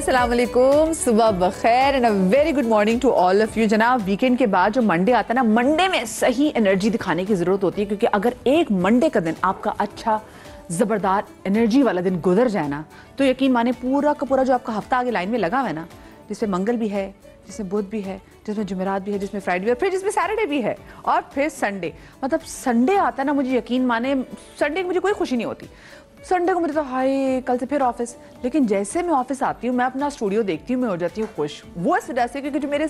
अस्सलाम वालेकुम, सुबह बखैर and a very good morning to all of you. जनाब, वीकेंड के बाद जो मंडे आता है ना, मंडे में सही एनर्जी दिखाने की ज़रूरत होती है, क्योंकि अगर एक मंडे का दिन आपका अच्छा ज़बरदार एनर्जी वाला दिन गुजर जाए ना, तो यकीन माने पूरा का पूरा जो आपका हफ्ता आगे लाइन में लगा हुआ है ना, जिसमें मंगल भी है, जिसमें बुध भी है, जिसमें जुमेरात भी है, जिसमें फ्राइडे भी है, फिर जिसमें सैटरडे भी है और फिर संडे, मतलब संडे आता है ना, मुझे यकीन माने संडे की मुझे कोई खुशी नहीं होती। संडे को मुझे तो हाय कल से फिर ऑफिस, लेकिन जैसे मैं ऑफिस आती हूँ, मैं अपना स्टूडियो देखती हूँ, मैं हो जाती हूँ खुश। वो इस वजह से क्योंकि जो मेरे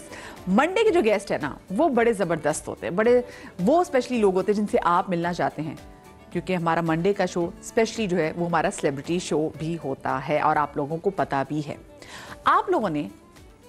मंडे के जो गेस्ट है ना, वो बड़े ज़बरदस्त होते हैं, बड़े वो स्पेशली लोग होते हैं जिनसे आप मिलना चाहते हैं, क्योंकि हमारा मंडे का शो स्पेशली जो है वो हमारा सेलिब्रिटी शो भी होता है और आप लोगों को पता भी है। आप लोगों ने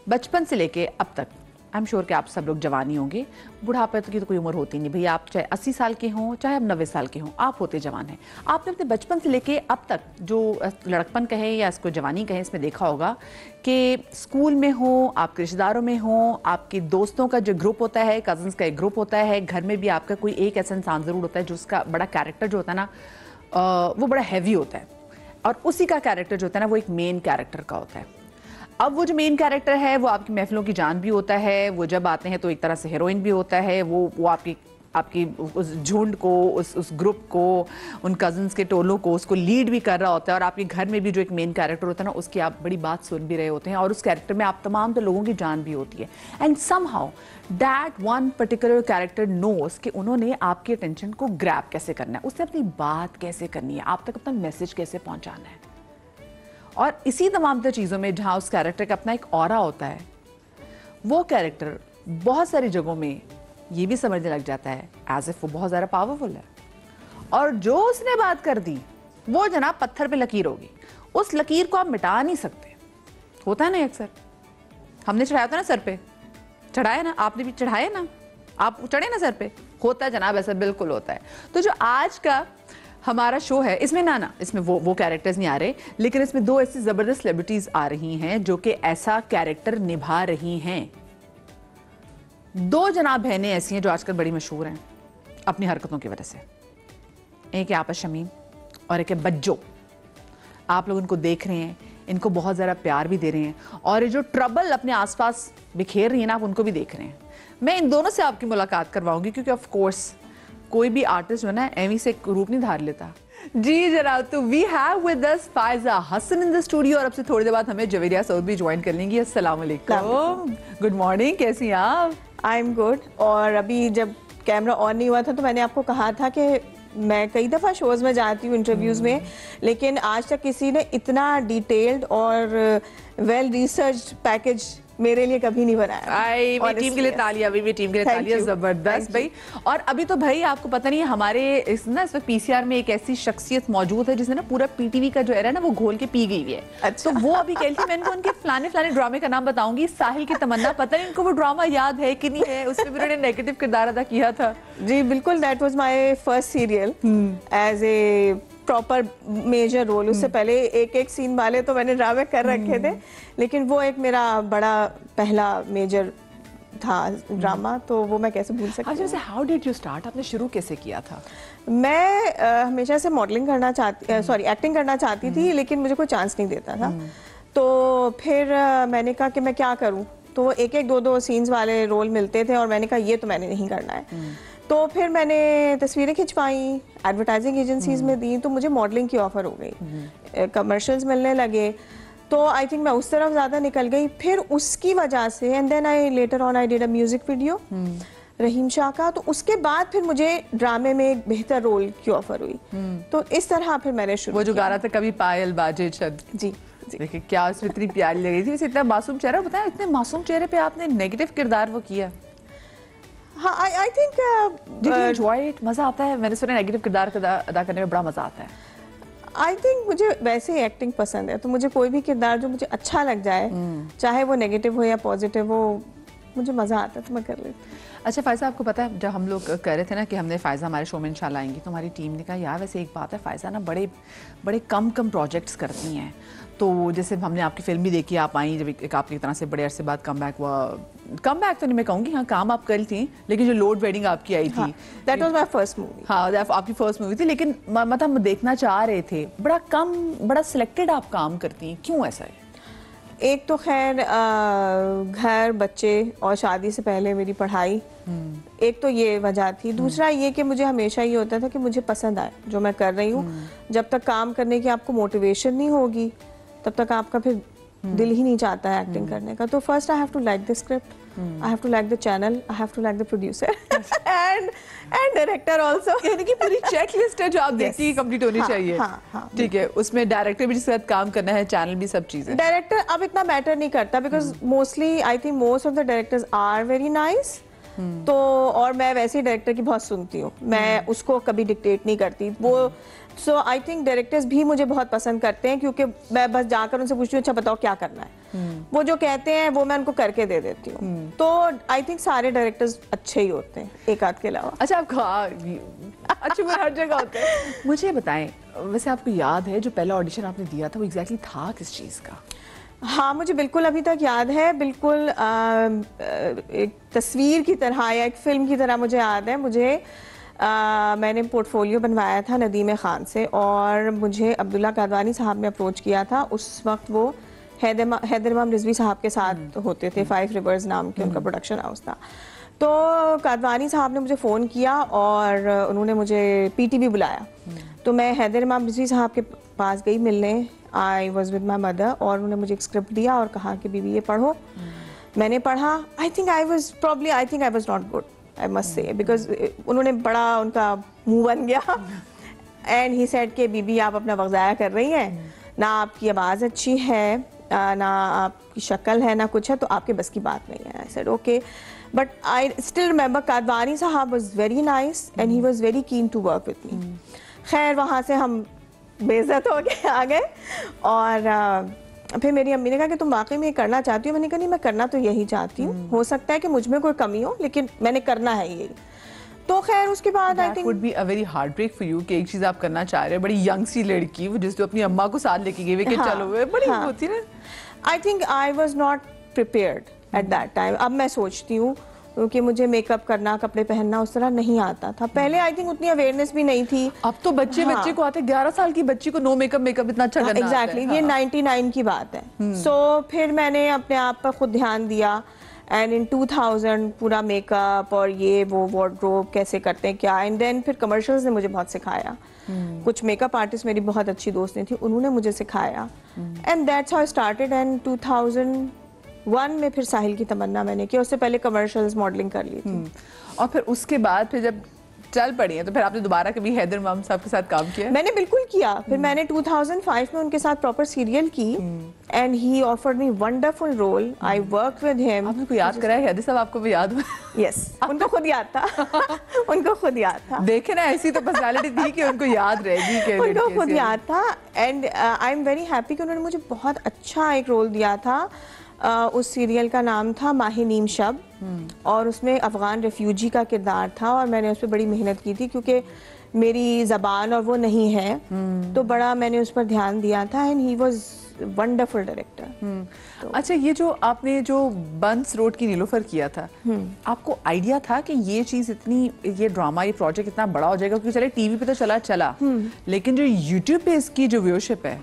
बचपन से लेके अब तक, आई एम श्योर कि आप सब लोग जवानी होंगे, बुढ़ापे की तो कोई उम्र होती नहीं भैया, आप चाहे 80 साल के हों चाहे आप 90 साल के हों, आप होते जवान हैं। आपने अपने बचपन से लेके अब तक जो लड़कपन कहें या इसको जवानी कहें, इसमें देखा होगा कि स्कूल में हो, आपके रिश्तेदारों में हो, आपके दोस्तों का जो ग्रुप होता है, कजन्स का एक ग्रुप होता है, घर में भी आपका कोई एक ऐसा इंसान ज़रूर होता है जो उसका बड़ा कैरेक्टर जो होता है ना, वो बड़ा हैवी होता है, और उसी का कैरेक्टर जो होता है ना, वो एक मेन कैरेक्टर का होता है। अब वो जो मेन कैरेक्टर है वो आपकी महफिलों की जान भी होता है, वो जब आते हैं तो एक तरह से हीरोइन भी होता है, वो आपकी उस झुंड को, उस ग्रुप को, उन कजन्स के टोलों को, उसको लीड भी कर रहा होता है, और आपके घर में भी जो एक मेन कैरेक्टर होता है ना, उसकी आप बड़ी बात सुन भी रहे होते हैं, और उस कैरेक्टर में आप तमाम तो लोगों की जान भी होती है। And somehow that one particular character knows कि उन्होंने आपकी अटेंशन को ग्रैब कैसे करना है, उससे अपनी बात कैसे करनी है, आप तक अपना मैसेज कैसे पहुंचाना है। और इसी तमाम चीज़ों में जहाँ उस कैरेक्टर का अपना एक ऑरा होता है, वो कैरेक्टर बहुत सारी जगहों में ये भी समझने लग जाता है एज इफ वो बहुत ज़्यादा पावरफुल है, और जो उसने बात कर दी वो जनाब पत्थर पे लकीर होगी, उस लकीर को आप मिटा नहीं सकते। होता है ना, अक्सर हमने चढ़ाया था ना सर पे, चढ़ाया ना, आपने भी चढ़ाया ना, आप चढ़े ना सर पे, होता है जनाब, ऐसा बिल्कुल होता है। तो जो आज का हमारा शो है, इसमें इसमें वो कैरेक्टर्स नहीं आ रहे, लेकिन इसमें दो ऐसी ज़बरदस्त सेलिब्रिटीज़ आ रही हैं जो कि ऐसा कैरेक्टर निभा रही हैं। दो जनाब बहनें ऐसी हैं जो आजकल बड़ी मशहूर हैं अपनी हरकतों की वजह से। एक है आपस शमीम और एक है बज्जो। आप लोग इनको देख रहे हैं, इनको बहुत ज़्यादा प्यार भी दे रहे हैं, और ये जो ट्रबल अपने आसपास बिखेर रही है ना, आप उनको भी देख रहे हैं। मैं इन दोनों से आपकी मुलाकात करवाऊंगी, क्योंकि ऑफ कोर्स कोई भी आर्टिस्ट जो है ना एवी से रूप नहीं धार लेता। जी जनाब, तो we have with us Faiza Hasan in the studio, और अब से थोड़ी देर बाद हमें जवेरिया सऊद भी ज्वाइन कर लेंगी। अस्सलाम वालेकुम, गुड मॉर्निंग, कैसी हैं आप? आई एम गुड। और अभी जब कैमरा ऑन नहीं हुआ था तो मैंने आपको कहा था कि मैं कई दफ़ा शोज़ में जाती हूँ, इंटरव्यूज़ में, लेकिन आज तक किसी ने इतना डिटेल्ड और वेल रिसर्च्ड पैकेज मेरे लिए कभी नहीं बनाया। मेरी टीम के लिए तालियां, अभी टीम के लिए तालियां, जबरदस्त भाई। और अभी तो भाई आपको पता नहीं, हमारे इस वक्त पीसीआर में एक ऐसी शख्सियत मौजूद है जिसने ना पूरा पीटीवी का जो है ना वो घोल के पी गई है। अच्छा। तो वो अभी कह रही थी, मैं इनको उनके फलाने ड्रामे का नाम बताऊंगी, साहिल की तमन्ना, पता नहीं इनको वो ड्रामा याद है कि नहीं है, उसमें भी उन्होंने नेगेटिव किरदार अदा किया था। जी बिल्कुल, that was my first serial as a proper major role. उससे पहले एक सीन वाले तो मैंने ड्रामे कर रखे थे, लेकिन वो एक मेरा बड़ा पहला मेजर था ड्रामा, तो वो मैं कैसे भूल सकती हूँ। अच्छा, हाउ डिड यू स्टार्ट, आपने शुरू कैसे किया था? मैं हमेशा से मॉडलिंग करना चाहती, एक्टिंग करना चाहती थी, लेकिन मुझे कोई चांस नहीं देता था। तो फिर मैंने कहा कि मैं क्या करूँ, तो एक दो सीन्स वाले रोल मिलते थे, और मैंने कहा ये तो मैंने नहीं करना है। तो फिर मैंने तस्वीरें खिंचवाई, एडवर्टाइजिंग एजेंसीज में दी, तो मुझे मॉडलिंग की ऑफर हो गई, कमर्शियल्स मिलने लगे, तो आई थिंक मैं उस तरफ ज़्यादा निकल गई। फिर उसकी वजह से and then I later on I did a music video Rahim Shah का, तो उसके बाद फिर मुझे ड्रामे में एक बेहतर रोल की ऑफर हुई। तो इस तरह फिर मैंने शुरू, वो जो गाना था कभी पायल बाजे छद, जी देखिए क्या उसमें इतनी प्यारी लगी थी, इतना मासूम चेहरा, बताया इतने मासूम चेहरे पे आपने नेगेटिव किरदार वो किया। हाँ, आई थिंक एंजॉय इट, मजा आता है। मैंने सुना नेगेटिव किरदार अदा करने में बड़ा मजा आता है। आई थिंक मुझे वैसे ही एक्टिंग पसंद है, तो मुझे कोई भी किरदार जो मुझे अच्छा लग जाए, चाहे वो नेगेटिव हो या पॉजिटिव हो, मुझे मजा आता है तो मैं कर लेती। अच्छा फ़ायज़ा, आपको पता है जब हम लोग कह रहे थे ना कि हमने फ़ायज़ा हमारे शो में इंशाल्लाह आएंगी, तो हमारी टीम ने कहा यार वैसे एक बात है, फ़ायज़ा ना बड़े कम प्रोजेक्ट्स करती हैं। तो जैसे हमने आपकी फिल्म भी देखी, आप आई जब एक आपकी तरह से बड़े अरसे बाद कम बैक हुआ, कम बैक तो नहीं मैं कहूँगी, हाँ काम आप कर थी, लेकिन जो लोड वेडिंग आपकी आई थी, that was my first movie. हाँ, आपकी फर्स्ट मूवी थी, लेकिन मतलब हम देखना चाह रहे थे, बड़ा सिलेक्टेड आप काम करती हैं, क्यों ऐसा है? एक तो खैर घर, बच्चे और शादी से पहले मेरी पढ़ाई, एक तो ये वजह थी। दूसरा ये कि मुझे हमेशा ये होता था कि मुझे पसंद आए जो मैं कर रही हूँ। जब तक काम करने की आपको मोटिवेशन नहीं होगी तब तक आपका फिर दिल ही नहीं चाहता है एक्टिंग करने का। तो first I have to like the script, I have to like the channel, I have to like the producer and director also। यानी कि पूरी चेक लिस्ट है जो आप देखती है कंप्लीट होनी चाहिए। हाँ, ठीक है, उसमें डायरेक्टर भी जिसके साथ काम करना है, चैनल भी, सब चीजें। डायरेक्टर अब इतना मैटर नहीं करता because mostly I think most of the directors are very nice. तो और मैं वैसे ही डायरेक्टर की बहुत सुनती हूँ, मैं उसको कभी डिक्टेट नहीं करती वो। सो आई थिंक डायरेक्टर्स भी मुझे बहुत पसंद करते हैं क्योंकि मैं बस जाकर उनसे पूछती हूँ अच्छा बताओ क्या करना है, वो जो कहते हैं वो मैं उनको करके दे देती हूँ। तो आई थिंक सारे डायरेक्टर्स अच्छे ही होते हैं एक आध के अलावा। अच्छा, आपको अच्छे बुरे हर जगह होते हैं। मुझे बताएं, वैसे आपको याद है जो पहला ऑडिशन आपने दिया था वो एग्जैक्टली था किस चीज का? हाँ, मुझे बिल्कुल अभी तक याद है, बिल्कुल एक तस्वीर की तरह या एक फिल्म की तरह मुझे याद है। मुझे मैंने पोर्टफोलियो बनवाया था नदीम खान से और मुझे अब्दुल्ला कादवानी साहब ने अप्रोच किया था। उस वक्त वो हैदर इमाम रिजवी साहब के साथ होते थे, 5 रिवर्स नाम के उनका प्रोडक्शन हाउस था। तो कादवानी साहब ने मुझे फ़ोन किया और उन्होंने मुझे पीटीवी बुलाया। तो मैं हैदर इमाम रिजवी साहब के पास गई मिलने, I was with my mother, और उन्होंने मुझे एक स्क्रिप्ट दिया और कहा कि बीबी ये पढ़ो। मैंने पढ़ा। आई think I was not good, I must say, because उन्होंने बड़ा उनका मुंह बन गया एंड ही सेड कि बीबी आप अपना वक्त ज़ाया कर रही हैं, ना आपकी आवाज़ अच्छी है, ना आपकी शक्ल है, ना कुछ है, तो आपके बस की बात नहीं है। I said okay, but I still remember Kadwani साहब was very nice and he was very keen to work with me. खैर वहाँ से हम बेइज्जत हो के आ गए और फिर मेरी अम्मी ने कहा कि तुम वाकई में ये करना चाहती हो? मैंने कहा नहीं, मैं करना तो यही चाहती हूँ, हो सकता है कि मुझ में कोई कमी हो लेकिन मैंने करना है यही। तो खैर उसके बाद I think would be a very heartbreak for you कि एक चीज आप करना चाह रहे हो, बड़ी यंग सी लड़की वो जिसको अपनी अम्मा को साथ लेके गई कि चलो वे बड़ी होती है। I think I was not prepared at that time. अब मैं सोचती हूँ क्योंकि मुझे मेकअप करना, कपड़े पहनना उस तरह नहीं आता था पहले। आई थिंक उतनी अवेयरनेस भी नहीं थी। अब तो बच्चे को आते, 11 साल की बच्ची को नो मेकअप इतना अच्छा करना एग्जैक्टली, ये 99 की बात है। सो फिर मैंने अपने आप पर खुद ध्यान दिया एंड इन 2000 पूरा मेकअप और ये वो वार्डरोब कैसे करते हैं क्या, एंड देन फिर कमर्शियल्स ने मुझे बहुत सिखाया। कुछ मेकअप आर्टिस्ट मेरी बहुत अच्छी दोस्त थी, उन्होंने मुझे सिखाया and that's how I started. And 2001 में फिर साहिल की तमन्ना मैंने की, उससे पहले कमर्शियल्स मॉडलिंग कर ली थी। और फिर उसके बाद फिर जब चल पड़ी है तो फिर आपने दोबारा कभी हैदर इमाम साहब के साथ काम किया? मैंने बिल्कुल किया। फिर मैंने 2005 में उनके साथ प्रॉपर सीरियल की and he offered me wonderful role. I worked with him. आपने को याद कराया हैदर साहब? आपको भी याद हुआ? यस, उनको खुद याद था उनको खुद याद था। देखे ना, ऐसी तो पर्सनालिटी थी कि उनको याद रहेगी। उनको खुद याद था and I am very happy कि उन्होंने मुझे बहुत अच्छा एक रोल दिया था। उस सीरियल का नाम था माही नीम शब और उसमें अफगान रेफ्यूजी का किरदार था और मैंने उस पर बड़ी मेहनत की थी क्योंकि मेरी ज़बान और वो नहीं है, तो बड़ा मैंने उस पर ध्यान दिया था and he was wonderful director. अच्छा, ये जो आपने जो बंस रोड की नीलोफर किया था, आपको आइडिया था कि ये चीज इतनी, ये ड्रामा, ये प्रोजेक्ट इतना बड़ा हो जाएगा? क्योंकि चले टीवी पे तो चला लेकिन जो यूट्यूब पे इसकी जो व्यूअरशिप है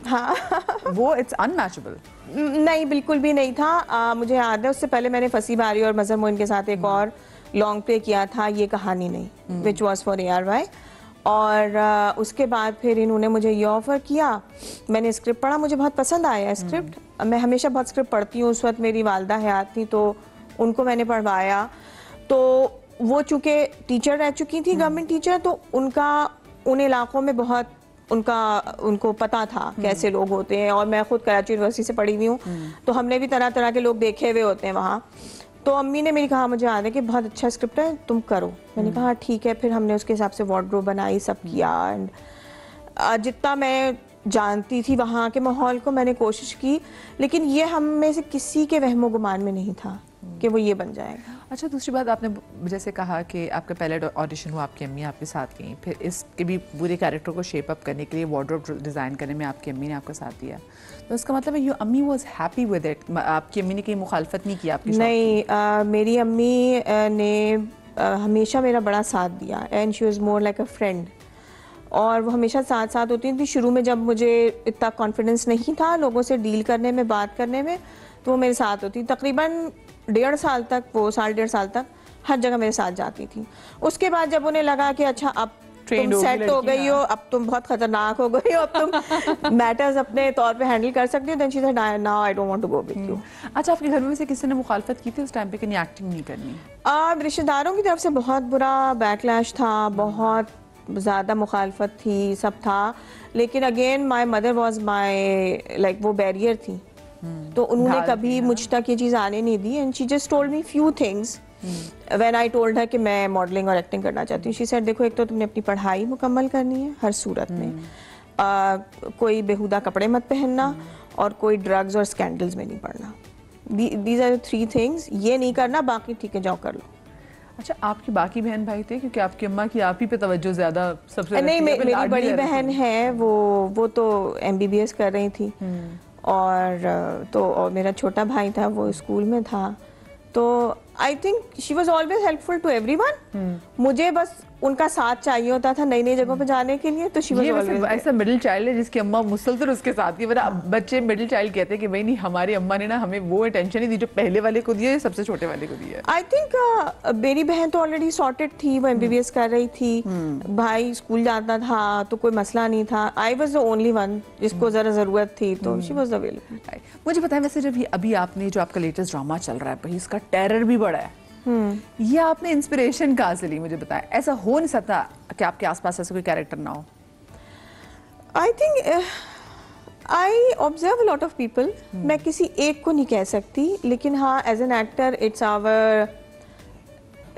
वो इट्स अनमैचेबल। नहीं, बिल्कुल भी नहीं था। मुझे याद है उससे पहले मैंने फसी बारी और मजहर मोइन के साथ एक और लॉन्ग प्ले किया था, ये कहानी नहीं, विच वॉज फॉर ARY। और उसके बाद फिर इन्होंने मुझे ये ऑफ़र किया। मैंने स्क्रिप्ट पढ़ा, मुझे बहुत पसंद आया स्क्रिप्ट। मैं हमेशा बहुत स्क्रिप्ट पढ़ती हूँ। उस वक्त मेरी वालदा हयात थी तो उनको मैंने पढ़वाया। तो वो चूँकि टीचर रह चुकी थी, गवर्नमेंट टीचर, तो उनका उन इलाकों में बहुत उनको पता था कैसे लोग होते हैं। और मैं खुद कराची यूनिवर्सिटी से पढ़ी हुई हूँ तो हमने भी तरह तरह के लोग देखे हुए होते हैं वहाँ। तो अम्मी ने मेरी कहा, मुझे याद है कि बहुत अच्छा स्क्रिप्ट है, तुम करो। मैंने कहा ठीक है। फिर हमने उसके हिसाब से वार्डरोब बनाई, सब किया एंड जितना मैं जानती थी वहाँ के माहौल को मैंने कोशिश की, लेकिन ये हम में से किसी के वहमो गुमान में नहीं था कि वो ये बन जाएगा। अच्छा, दूसरी बात, आपने जैसे कहा कि आपका पहला ऑडिशन हुआ, आपकी अम्मी आपके साथ गई, फिर इसके भी पूरे कैरेक्टर को शेप अप करने के लिए वार्डरोब डिज़ाइन करने में आपकी अम्मी ने आपका साथ दिया, तो इसका मतलब है योर अम्मी वाज हैप्पी विद इट? आपकी अम्मी ने कहीं मुखालफत नहीं की आपकी? नहीं, मेरी अम्मी ने हमेशा मेरा बड़ा साथ दिया and she was more like a friend. और वो हमेशा साथ साथ होती थी। शुरू में जब मुझे इतना कॉन्फिडेंस नहीं था लोगों से डील करने में, बात करने में, तो वो मेरे साथ होती, तकरीबन 1.5 साल तक, वो 1.5 साल तक हर जगह मेरे साथ जाती थी। उसके बाद जब उन्हें लगा कि अच्छा अब तुम सेट हो गई हो, अब तुम बहुत खतरनाक हो गई हो, अब तुम मैटर्स अपने तौर पे हैंडल कर सकती हो, then she said now I don't want to go with you. अच्छा, आपके घर में से किसी ने मुखालफत की थी उस टाइम पे कि नहीं एक्टिंग नहीं करनी? रिश्तेदारों की तरफ से बहुत बुरा बैकलैश था, बहुत ज़्यादा मुखालफत थी, सब था, लेकिन again my mother was my like वो बैरियर थी, तो उन्होंने कभी मुझ तक ये चीज़ आने नहीं दी। And she just told me few things when I told her कि मैं मॉडलिंग और एक्टिंग करना चाहती हूँ। शी सेड देखो, एक तो तुमने अपनी पढ़ाई मुकम्मल करनी है हर सूरत में, कोई बेहुदा कपड़े मत पहनना, और कोई ड्रग्स और स्कैंडल्स में नहीं पड़ना। दीज आर 3 थिंग्स, ये नहीं करना, बाकी ठीक है जाओ कर लो। अच्छा, आपकी बाकी बहन भाई थे? क्योंकि आपकी अम्मा की आप ही पे तवज्जो ज्यादा सबसे नहीं, मेरी बड़ी बहन है, वो तो MBBS कर रही थी, और मेरा छोटा भाई था, वो स्कूल में था। तो I think she was always helpful to everyone. मुझे बस उनका साथ चाहिए होता था नई नई जगहों पे जाने के लिए, तो शी वाज ऑलवेज ऐसा मिडिल चाइल्ड है जिसकी अम्मा मुसलसल उसके साथ ही, बच्चे मिडिल चाइल्ड कहते हैं कि भाई नहीं, हमारी अम्मा ने ना हमें वो अटेंशन नहीं दी जो पहले वाले को दिया, सबसे छोटे वाले को दिया। आई थिंक मेरी बहन तो ऑलरेडी सॉर्टेड थी, वो MBBS कर रही थी, भाई स्कूल जाता था, तो कोई मसला नहीं था। I was the only one जिसको जरा जरूरत थी, तो शी वॉज अवेलेबल। मुझे बताएं, वैसे जब अभी आपने जो आपका लेटेस्ट ड्रामा चल रहा है, भाई इसका टेरर भी बड़ा है, ये आपने इंस्पिरेशन कहाँ से ली? मुझे बताएं। ऐसा हो नहीं सकता कि आपके आसपास ऐसा कोई कैरेक्टर ना हो? I think I observe lot of people. मैं किसी एक को नहीं कह सकती, लेकिन हाँ, as an actor it's our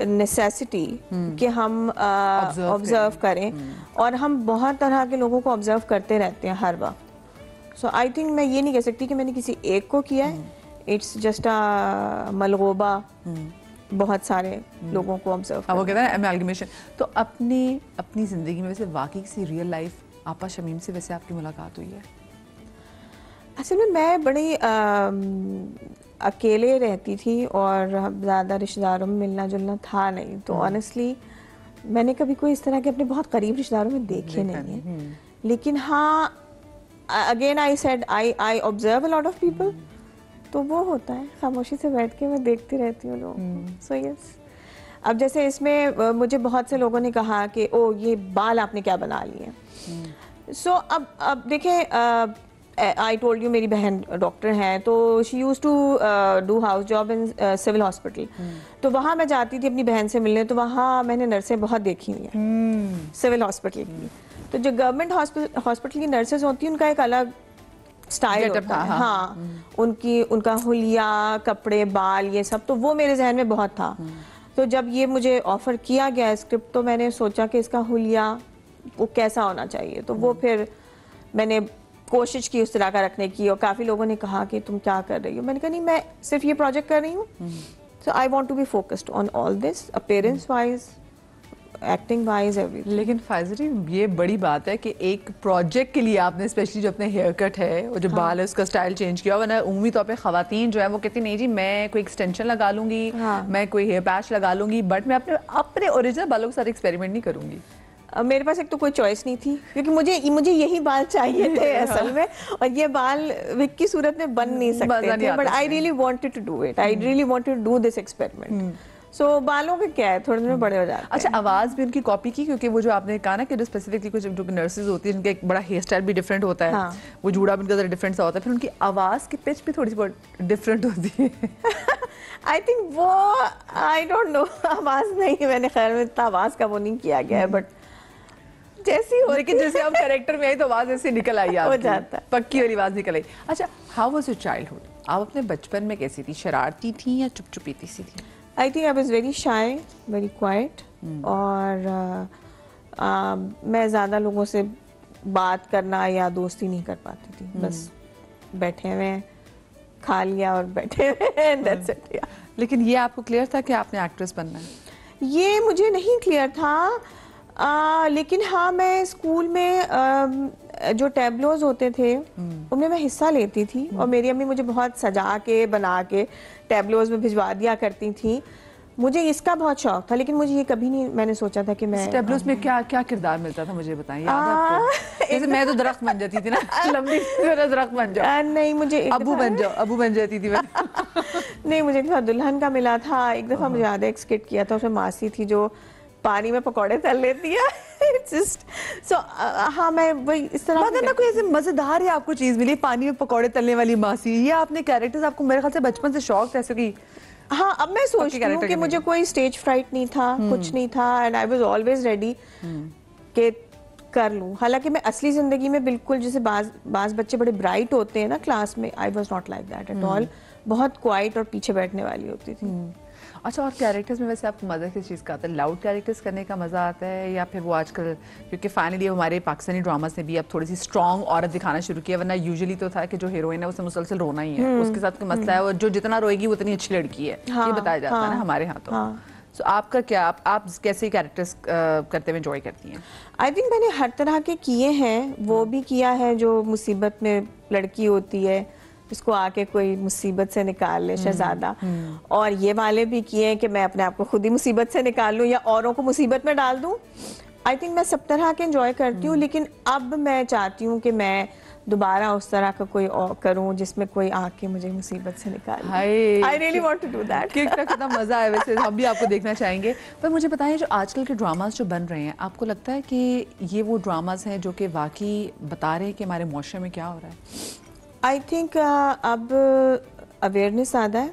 necessity कि हम ऑब्जर्व करें, और हम बहुत तरह के लोगों को ऑब्जर्व करते रहते हैं हर वक्त। सो आई थिंक मैं ये नहीं कह सकती कि मैंने किसी एक को किया है, इट्स जस्ट अ मलगोबा, बहुत सारे लोगों को ऑब्जर्व। वो कहते हैं एमैल्गमेशन। तो अपनी जिंदगी में वैसे वाकई किसी रियल लाइफ आपा शमीम से वैसे आपकी मुलाकात हुई है? असल में मैं बड़ी अकेले रहती थी, और ज़्यादा रिश्तेदारों में मिलना जुलना था नहीं, तो ऑनेस्टली मैंने कभी कोई इस तरह के अपने बहुत करीब रिश्तेदारों में देखे नहीं है। लेकिन हाँ, again I said I observe a lot of people, तो वो होता है, खामोशी से बैठ के मैं देखती रहती हूँ लोग। सो यस, अब जैसे इसमें मुझे बहुत से लोगों ने कहा कि ओ ये बाल आपने क्या बना लिए। सो अब देखें, आई टोल्ड यू मेरी बहन डॉक्टर हैं, तो she use to do house job in civil hospital, तो वहाँ मैं जाती थी अपनी बहन से मिलने, तो वहाँ मैंने नर्सें बहुत देखी हुई हैं सिविल हॉस्पिटल की। तो जो गवर्नमेंट हॉस्पिटल की नर्सेज होती हैं, उनका एक अलग स्टाइल होता है। हाँ, उनका हुलिया, कपड़े, बाल, ये सब, तो वो मेरे जहन में बहुत था। तो जब ये मुझे ऑफर किया गया स्क्रिप्ट, तो मैंने सोचा कि इसका हुलिया वो कैसा होना चाहिए, तो वो फिर मैंने कोशिश की उस तरह का रखने की, और काफ़ी लोगों ने कहा कि तुम क्या कर रही हो। मैंने कहा नहीं, मैं सिर्फ ये प्रोजेक्ट कर रही हूँ, so I want to be focused on all this, appearance wise, acting wise, everything. लेकिन फायज़ा जी, ये बड़ी बात है कि एक प्रोजेक्ट के लिए आपने स्पेशली जो अपने हेयर कट है और जो बाल है उसका स्टाइल चेंज किया, वरना उम्मीदी तौर पे खवातीन जो है वो कहती नहीं जी मैं कोई एक्सटेंशन लगा लूंगी, मैं कोई हेयर पैच लगा लूंगी, बट मैं अपने ओरिजिनल बालों के साथ एक्सपेरिमेंट नहीं करूंगी। मेरे पास एक तो कोई चॉइस नहीं थी, क्योंकि मुझे यही बाल चाहिए थे असल में, और ये बाल विग की सूरत में बन नहीं सकते थे, but I really wanted to do it, I really wanted to do this experiment. So बालों के क्या है, थोड़े दिन में बड़े हो जाते हैं। अच्छा, आवाज़ भी उनकी कॉपी की? क्योंकि वो जो आपने कहा ना कि जो स्पेसिफिकली कुछ जो नर्सेज होती है जिनका एक बड़ा हेयर स्टाइल भी डिफरेंट होता है, हाँ। वो जूड़ा भी उनका डिफरेंट सा होता है, फिर उनकी आवाज़ की पिच भी थोड़ी सी बहुत डिफरेंट होती है। आई थिंक वो, आई डोंट नो, आवाज़ नहीं, मैंने खैर में इतना आवाज़ का वो नहीं किया गया है, बट जैसी हो, लेकिन जैसे आप कैरेक्टर में आई तो आवाज़ ऐसे निकल आई, हो जाता है, पक्की वाली आवाज़ निकल आई। अच्छा, हाउ वाज योर चाइल्डहुड? आप अपने बचपन में कैसी थी? शरारती थी या चुपचुपीती सी थी? आई think I was very shy, very quite, और मैं ज़्यादा लोगों से बात करना या दोस्ती नहीं कर पाती थी, बस बैठे हुए खा लिया और बैठे हुए, दैट्स इट। लेकिन ये आपको क्लियर था कि आपने एक्ट्रेस बनना है? ये मुझे नहीं क्लियर था, लेकिन हाँ, मैं स्कूल में जो टैबलोज होते थे उनमें मैं हिस्सा लेती थी, और मेरी अम्मी मुझे बहुत सजा के बना के टैबलोज में भिजवा दिया करती थी। मुझे इसका बहुत शौक था, लेकिन मुझे ये कभी नहीं मैंने सोचा था कि मैं स्टेबलूस में क्या क्या किरदार मिलता था, मुझे बताएं। याद है आपको? जैसे मैं तो दरख्त बन जाती थी ना, लंबी दरख्त बन जाओ। नहीं, मुझे अबू बन जाओ, अबू बन जाती थी मैं। नहीं, मुझे एक दफा दुल्हन का मिला था, एक दफा मुझे याद है एक स्किट किया था, उसमें मासी थी जो पानी में पकौड़े तल लेती है। हाँ, मैं वही इस तरह ना कोई ऐसे मजेदार या आपको चीज मिली पानी में पकौड़े तलने वाली मासी, ये आपने कैरेक्टर्स आपको मेरे ख्याल से बचपन से शौक था ऐसे की? हाँ, अब मैं सोचती हूँ कि मुझे कोई स्टेज फ्राइट नहीं था, कुछ नहीं था, and I was always ready कि कर लूँ। हालांकि मैं असली जिंदगी में बिल्कुल, जैसे बाज बच्चे बड़े ब्राइट होते हैं ना क्लास में, I was not like that at all. बहुत क्वाइट और पीछे बैठने वाली होती थी। अच्छा, और कैरेक्टर्स में वैसे आपको मजा किस चीज़ का आता है? लाउड कैरेक्टर्स करने का मजा आता है, या फिर वो आजकल क्योंकि फाइनली हमारे पाकिस्तानी ड्रामास ने भी अब थोड़ी सी स्ट्रॉन्ग औरत दिखाना शुरू किया, वरना यूजुअली तो था कि जो हीरोइन है उसे मुसलसल रोना ही है, उसके साथ कोई मसला है, और जो जितना रोएगी वो उतनी अच्छी लड़की है, ये बताया जाता है ना हमारे यहाँ तो। So, आपका क्या, आप कैसे कैरेक्टर्स करते हुए एंजॉय करती हैं? आई थिंक मैंने हर तरह के किए हैं, वो भी किया है जो मुसीबत में लड़की होती है, इसको आके कोई मुसीबत से निकाल ले शहजादा, और ये वाले भी किए हैं कि मैं अपने आप को खुद ही मुसीबत से निकाल लूं या औरों को मुसीबत में डाल दूं। आई थिंक मैं सब तरह के एंजॉय करती हूँ, लेकिन अब मैं चाहती हूँ कि मैं दोबारा उस तरह का कोई और करूं जिसमें कोई आके मुझे मुसीबत से निकाले। I really want to do that. कितना मजा है, वैसे हम भी आपको देखना चाहेंगे। पर मुझे बताएं, जो आजकल के ड्रामास जो बन रहे हैं, आपको लगता है कि ये वो ड्रामास हैं जो कि वाकई बता रहे हैं कि हमारे मुआशरे में क्या हो रहा है? आई थिंक अब अवेयरनेस ज़्यादा है,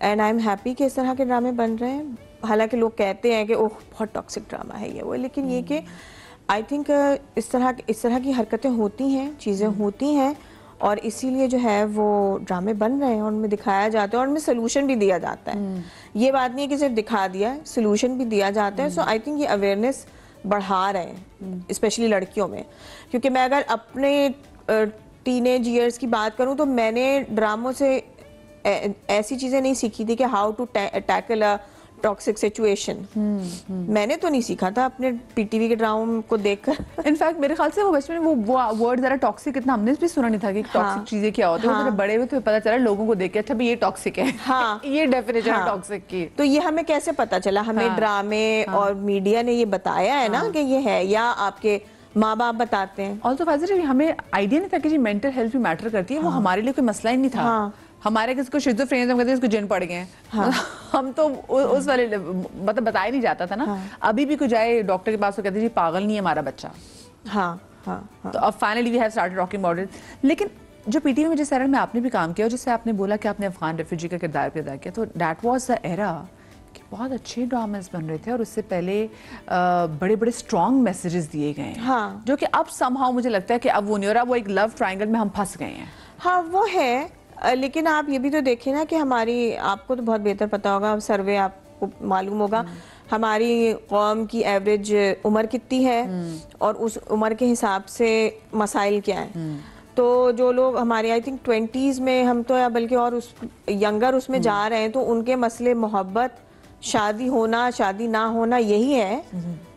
एंड आई एम हैप्पी कि इस तरह के ड्रामे बन रहे हैं। हालांकि लोग कहते हैं कि ओह बहुत टॉक्सिक ड्रामा है ये वो, लेकिन ये कि आई थिंक इस तरह की हरकतें होती हैं, चीज़ें होती हैं, और इसीलिए जो है वो ड्रामे बन रहे हैं और उनमें दिखाया जाता है और उनमें सोल्यूशन भी दिया जाता है। ये बात नहीं है कि सिर्फ दिखा दिया है, सोल्यूशन भी दिया जाता है। सो आई थिंक ये अवेयरनेस बढ़ा रहे हैं, स्पेशली लड़कियों में। क्योंकि मैं अगर अपने टीनेज ईयर्स की बात करूं तो मैंने ड्रामों से ऐसी चीज़ें नहीं सीखी थी कि how to tackle a toxic situation. मैंने तो नहीं सीखा था अपने पीटीवी के ड्रामा को देखकर। इनफैक्ट मेरे ख्याल से वो बचपन में वो वर्ड जरा टॉक्सिक इतना हमने भी सुना नहीं था कि टॉक्सिक चीजें क्या होती है। बड़े हुए तो पता चला लोगों को देख के, अच्छा भी ये टॉक्सिक है। हाँ, ये डेफिनेशन है टॉक्सिक की। तो ये हमें कैसे पता चला? हमें ड्रामे और मीडिया ने ये बताया है ना कि ये है, या आपके माँ बाप बताते हैं। ऑल्सो फाज़र, हमें आइडिया नहीं था कि जी मेंटल हेल्थ भी मैटर करती है। वो हमारे लिए कोई मसला ही नहीं था। हमारे किसी को शिज़ोफ्रेनिया हम कहते हैं इसको जिन पड़ गए हैं। हम तो उस वाले मतलब बताया नहीं जाता था ना। अभी भी कोई जाए डॉक्टर के पास तो कहते हैं जी पागल नहीं है हमारा बच्चा। तो अब finally we have started talking about it. लेकिन जो पीटीवी में जिस एरा में आपने भी काम किया और जिससे आपने बोला कि आपने अफगान रेफ्यूजी का किरदार भी अदा किया, तो दैट वाज द एरा कि बहुत अच्छे ड्रामास बन रहे थे और उससे पहले बड़े बड़े स्ट्रॉन्ग मैसेजेस दिए गए हैं, जो कि अब समहाउ मुझे लगता है कि अब वो नहीं हो रहा, वो एक लव ट्रायंगल में हम फंस गए हैं। हाँ, वो है। लेकिन आप ये भी तो देखिए ना कि हमारी, आपको तो बहुत बेहतर पता होगा, सर्वे आपको मालूम होगा, हमारी कौम की एवरेज उम्र कितनी है और उस उम्र के हिसाब से मसाइल क्या हैं। तो जो लोग हमारे आई थिंक 20s में, हम तो या बल्कि और उस यंगर उसमें जा रहे हैं, तो उनके मसले मोहब्बत, शादी होना, शादी ना होना, यही है।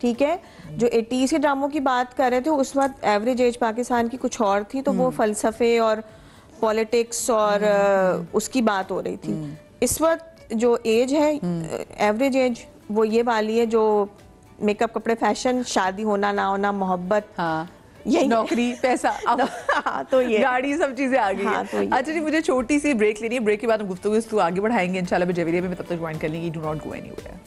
ठीक है, जो 80s के ड्रामों की बात कर रहे थे उस वक्त एवरेज एज पाकिस्तान की कुछ और थी, तो वो फलसफे और पॉलिटिक्स और उसकी बात हो रही थी। इस वक्त जो एज है, एवरेज एज, वो ये वाली है जो मेकअप, कपड़े, फैशन, शादी होना ना होना, मोहब्बत, यही नौकरी, पैसा, तो ये गाड़ी, सब चीजें आ गई। तो अच्छा जी, मुझे छोटी सी ब्रेक लेनी है। ब्रेक के बाद हम गुफ्तगू आगे बढ़ाएंगे इंशाल्लाह जवेरिया में। तब तक ज्वाइन कर लेंगे। Do not go anywhere.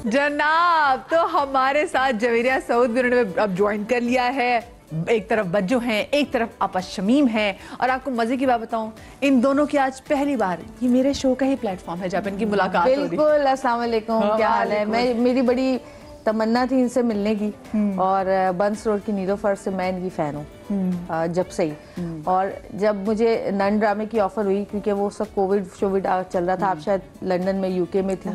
जनाब, तो हमारे साथ जवेरिया सऊद भी उन्होंने अब ज्वाइन कर लिया है। एक तरफ बज्जो हैं, एक तरफ आपा शमीम हैं, और आपको मजे की बात बताऊं, इन दोनों की आज पहली बार ये मेरे शो का ही प्लेटफॉर्म है जब इनकी मुलाकात हो रही है। बिल्कुल, अस्सलाम वालेकुम, क्या हाल है? मेरी बड़ी तमन्ना थी इनसे मिलने की, और बंस रोड की नीलोफर से मैं इनकी फैन हूँ। जब से ही। और जब मुझे नन ड्रामे की ऑफर हुई, क्योंकि वो सब कोविड शोविड चल रहा था, आप शायद लंदन में यूके में थी,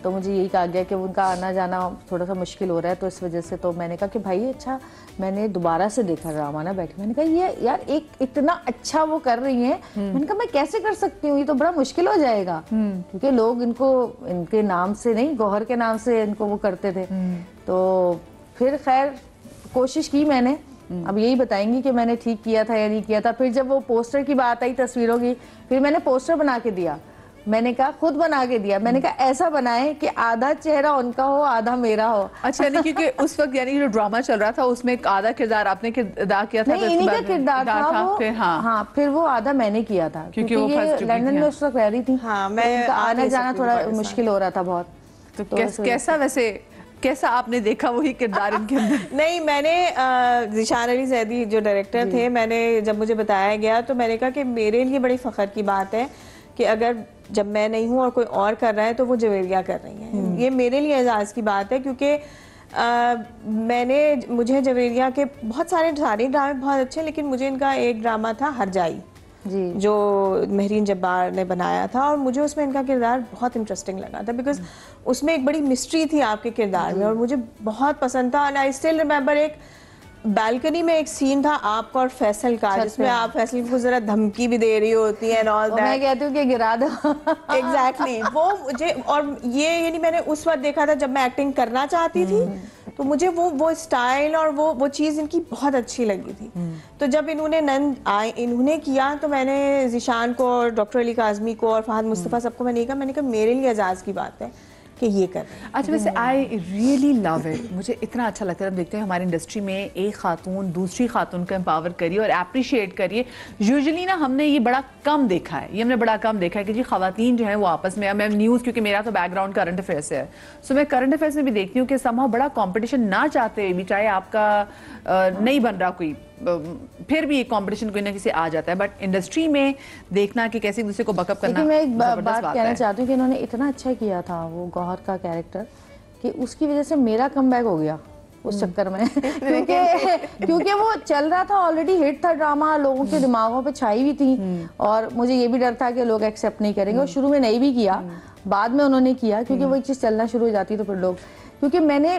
तो मुझे यही कहा गया कि उनका आना जाना थोड़ा सा मुश्किल हो रहा है, तो इस वजह से तो मैंने कहा कि भाई अच्छा, मैंने दोबारा से देखा ड्रामा ना बैठ के, मैंने कहा ये यार एक इतना अच्छा वो कर रही है, मैंने कहा मैं कैसे कर सकती हूँ, ये तो बड़ा मुश्किल हो जाएगा, क्योंकि लोग इनको इनके नाम से नहीं, गौहर के नाम से इनको वो करते थे। तो फिर खैर कोशिश की मैंने, अब यही बताएंगी कि मैंने ठीक किया था या नहीं किया था। फिर जब वो पोस्टर की बात आई तस्वीरों की, फिर मैंने पोस्टर बना के दिया, मैंने कहा खुद बना के दिया, मैंने कहा ऐसा बनाए कि आधा चेहरा उनका हो आधा मेरा हो। अच्छा, यानी क्योंकि उस वक्त यानी जो ड्रामा चल रहा था उसमें एक आधा किरदार आपने अदा किया था, नहीं, इन्हीं का किरदार था वो, फिर हाँ फिर वो आधा मैंने किया था, क्योंकि वो ये लंदन में उस वक्त रह रही थी। हाँ, मैं आना जाना थोड़ा मुश्किल हो रहा था बहुत। तो कैसा वैसे कैसा आपने देखा वही किरदार इनके अंदर? नहीं, मैंने ज़ीशान अली ज़ैदी जो डायरेक्टर थे, मैंने जब मुझे बताया गया तो मैंने कहा कि मेरे लिए बड़ी फ़ख्र की बात है कि अगर जब मैं नहीं हूँ और कोई और कर रहा है तो वो जवेरिया कर रही हैं। ये मेरे लिए एजाज़ की बात है, क्योंकि मुझे जवेरिया के बहुत सारे ड्रामे बहुत अच्छे, लेकिन मुझे इनका एक ड्रामा था हरजाई जी, जो महरीन जब्बार ने बनाया था, और मुझे उसमें इनका किरदार बहुत इंटरेस्टिंग लगा था, बिकॉज उसमें एक बड़ी मिस्ट्री थी आपके किरदार में, और मुझे बहुत पसंद था। एंड आई स्टिल रिमेंबर एक बालकनी में एक सीन था आपका और फैसल का, जिसमें आप फैसल को जरा धमकी भी दे रही होती है, और मैं कहती हूँ कि गिरा दो। एग्जैक्टली वो मुझे, और ये यानी मैंने उस वक्त देखा था जब मैं एक्टिंग करना चाहती थी, तो मुझे वो स्टाइल और वो चीज़ इनकी बहुत अच्छी लगी थी। तो जब इन्होंने किया तो मैंने ज़ीशान को और डॉक्टर अली काज़मी को और फहद मुस्तफ़ा सबको मैंने कहा मेरे लिए एजाज़ की बात है कि ये कर रहे हैं। अच्छा, वैसे आई रियली लव इट, मुझे इतना अच्छा लगता है। हम देखते हैं हमारी इंडस्ट्री में एक खातून दूसरी खातून को एम्पावर करिए और अप्रिशिएट करिए। यूजुअली ना हमने ये बड़ा कम देखा है, ये हमने बड़ा कम देखा है कि जी खवातीन जो है वो आपस में, मैं न्यूज़, क्योंकि मेरा तो बैकग्राउंड करंट अफेयर से है, सो मैं करंट अफेयर्स में भी देखती हूँ कि समहाउ बड़ा कंपटीशन ना चाहते हुए भी, चाहे आपका नहीं बन रहा कोई, फिर भी एक कंपटीशन कोई ना किसी आ जाता है, बट इंडस्ट्री में देखना कि कैसे दूसरे को बकअप करना। मैं एक बात कहना चाहती हूँ कि इन्होंने इतना अच्छा किया था वो गौहर का कैरेक्टर, कि उसकी वजह से मेरा कमबैक हो गया उस चक्कर में। क्योंकि वो चल रहा था, ऑलरेडी हिट था ड्रामा, लोगों के दिमागों पे छाई हुई थी, और मुझे ये भी डर था कि लोग एक्सेप्ट नहीं करेंगे, और शुरू में नहीं भी किया, बाद में उन्होंने किया, क्योंकि वो एक चीज़ चलना शुरू हो जाती है तो फिर लोग, क्योंकि मैंने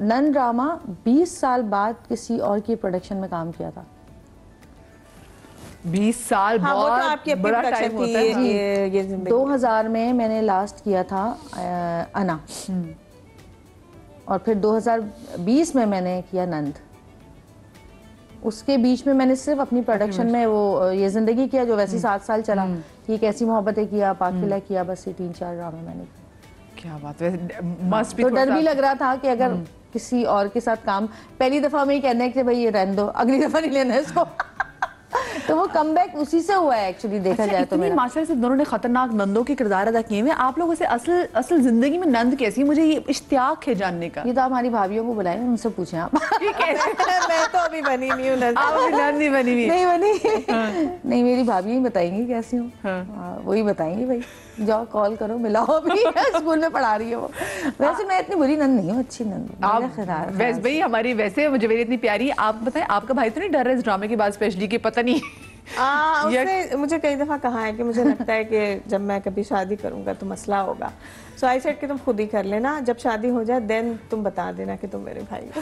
नन ड्रामा 20 साल बाद किसी और की प्रोडक्शन में काम किया था। 20 साल हाँ, बहुत वो तो आपकी बड़ा टाइम होता है। ये 2000 में मैंने लास्ट किया था अना, और फिर 2020 में मैंने किया नंद। उसके बीच में मैंने सिर्फ अपनी प्रोडक्शन में वो ये जिंदगी किया, जो वैसे 7 साल चला, ये कैसी मोहब्बतें किया, पाकिला किया, बस ये 3-4 ड्रामे मैंने किया। क्या बात है, मस्ट भी। तो डर भी लग रहा था कि अगर किसी और के साथ काम, पहली दफा में ही कहना है कि भाई ये रहने दो, अगली दफा नहीं लेना है इसको। तो वो कमबैक उसी से हुआ है एक्चुअली, देखा जाए तो। माशाल्लाह से दोनों ने खतरनाक नंदों के किरदार अदा किए हुए। आप लोगों से असल जिंदगी में नंद कैसी, मुझे ये इश्तियाक है जानने का। ये तो हमारी भाभीियों को बुलाएं, उनसे पूछें आप। मैं तो अभी बनी नहीं हूँ, आप अभी नंद नहीं बनी हुई? नहीं बनी। नहीं, मेरी भाभी ही बताएंगी कैसी हूँ, वही बताएंगी भाई, जाओ कॉल करो, मिलाओ। अभी स्कूल में पढ़ा रही है वो। वैसे मैं इतनी बुरी नंद नहीं हूँ, अच्छी नंद। वैसे भाई हमारी, वैसे मुझे मेरी इतनी प्यारी। आप बताएं, आपका भाई तो नहीं डर रहा है इस ड्रामे के बाद स्पेशली, कि पता नहीं? उसने मुझे कई दफा कहा है कि मुझे लगता है कि जब मैं कभी शादी करूंगा तो मसला होगा, सो आई सेड कि तुम खुद ही कर लेना, जब शादी हो जाए देन तुम बता देना कि तुम मेरे भाई हो।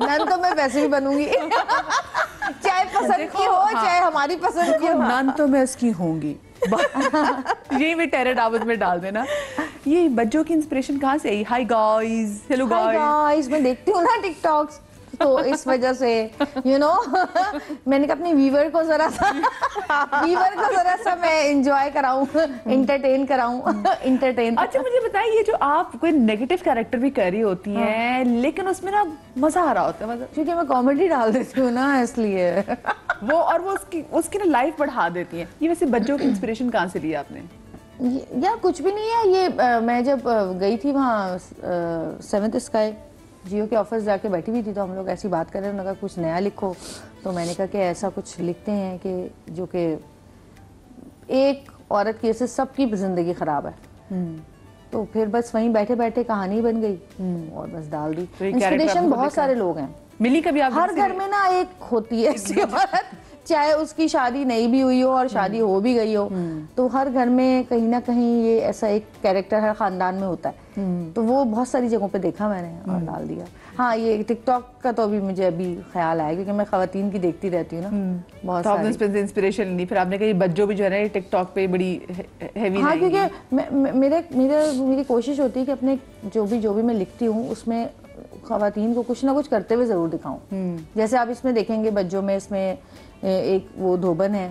नन तो मैं वैसे भी बनूंगी, चाहे पसंद की हो, चाहे हमारी पसंद की हो, नन तो मैं उसकी होंगी। यही मैं टेरर दावत में डाल देना। ये बच्चों की इंस्पिरेशन कहाँ से आई? हाय गाइस, हेलो गाइस, मैं देखती हूँ ना टिकटॉक्स, तो इस वजह से मैंने कहा अपने व्यूवर को जरा सा मैं एंजॉय कराऊं, एंटरटेन कराऊं, एंटरटेन। अच्छा, मुझे बताइए, ये जो आप कोई नेगेटिव कैरेक्टर भी कर रही होती हैं, लेकिन उसमें ना मजा आ रहा होता है, मतलब क्योंकि मैं कॉमेडी डाल देती हूँ ना, इसलिए वो उसकी ना लाइफ बढ़ा देती है। ये वैसे बच्चों की इंस्पिरेशन कहाँ से लिया आपने? या कुछ भी नहीं है ये, मैं जब गई थी वहाँ 7th स्काई जियो के ऑफिस जाके बैठी हुई थी, तो हम लोग ऐसी बात कर रहे हैं, उन्होंने कहा कुछ नया लिखो, तो मैंने कहा कि ऐसा कुछ लिखते हैं कि जो कि एक औरत की ऐसे सबकी जिंदगी खराब है, तो फिर बस वहीं बैठे बैठे कहानी बन गई और बस डाल दी। इंस्पिरेशन बहुत सारे लोग हैं, मिली कभी आप? हर घर में ना एक होती है ऐसी औरत, चाहे उसकी शादी नहीं भी हुई हो और शादी हो भी गई हो, तो हर घर में कहीं ना कहीं ये ऐसा एक कैरेक्टर हर खानदान में होता है। तो वो बहुत सारी जगहों पे देखा मैंने और डाल दिया। हाँ, ये टिकटॉक का तो अभी मुझे अभी ख्याल आया क्योंकि मैं खवातीन की देखती रहती हूँ ना बहुत सारी। तो आपने इंस्पिरेशन ली, फिर आपने कहा ये बच्चों भी जो है ना टिकटॉक पे बड़ी हैवी। हाँ, क्योंकि मेरी कोशिश होती है कि अपने जो भी मैं लिखती हूँ उसमें खवातीन को कुछ ना कुछ करते हुए जरूर दिखाऊं। जैसे आप इसमें देखेंगे बच्चों में, इसमें एक वो धोबन है,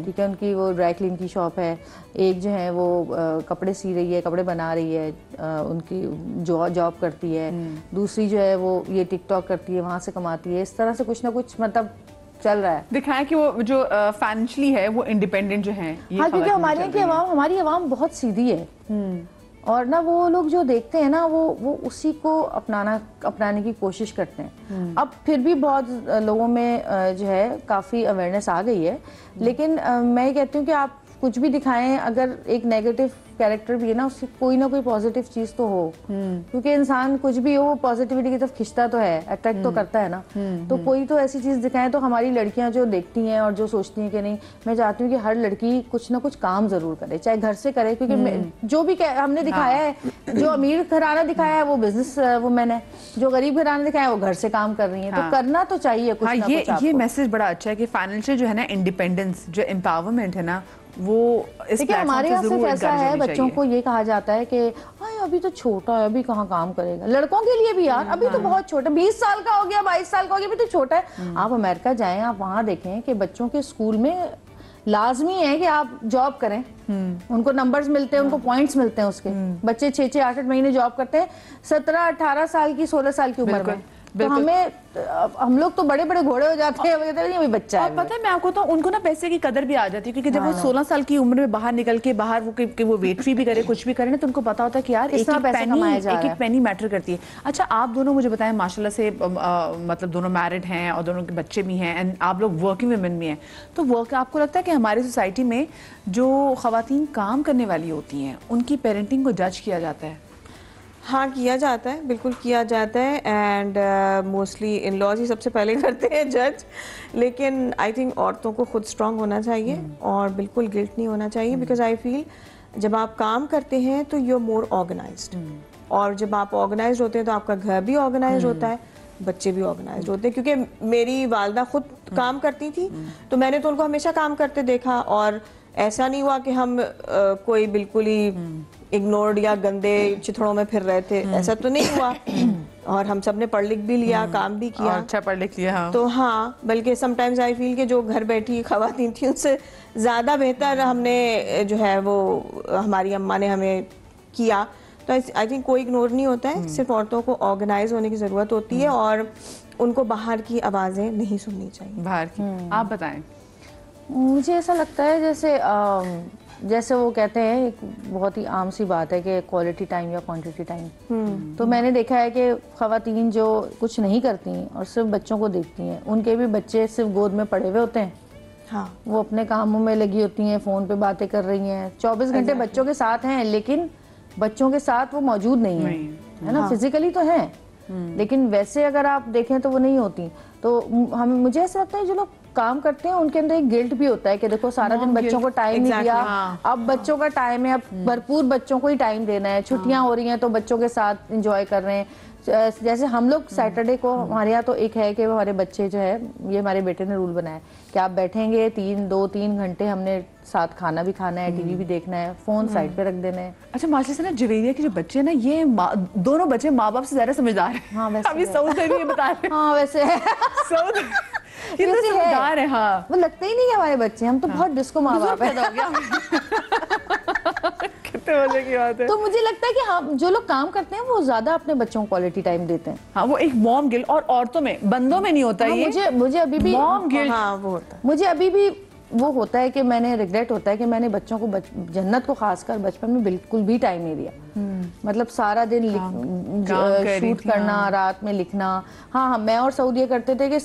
ठीक है, उनकी वो ड्राई क्लीन की शॉप है। एक जो है वो कपड़े सी रही है, कपड़े बना रही है, उनकी जॉब करती है। दूसरी जो है वो ये टिकटॉक करती है, वहां से कमाती है। इस तरह से कुछ ना कुछ मतलब चल रहा है। दिखाया कि वो जो फाइनेंशियली है वो इंडिपेंडेंट जो है। हाँ, क्योंकि हमारी आवाम बहुत सीधी है और ना वो लोग जो देखते हैं ना वो उसी को अपनाने की कोशिश करते हैं। अब फिर भी बहुत लोगों में जो है काफ़ी अवेयरनेस आ गई है, लेकिन मैं ये कहती हूँ कि आप कुछ भी दिखाएं, अगर एक नेगेटिव कैरेक्टर भी है ना, उससे कोई ना कोई पॉजिटिव चीज तो हो, क्योंकि इंसान कुछ भी हो पॉजिटिविटी की तरफ खिंचता तो है, अट्रैक्ट तो करता है ना। तो कोई तो ऐसी चीज दिखाएं तो हमारी लड़कियां जो देखती हैं और जो सोचती हैं कि नहीं, मैं चाहती हूँ कि हर लड़की कुछ ना कुछ काम जरूर करे, चाहे घर से करे, क्योंकि जो भी हमने दिखाया है, जो अमीर घराना दिखाया है वो बिजनेस वुमेन है, जो गरीब घराना दिखाया है वो घर से काम कर रही है। तो करना तो चाहिए कुछ ना कुछ। ये मैसेज बड़ा अच्छा है कि फाइनेंशियल जो है ना इंडिपेंडेंस, जो एम्पावरमेंट है ना, वो इस हमारे यहाँ सिर्फ ऐसा है, बच्चों को ये कहा जाता है कि अभी तो छोटा है, अभी कहाँ काम करेगा। लड़कों के लिए भी यार, अभी तो बहुत छोटा, 20 साल का हो गया, 22 साल का हो गया, अभी तो छोटा है। आप अमेरिका जाएं, आप वहाँ देखें कि बच्चों के स्कूल में लाजमी है कि आप जॉब करें। उनको नंबर्स मिलते हैं, उनको पॉइंट्स मिलते हैं उसके। बच्चे 6-6, 8-8 महीने जॉब करते हैं 17-18 साल की, 16 साल की उम्र में। तो हम लोग तो बड़े बड़े घोड़े हो जाते हैं, नहीं अभी बच्चा है। पता है मैं आपको तो उनको ना पैसे की कदर भी आ जाती है, क्योंकि जब वो 16 साल की उम्र में बाहर निकल के बाहर वो वेटरी भी करे, कुछ भी करे ना, तो उनको पता होता है कि यार एक एक पेनी मैटर करती है। अच्छा, आप दोनों मुझे बताएं, माशाल्लाह से मतलब दोनों मैरिड हैं और दोनों के बच्चे भी हैं, एंड आप लोग वर्किंग वुमेन भी हैं, तो वर्क आपको लगता है कि हमारी सोसाइटी में जो खवातीन काम करने वाली होती हैं उनकी पेरेंटिंग को जज किया जाता है? हाँ, किया जाता है, बिल्कुल किया जाता है। एंड मोस्टली इन लॉज ही सबसे पहले करते हैं जज। लेकिन आई थिंक औरतों को खुद स्ट्रांग होना चाहिए और बिल्कुल गिल्ट नहीं होना चाहिए, बिकॉज आई फील जब आप काम करते हैं तो यू आर मोर ऑर्गेनाइज्ड, और जब आप ऑर्गेनाइज्ड होते हैं तो आपका घर भी ऑर्गेनाइज्ड होता है, बच्चे भी ऑर्गेनाइज्ड होते हैं। क्योंकि मेरी वालदा खुद काम करती थी, तो मैंने तो उनको हमेशा काम करते देखा, और ऐसा नहीं हुआ कि हम कोई बिल्कुल ही इग्नोर्ड या गंदे चिथड़ों में फिर रहे थे, ऐसा तो नहीं हुआ। और हम सब ने पढ़ लिख भी लिया, काम भी किया, अच्छा पढ़ लिख लिया। हाँ। तो हाँ, बल्कि समटाइम्स आई फील कि जो घर बैठी खवातीन थी उनसे ज़्यादा बेहतर हमने जो है वो हमारी अम्मा ने हमें किया। तो आई थिंक कोई इग्नोर नहीं होता है, सिर्फ औरतों को ऑर्गेनाइज होने की ज़रूरत होती है और उनको बाहर की आवाज़ें नहीं सुननी चाहिए। बाहर की आप बताएं। मुझे ऐसा लगता है जैसे वो कहते हैं, एक बहुत ही आम सी बात है कि क्वालिटी टाइम या क्वांटिटी टाइम। तो मैंने देखा है कि खवातीन जो कुछ नहीं करती और सिर्फ बच्चों को देखती हैं, उनके भी बच्चे सिर्फ गोद में पड़े हुए होते हैं। हाँ, वो अपने कामों में लगी होती हैं, फ़ोन पे बातें कर रही हैं, 24 घंटे बच्चों के साथ हैं, लेकिन बच्चों के साथ वो मौजूद नहीं है ना। फिजिकली तो है, लेकिन वैसे अगर आप देखें तो वो नहीं होती। तो मुझे ऐसा लगता है जो लोग काम करते हैं उनके अंदर एक गिल्ट भी होता है कि देखो सारा दिन बच्चों को टाइम नहीं दिया। अब बच्चों का टाइम है, अब भरपूर बच्चों को ही टाइम देना है। छुट्टियां हो रही हैं तो बच्चों के साथ एंजॉय कर रहे हैं। जैसे हम लोग सैटरडे को, हमारे यहाँ तो एक है कि हमारे बच्चे जो है, ये हमारे बेटे ने रूल बनाया कि आप बैठेंगे 2-3 घंटे, हमने साथ खाना भी खाना है, टीवी भी देखना है, फोन साइड पे रख देना है। अच्छा, माशाल्लाह से ना जवेरिया के जो बच्चे ना, ये दोनों बच्चे माँ बाप से ज्यादा समझदार हैं। हाँ, वैसे अभी सऊद में भी ये बता रहे हैं। हाँ, वैसे है सऊद ये तो समझदार है। हाँ, वो लगते ही नहीं है हमारे बच्चे, हम तो बहुत डिस्को माँ बाप है। कितने मजे की बात है। तो मुझे लगता है कि हम जो लोग काम करते हैं वो ज्यादा अपने बच्चों को क्वालिटी टाइम देते हैं। हाँ, वो एक मॉम गिल्ट, और औरतों में, बंदों में नहीं होता हाँ, ये। मुझे अभी भी मॉम गिल्ट, हाँ, वो होता है। मुझे अभी भी वो होता है कि मैंने रिग्रेट होता है कि मैंने बच्चों को जन्नत को खासकर बचपन में बिल्कुल भी टाइम नहीं दिया। मतलब सारा दिन शूट करना, रात में लिखना। हाँ, मैं और सऊद ये करते थे कि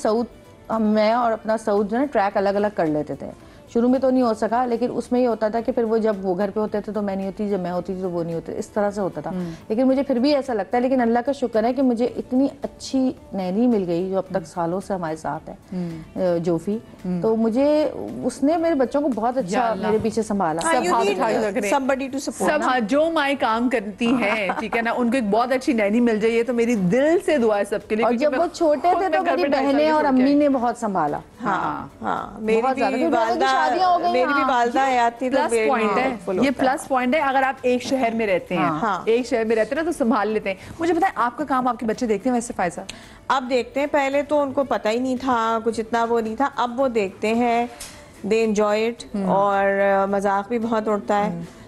मैं और अपना सऊद जो है ट्रैक अलग अलग कर लेते थे। शुरू में तो नहीं हो सका, लेकिन उसमें ये होता था कि फिर वो जब वो घर पे होते थे तो मैं नहीं होती, जब मैं होती थी तो वो नहीं होते, इस तरह से होता था। लेकिन मुझे फिर भी ऐसा लगता है, लेकिन अल्लाह का शुक्र है कि मुझे इतनी अच्छी नैनी मिल गई जो अब तक सालों से हमारे साथ है, जोफी। तो मुझे उसने मेरे बच्चों को बहुत अच्छा मेरे पीछे संभाला। somebody to support. सब हाँ, जो माएँ काम करती हैं, ठीक है ना, उनको एक बहुत अच्छी नैनी मिल जाए, ये तो मेरी दिल से दुआ है सबके लिए। और जब वो छोटे थे तो मेरी बहनें और अम्मी ने बहुत संभाला। हाँ हाँ, मेरी भी वालदा याद थी। प्लस पॉइंट है ये, प्लस पॉइंट है। अगर आप एक शहर में रहते हैं, एक शहर में रहते हैं ना, तो संभाल लेते हैं। मुझे बताएं, आपका काम आपके बच्चे देखते हैं वैसे फायजा? अब देखते हैं, पहले तो उनको पता ही नहीं था, कुछ इतना वो नहीं था, अब वो देखते हैं, दे एंजॉय इट, और मजाक भी बहुत उड़ता है।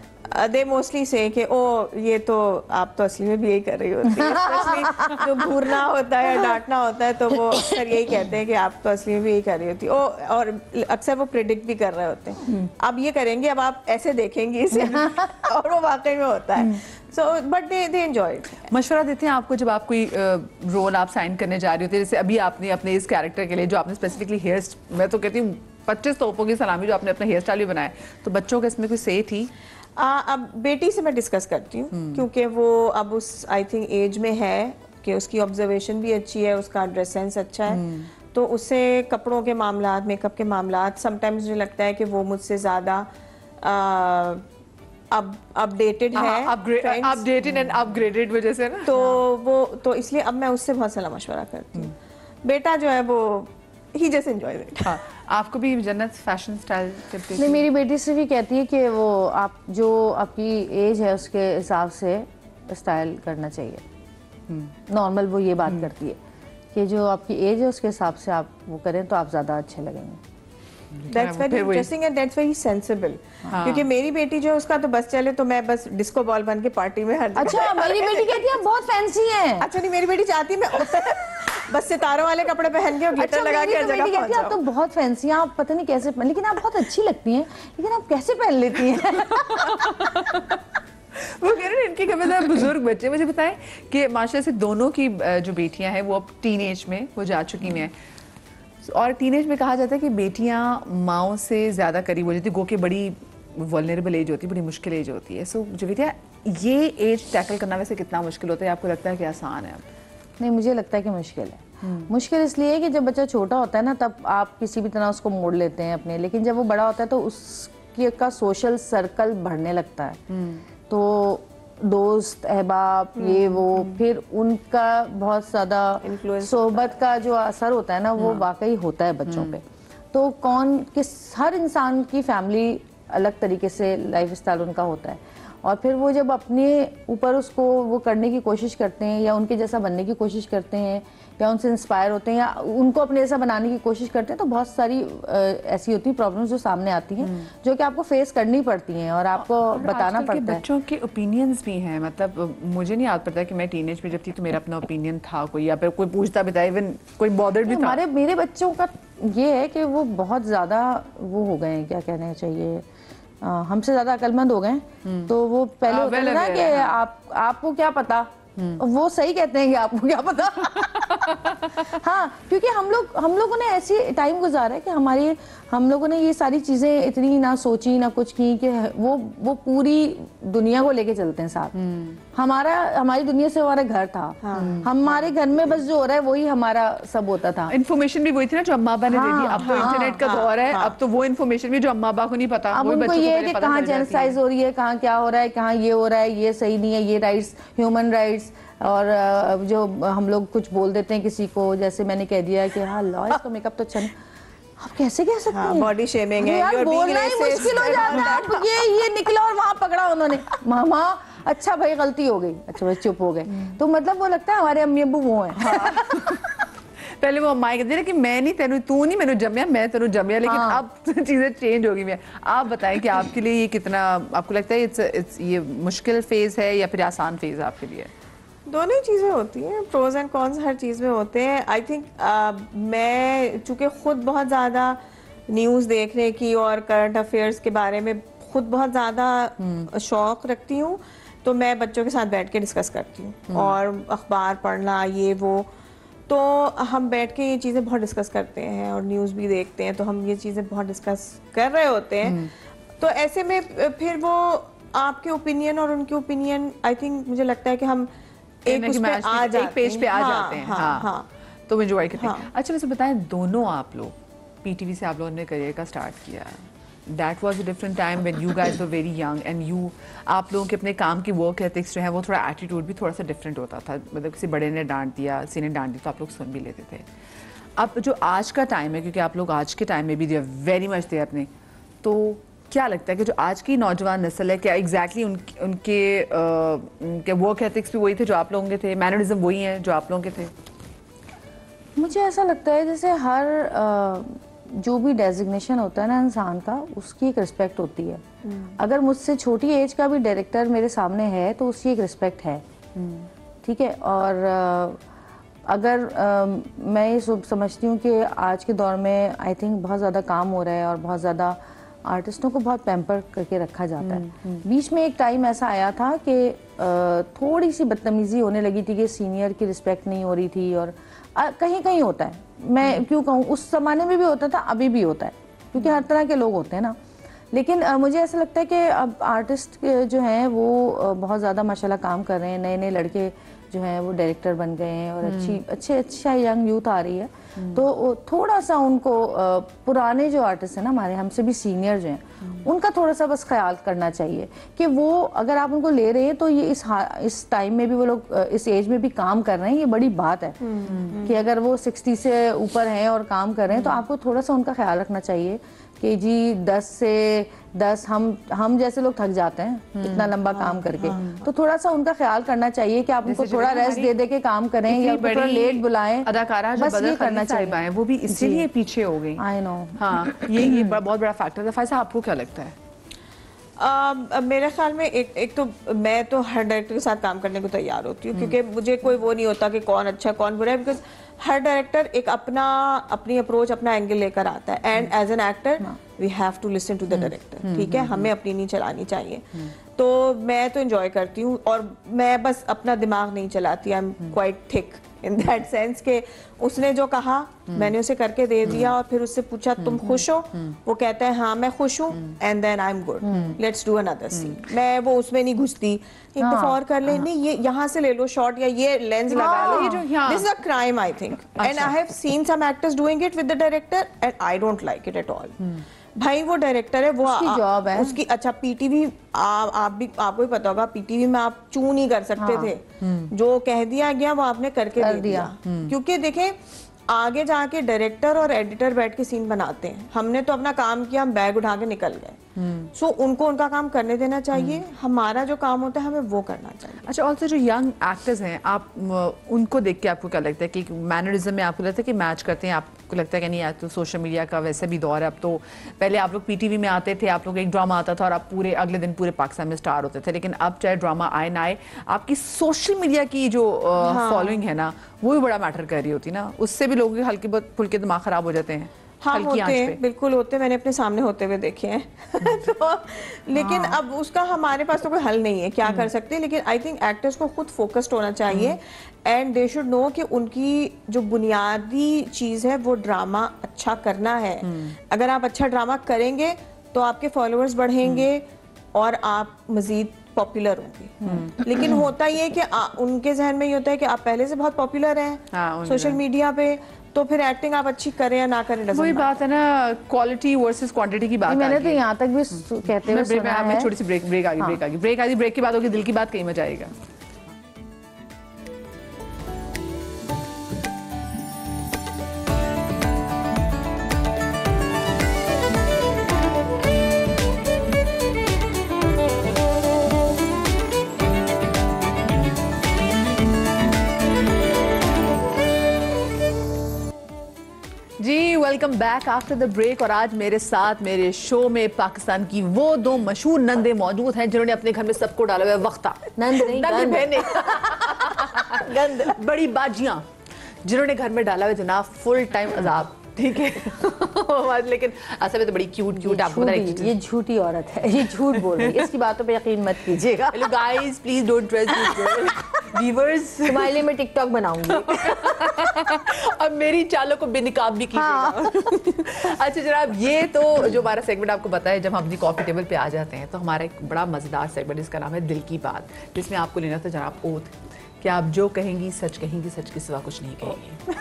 दे मोस्टली से कि ओ ये तो आप तो असली में भी यही कर रही होती है, स्पेशली जो घूरना होता है, डांटना होता है, तो वो अक्सर यही कहते हैं कि आप तो असली में भी यही कर रही होती है। और अक्सर वो प्रिडिक्ट भी कर रहे होते हैं, अब ये करेंगे, अब आप ऐसे देखेंगी इसे, और वो वाकई में होता है। So but they enjoy it. मशवरा देते हैं आपको जब आप कोई रोल आप साइन करने जा रही होती है, जैसे अभी आपने अपने इस कैरेक्टर के लिए जो आपने स्पेसिफिकली हेयर, मैं तो कहती हूँ 25 तोपों की सलामी जो आपने अपना हेयर स्टाइल भी बनाया, तो बच्चों के इसमें कोई से थी? अब बेटी से मैं डिस्कस करती हूँ, क्योंकि वो अब उस आई थिंक एज में है कि उसकी ऑब्जर्वेशन भी अच्छी है, उसका ड्रेस सेंस अच्छा है, तो उससे कपड़ों के मामलात, मेकअप के मामलात, समटाइम्स मुझे लगता है कि वो मुझसे ज़्यादा अपडेटेड है, अपडेटेड एंड अपग्रेडेड वजह से ना, तो वो तो इसलिए अब मैं उससे बहुत सलाह मशवरा करती हूँ। बेटा जो है वो ही जस्ट एंजॉय इट। हाँ, आपको भी जन्नत फैशन स्टाइल टिप? नहीं, मेरी बेटी से भी कहती है कि वो आप जो आपकी एज है उसके हिसाब से स्टाइल करना चाहिए। नॉर्मल वो ये बात करती है कि जो आपकी एज है उसके हिसाब से आप वो करें तो आप ज़्यादा अच्छे लगेंगे। That's very interesting and that's very sensible. क्योंकि मेरी बेटी जो है उसका तो बस चले तो मैं बस डिस्को बॉल बन के पार्टी में हर जगह। अच्छा, मेरी बेटी कहती है आप बहुत फैंसी हैं। अच्छा नहीं, मेरी बेटी चाहती है मैं बस सितारों वाले कपड़े पहन के और ग्लिटर लगा के हर जगह पहुंच जाऊं। आप तो बहुत फैंसी हैं, आप पता नहीं कैसे, लेकिन आप बहुत अच्छी लगती हैं, लेकिन आप कैसे पहन लेती हैं? वो कह रहे हैं इनके घर में बुजुर्ग बच्चे। मुझे बताएं कि माशाल्लाह से दोनों की जो बेटियां हैं वो अब टीनेज में वो जा चुकी हैं, और टीनेज में कहा जाता है कि बेटियां माओं से ज़्यादा करीब हो जाती है, गो के बड़ी वल्नरेबल एज होती है, बड़ी मुश्किल एज होती है। सो जो बेटिया ये एज टैकल करना वैसे कितना मुश्किल होता है? आपको लगता है कि आसान है? नहीं, मुझे लगता है कि मुश्किल है। मुश्किल इसलिए है कि जब बच्चा छोटा होता है ना, तब आप किसी भी तरह उसको मोड़ लेते हैं अपने, लेकिन जब वो बड़ा होता है तो उसके का सोशल सर्कल बढ़ने लगता है, तो दोस्त अहबाब ये वो, फिर उनका बहुत ज़्यादा सोहबत का जो असर होता है ना, वो वाकई होता है बच्चों पे। तो हर इंसान की फैमिली अलग तरीके से लाइफ स्टाइल उनका होता है, और फिर वो जब अपने ऊपर उसको वो करने की कोशिश करते हैं या उनके जैसा बनने की कोशिश करते हैं या उनसे इंस्पायर होते हैं या उनको अपने जैसा बनाने की कोशिश करते हैं, तो बहुत सारी ऐसी होती प्रॉब्लम्स जो सामने आती हैं जो कि आपको फेस करनी पड़ती हैं और आपको बताना पड़ता है। बच्चों के ओपिनियंस भी हैं, मतलब मुझे नहीं याद पड़ता कि मैं टीनेज में जब थी तो मेरा अपना ओपिनियन था कोई, या फिर कोई पूछता भी था, इवन कोई बॉदर्ड भी था। मेरे बच्चों का ये है कि वो बहुत ज़्यादा वो हो गए हैं, क्या कहना चाहिए, हमसे ज्यादा अकलमंद हो गए, तो वो पहले होता है ना कि आपको क्या पता, वो सही कहते हैं कि आपको क्या पता। हाँ, क्योंकि हम लोगों ने ऐसी टाइम गुजारा है कि हम लोगों ने ये सारी चीजें इतनी ना सोची ना कुछ की कि वो पूरी दुनिया को लेके चलते हैं साथ। हमारी दुनिया से हमारा घर था, हमारे घर में बस जो हो रहा है वही हमारा सब होता था। इन्फॉर्मेशन भी वही थी ना जो अम्मा अब्बा ने दे दी। अब तो इंटरनेट का दौर है, अब तो वो इन्फॉर्मेशन भी जो अम्मा अब्बा को नहीं पता, अब उनको ये है कि कहाँ जेनोसाइड हो रही है, कहाँ क्या हो रहा है, कहाँ ये हो रहा है, ये सही नहीं है, ये राइट्स, ह्यूमन राइट्स, और जो हम लोग कुछ बोल देते हैं किसी को, जैसे मैंने कह दिया कि हाँ लो इसका मेकअप तो अच्छा नहीं, आप कैसे कह सकते हैं? बॉडी शेमिंग है, यार बोलना ही मुश्किल हो जाता है। अब ये निकला और वहाँ पकड़ा उन्होंने, मामा अच्छा भाई गलती हो गई, अच्छा भाई चुप हो गए, तो मतलब वो लगता है हमारे अम्मी अब्बू वो हैं। पहले वो अम्मा कहती है कि मैं नहीं तेनू, तू नहीं मैंने जमया, मैं तेनू जमया, लेकिन अब चीजें चेंज हो गई। आप बताएं कि आपके लिए ये कितना, आपको लगता है ये मुश्किल फेज है या फिर आसान फेज है आपके लिए? दोनों ही चीज़ें होती हैं, प्रोज एंड कॉन्स हर चीज़ में होते हैं। आई थिंक मैं चूँकि ख़ुद बहुत ज़्यादा न्यूज़ देखने की और करंट अफेयर्स के बारे में खुद बहुत ज़्यादा शौक़ रखती हूँ, तो मैं बच्चों के साथ बैठ के डिस्कस करती हूँ और अखबार पढ़ना ये वो, तो हम बैठ के ये चीज़ें बहुत डिस्कस करते हैं और न्यूज़ भी देखते हैं, तो हम ये चीज़ें बहुत डिस्कस कर रहे होते हैं। तो ऐसे में फिर वो आपके ओपिनियन और उनके ओपिनियन, आई थिंक मुझे लगता है कि हम एक उस पे आ जाते हैं, एक पेज पे आ जाते हैं। हाँ, हाँ। तो एंजॉय करते हैं। अच्छा वैसे बताएं, दोनों आप लोग पीटीवी से आप लोगों ने करियर का स्टार्ट किया, that was a different time when you guys were very young and you, आप लोगों के अपने काम की वर्क एथिक्स जो है वो थोड़ा एटीट्यूड भी थोड़ा सा डिफरेंट होता था, मतलब किसी बड़े ने डांट दिया, किसी ने डांट दी तो आप लोग सुन भी लेते थे। अब जो आज का टाइम है, क्योंकि आप लोग आज के टाइम में भी दे वेरी मच थे अपने, तो क्या लगता है कि जो आज की नौजवान नस्ल है, क्या एग्जैक्टली उनके वर्क एथिक्स भी वही थे जो आप लोगों के थे, मैनरिज्म वही हैं जो आप लोगों के थे? मुझे ऐसा लगता है जैसे हर जो भी डेजिग्नेशन होता है ना इंसान का, उसकी एक रिस्पेक्ट होती है। अगर मुझसे छोटी एज का भी डायरेक्टर मेरे सामने है तो उसकी एक रिस्पेक्ट है, ठीक है। और अगर मैं ये समझती हूँ कि आज के दौर में आई थिंक बहुत ज़्यादा काम हो रहा है और बहुत ज़्यादा आर्टिस्टों को बहुत पैम्पर करके रखा जाता है। बीच में एक टाइम ऐसा आया था कि थोड़ी सी बदतमीजी होने लगी थी कि सीनियर की रिस्पेक्ट नहीं हो रही थी, और कहीं कहीं होता है, मैं क्यों कहूँ, उस ज़माने में भी होता था, अभी भी होता है, क्योंकि हर तरह के लोग होते हैं ना। लेकिन मुझे ऐसा लगता है कि अब आर्टिस्ट जो हैं वो बहुत ज़्यादा माशाल्लाह काम कर रहे हैं, नए नए लड़के जो हैं वो डायरेक्टर बन गए हैं और अच्छा यंग यूथ आ रही है। तो थोड़ा सा उनको पुराने जो आर्टिस्ट हैं ना हमारे, हमसे भी सीनियर जो हैं, उनका थोड़ा सा बस ख्याल करना चाहिए कि वो अगर आप उनको ले रहे हैं तो ये इस टाइम में भी वो लोग इस एज में भी काम कर रहे हैं, ये बड़ी बात है कि अगर वो 60 से ऊपर हैं और काम कर रहे हैं तो आपको थोड़ा सा उनका ख्याल रखना चाहिए कि जी 10 से 10 हम जैसे लोग थक जाते हैं इतना लंबा काम करके, तो थोड़ा सा उनका ख्याल करना चाहिए कि आप उनको थोड़ा रेस्ट दे के काम करें या थोड़ा लेट बुलाएं। अदाकारा जो बदर करना चाहिए वो भी इसीलिए पीछे हो गई। आई नो, हाँ, ये बहुत बड़ा फैक्टर है। फायसा आपको क्या लगता है? मेरे ख्याल में एक तो मैं तो हर डायरेक्टर के साथ काम करने को तैयार होती हूँ, क्योंकि मुझे कोई वो नहीं होता कि कौन अच्छा कौन बुरा है, बिकॉज हर डायरेक्टर एक अपनी अप्रोच, अपना एंगल लेकर आता है, and as an actor we have to listen to the director, ठीक है, हमें अपनी नहीं चलानी चाहिए। तो मैं तो एंजॉय करती हूँ और मैं बस अपना दिमाग नहीं चलाती, आई am quite thick in that sense के उसने जो कहा मैंने उसे करके दे दिया, और फिर उससे पूछा तुम खुश हो, वो कहता है हाँ मैं खुश हूँ, and then I am good, let's do another scene. मैं वो उसमें नहीं घुसती, एक दफा और कर ले, नहीं ये यहाँ से ले लो शॉट या ये लेंस लगा लो, this is a crime I think, and I have seen some actors doing it with the director and I don't like it at all. भाई वो डायरेक्टर है, वो उसकी जॉब है उसकी। अच्छा पीटीवी आपको भी पता होगा, पीटीवी में आप चू नहीं कर सकते थे, जो कह दिया गया वो आपने करके दे दिया। क्योंकि देखें आगे जाके डायरेक्टर और एडिटर बैठ के सीन बनाते हैं, हमने तो अपना काम किया, हम बैग उठा के निकल गए। सो उनको उनका काम करने देना चाहिए, हमारा जो काम होता है हमें वो करना चाहिए। अच्छा, ऑल्सो जो यंग एक्टर्स हैं, आप उनको देख के आपको क्या लगता है कि मैनरिज्म में आपको लगता है कि मैच करते हैं? आपको लगता है कि नहीं, तो सोशल मीडिया का वैसे भी दौर है, अब तो पहले आप लोग पीटीवी में आते थे, आप लोग एक ड्रामा आता था और आप पूरे अगले दिन पूरे पाकिस्तान में स्टार होते थे, लेकिन अब चाहे ड्रामा आए ना आए, आपकी सोशल मीडिया की जो फॉलोइंग है ना वो भी बड़ा मैटर कर रही होती ना, उससे भी लोगों के हल्के बहुत फुल्के दिमाग खराब हो जाते हैं। हाँ होते हैं, बिल्कुल होते हैं, मैंने अपने सामने होते हुए देखे हैं। तो लेकिन अब उसका हमारे पास तो कोई हल नहीं है, क्या कर सकते हैं। लेकिन आई थिंक एक्टर्स को खुद फोकस्ड होना चाहिए, एंड दे शुड नो कि उनकी जो बुनियादी चीज़ है वो ड्रामा अच्छा करना है। अगर आप अच्छा ड्रामा करेंगे तो आपके फॉलोअर्स बढ़ेंगे और आप मजीद पॉपुलर होंगे। लेकिन होता ये कि उनके जहन में ये होता है कि आप पहले से बहुत पॉपुलर हैं सोशल मीडिया पे, तो फिर एक्टिंग आप अच्छी करें या ना करें, वही बात है ना, क्वालिटी वर्सेस क्वांटिटी की बात। मैंने तो यहाँ तक भी कहते हुए सुना है। छोटी सी ब्रेक आ गई, ब्रेक की बात होगी, दिल की बात कहीं मजा आएगा। जी welcome back after the break. और आज मेरे साथ मेरे शो में पाकिस्तान की वो दो मशहूर नंदे मौजूद हैं जिन्होंने अपने घर में सबको डाला हुआ है वक्ता, नंद बहने गंद बड़ी बाजियां जिन्होंने घर में डाला हुआ जनाब फुल टाइम अजाब, ठीक है। लेकिन असल में तो बड़ी क्यूट आपको ये झूठी औरत है, ये झूठ बोल रही है, इसकी बातों पे यकीन मत कीजिएगा। Hello guys, please don't trust viewers, तुम्हारे लिए मैं टिकटॉक बनाऊंगी। मेरी चालों को बेनकाब भी कीजिएगा। अच्छा जनाब, ये तो जो हमारा सेगमेंट आपको पता है, जब हम अपनी कॉफी टेबल पे आ जाते हैं तो हमारा एक बड़ा मजेदार सेगमेंट जिसका नाम है दिल की बात, जिसमें आपको लेना था जनाब ओथ कि आप जो कहेंगी, सच के सिवा कुछ नहीं कहेंगी।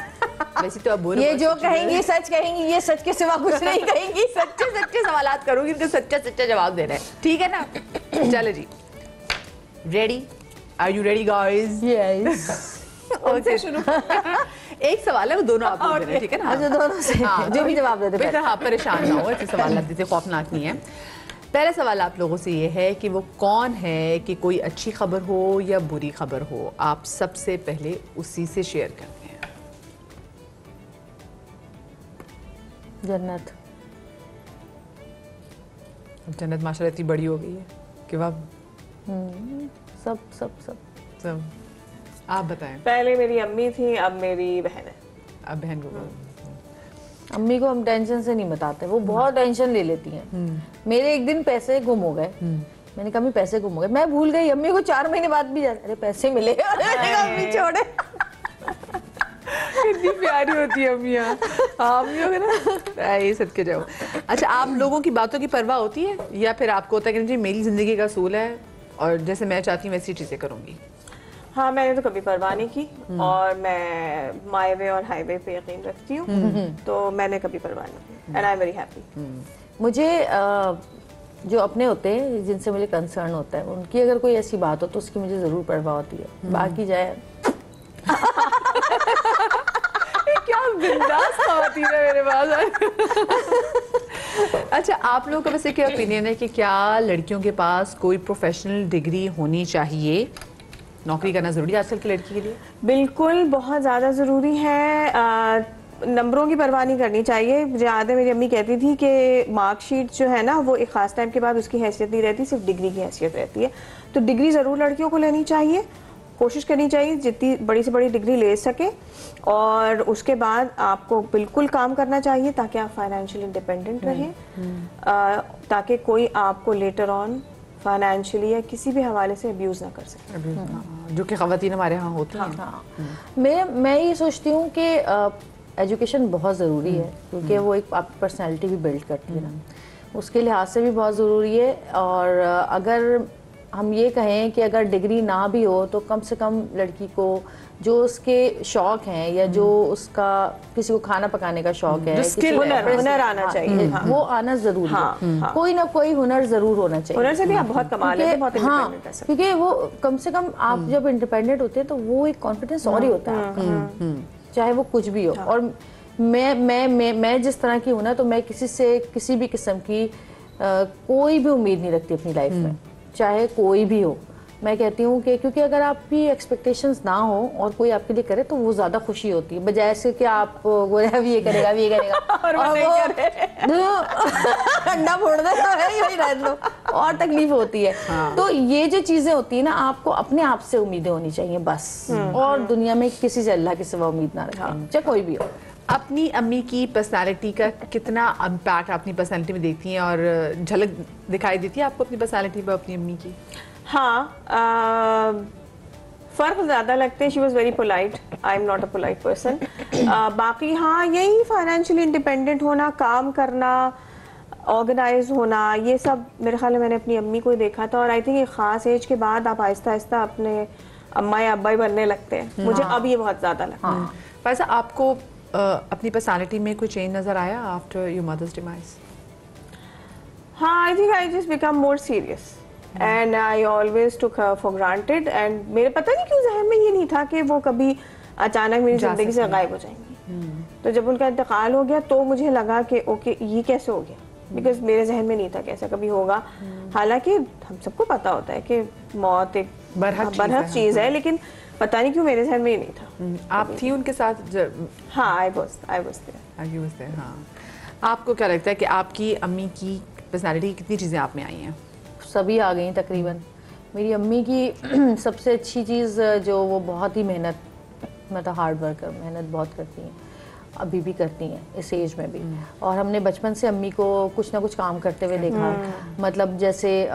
वैसे तो आप बोलो ये जो कहेंगी सच कहेंगी, ये सच के सिवा कुछ नहीं कहेंगी। सच्चे सवालात करूंगी, इनको सच्चा जवाब देना है, ठीक है ना? चलो जी, ready? Are you ready guys? Yes. Okay शुरू। एक सवाल है, वो दोनों आप लोग दे रहे हैं, ठीक है ना? अच्छा, दोनों से जो भी जवाब देते हैं। हाँ, परेशान ना हो, ऐसे सवाल दीजिए, खौफनाक नहीं है। पहला सवाल आप लोगों से ये है कि वो कौन है कि कोई अच्छी खबर हो या बुरी खबर हो, आप सबसे पहले उसी से शेयर करते हैं। जन्नत। अब जन्नत माशाल्लाह इतनी बड़ी हो गई है कि वाह। सब सब सब सब आप बताएं। पहले मेरी अम्मी थी, अब मेरी बहन है। अब बहन को अम्मी को हम टेंशन से नहीं बताते, वो बहुत टेंशन ले लेती हैं। मेरे एक दिन पैसे गुम हो गए, मैंने कहा अम्मी पैसे गुम हो गए, मैं भूल गई। अम्मी को 4 महीने बाद भी अरे पैसे मिले, अम्मी छोड़े। कितनी प्यारी होती है अम्मियाँ। अम्मियों के ना ये सदके जाओ। अच्छा, आप लोगों की बातों की परवाह होती है या फिर आपको होता है कि जी मेरी जिंदगी का असूल है और जैसे मैं चाहती हूँ वैसी चीजें करूंगी? हाँ, मैंने तो कभी परवाह नहीं की और मैं माई वे और हाईवे पे यकीन रखती हूँ, तो मैंने कभी परवाह नहीं की and I am very happy. मुझे जो अपने होते हैं जिनसे मुझे कंसर्न होता है, उनकी अगर कोई ऐसी बात हो तो उसकी मुझे जरूर परवाह होती है। बाकी जाए क्या बिंदास खवातीन है मेरे पास। अच्छा, आप लोगों का वैसे क्या ओपिनियन है कि क्या लड़कियों के पास कोई प्रोफेशनल डिग्री होनी चाहिए? नौकरी करना जरूरी है आजकल की लड़की के लिए? बिल्कुल, बहुत ज़्यादा ज़रूरी है। नंबरों की परवाह नहीं करनी चाहिए। मुझे याद है मेरी अम्मी कहती थी कि मार्कशीट जो है ना, वो एक ख़ास टाइम के बाद उसकी हैसियत नहीं रहती, सिर्फ डिग्री की हैसियत रहती है। तो डिग्री ज़रूर लड़कियों को लेनी चाहिए, कोशिश करनी चाहिए जितनी बड़ी से बड़ी डिग्री ले सके, और उसके बाद आपको बिल्कुल काम करना चाहिए ताकि आप फाइनेंशियली इंडिपेंडेंट रहें, ताकि कोई आपको लेटर ऑन फाइनेंशियली या किसी भी हवाले से अब्यूज़ ना कर सके, जो कि खवातीन हमारे यहाँ होती हैं। हाँ। मैं ये सोचती हूँ कि एजुकेशन बहुत ज़रूरी है, क्योंकि वो एक आपकी पर्सनैलिटी भी बिल्ड करती है ना, उसके लिहाज से भी बहुत ज़रूरी है। और अगर हम ये कहें कि अगर डिग्री ना भी हो तो कम से कम लड़की को जो उसके शौक हैं या जो उसका किसी को खाना पकाने का शौक है, हुनर आना चाहिए, वो आना जरूरी है। कोई ना कोई हुनर जरूर होना चाहिए। हुनर से भी आप बहुत कमा लेते हैं, बहुत इंडिपेंडेंट है सब। क्योंकि वो कम से कम आप जब इंडिपेंडेंट होते हैं तो वो एक कॉन्फिडेंस और ही होता है आपका, चाहे वो कुछ भी हो। और मैं जिस तरह की हूँ ना, तो मैं किसी से किसी भी किस्म की कोई भी उम्मीद नहीं रखती अपनी लाइफ में, चाहे कोई भी हो। मैं कहती हूँ कि क्योंकि अगर आपकी एक्सपेक्टेशंस ना हो और कोई आपके लिए करे तो वो ज़्यादा खुशी होती है, बजाय से कि आप वो ये करेगा और वो अंडा फोड़ दे तो है यही रह लो, और तकलीफ होती है। हाँ। तो ये जो चीज़ें होती है ना, आपको अपने आप से उम्मीदें होनी चाहिए बस, और दुनिया में किसी से अल्लाह के सिवा उम्मीद ना रखें, चाहे कोई भी हो। अपनी अम्मी की पर्सनालिटी का कितना इम्पैक्ट अपनी पर्सनालिटी में देखती हैं और झलक दिखाई देती है आपको अपनी पर्सनालिटी पर अपनी अम्मी की? हाँ, फ़र्क ज़्यादा लगते हैं। She was very polite, I am not a polite person. बाकी हाँ, यही फाइनेंशियली इंडिपेंडेंट होना, काम करना, ऑर्गेनाइज होना, ये सब मेरे ख्याल में मैंने अपनी अम्मी को ही देखा था। और आई थिंक एक ख़ास एज के बाद आप आहिस्ता आहिस्ता अपने अम्मा या अब्बा ही बनने लगते हैं। मुझे अब ये बहुत ज़्यादा लगता है। वैसे आपको अपनी पर्सनालिटी में कोई चेंज नज़र आया आफ्टर योर मदर्स डिमाइज? हाँ, I think I just become more serious and I always took her for granted. And मेरे पता नहीं क्यों जहन में ये नहीं था कि वो कभी अचानक मेरी ज़िंदगी से गायब हो जाएंगी। तो जब उनका इंतकाल हो गया तो मुझे लगा कि ओके, ये कैसे हो गया, बिकॉज मेरे जहन में नहीं था कि ऐसा कभी होगा। हालांकि हम सबको पता होता है कि मौत एक बरहक चीज़ है, लेकिन पता नहीं क्यों मेरे जहन में ही नहीं था। आप थी उनके साथ? हाँ, आई वाज देयर। हाँ, आपको क्या लगता है कि आपकी अम्मी की पर्सनालिटी की कितनी चीज़ें आप में आई हैं? सभी आ गई तकरीबन। मेरी अम्मी की सबसे अच्छी चीज़ जो वो बहुत ही मतलब हार्ड वर्कर, मेहनत बहुत करती हैं, अभी भी करती हैं इस एज में भी। और हमने बचपन से अम्मी को कुछ ना कुछ काम करते हुए देखा। मतलब जैसे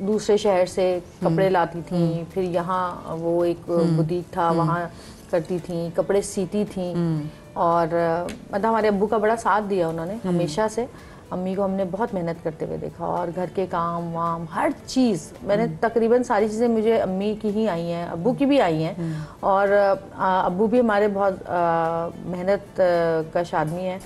दूसरे शहर से कपड़े लाती थी, फिर यहाँ वो एक बुटीक था, वहाँ करती थी, कपड़े सीती थी और मतलब हमारे अब्बू का बड़ा साथ दिया उन्होंने हमेशा से। अम्मी को हमने बहुत मेहनत करते हुए देखा और घर के काम वाम हर चीज़ मैंने तकरीबन सारी चीज़ें मुझे अम्मी की ही आई हैं, अब्बू की भी आई हैं। और अब्बू भी हमारे बहुत मेहनत कश आदमी हैं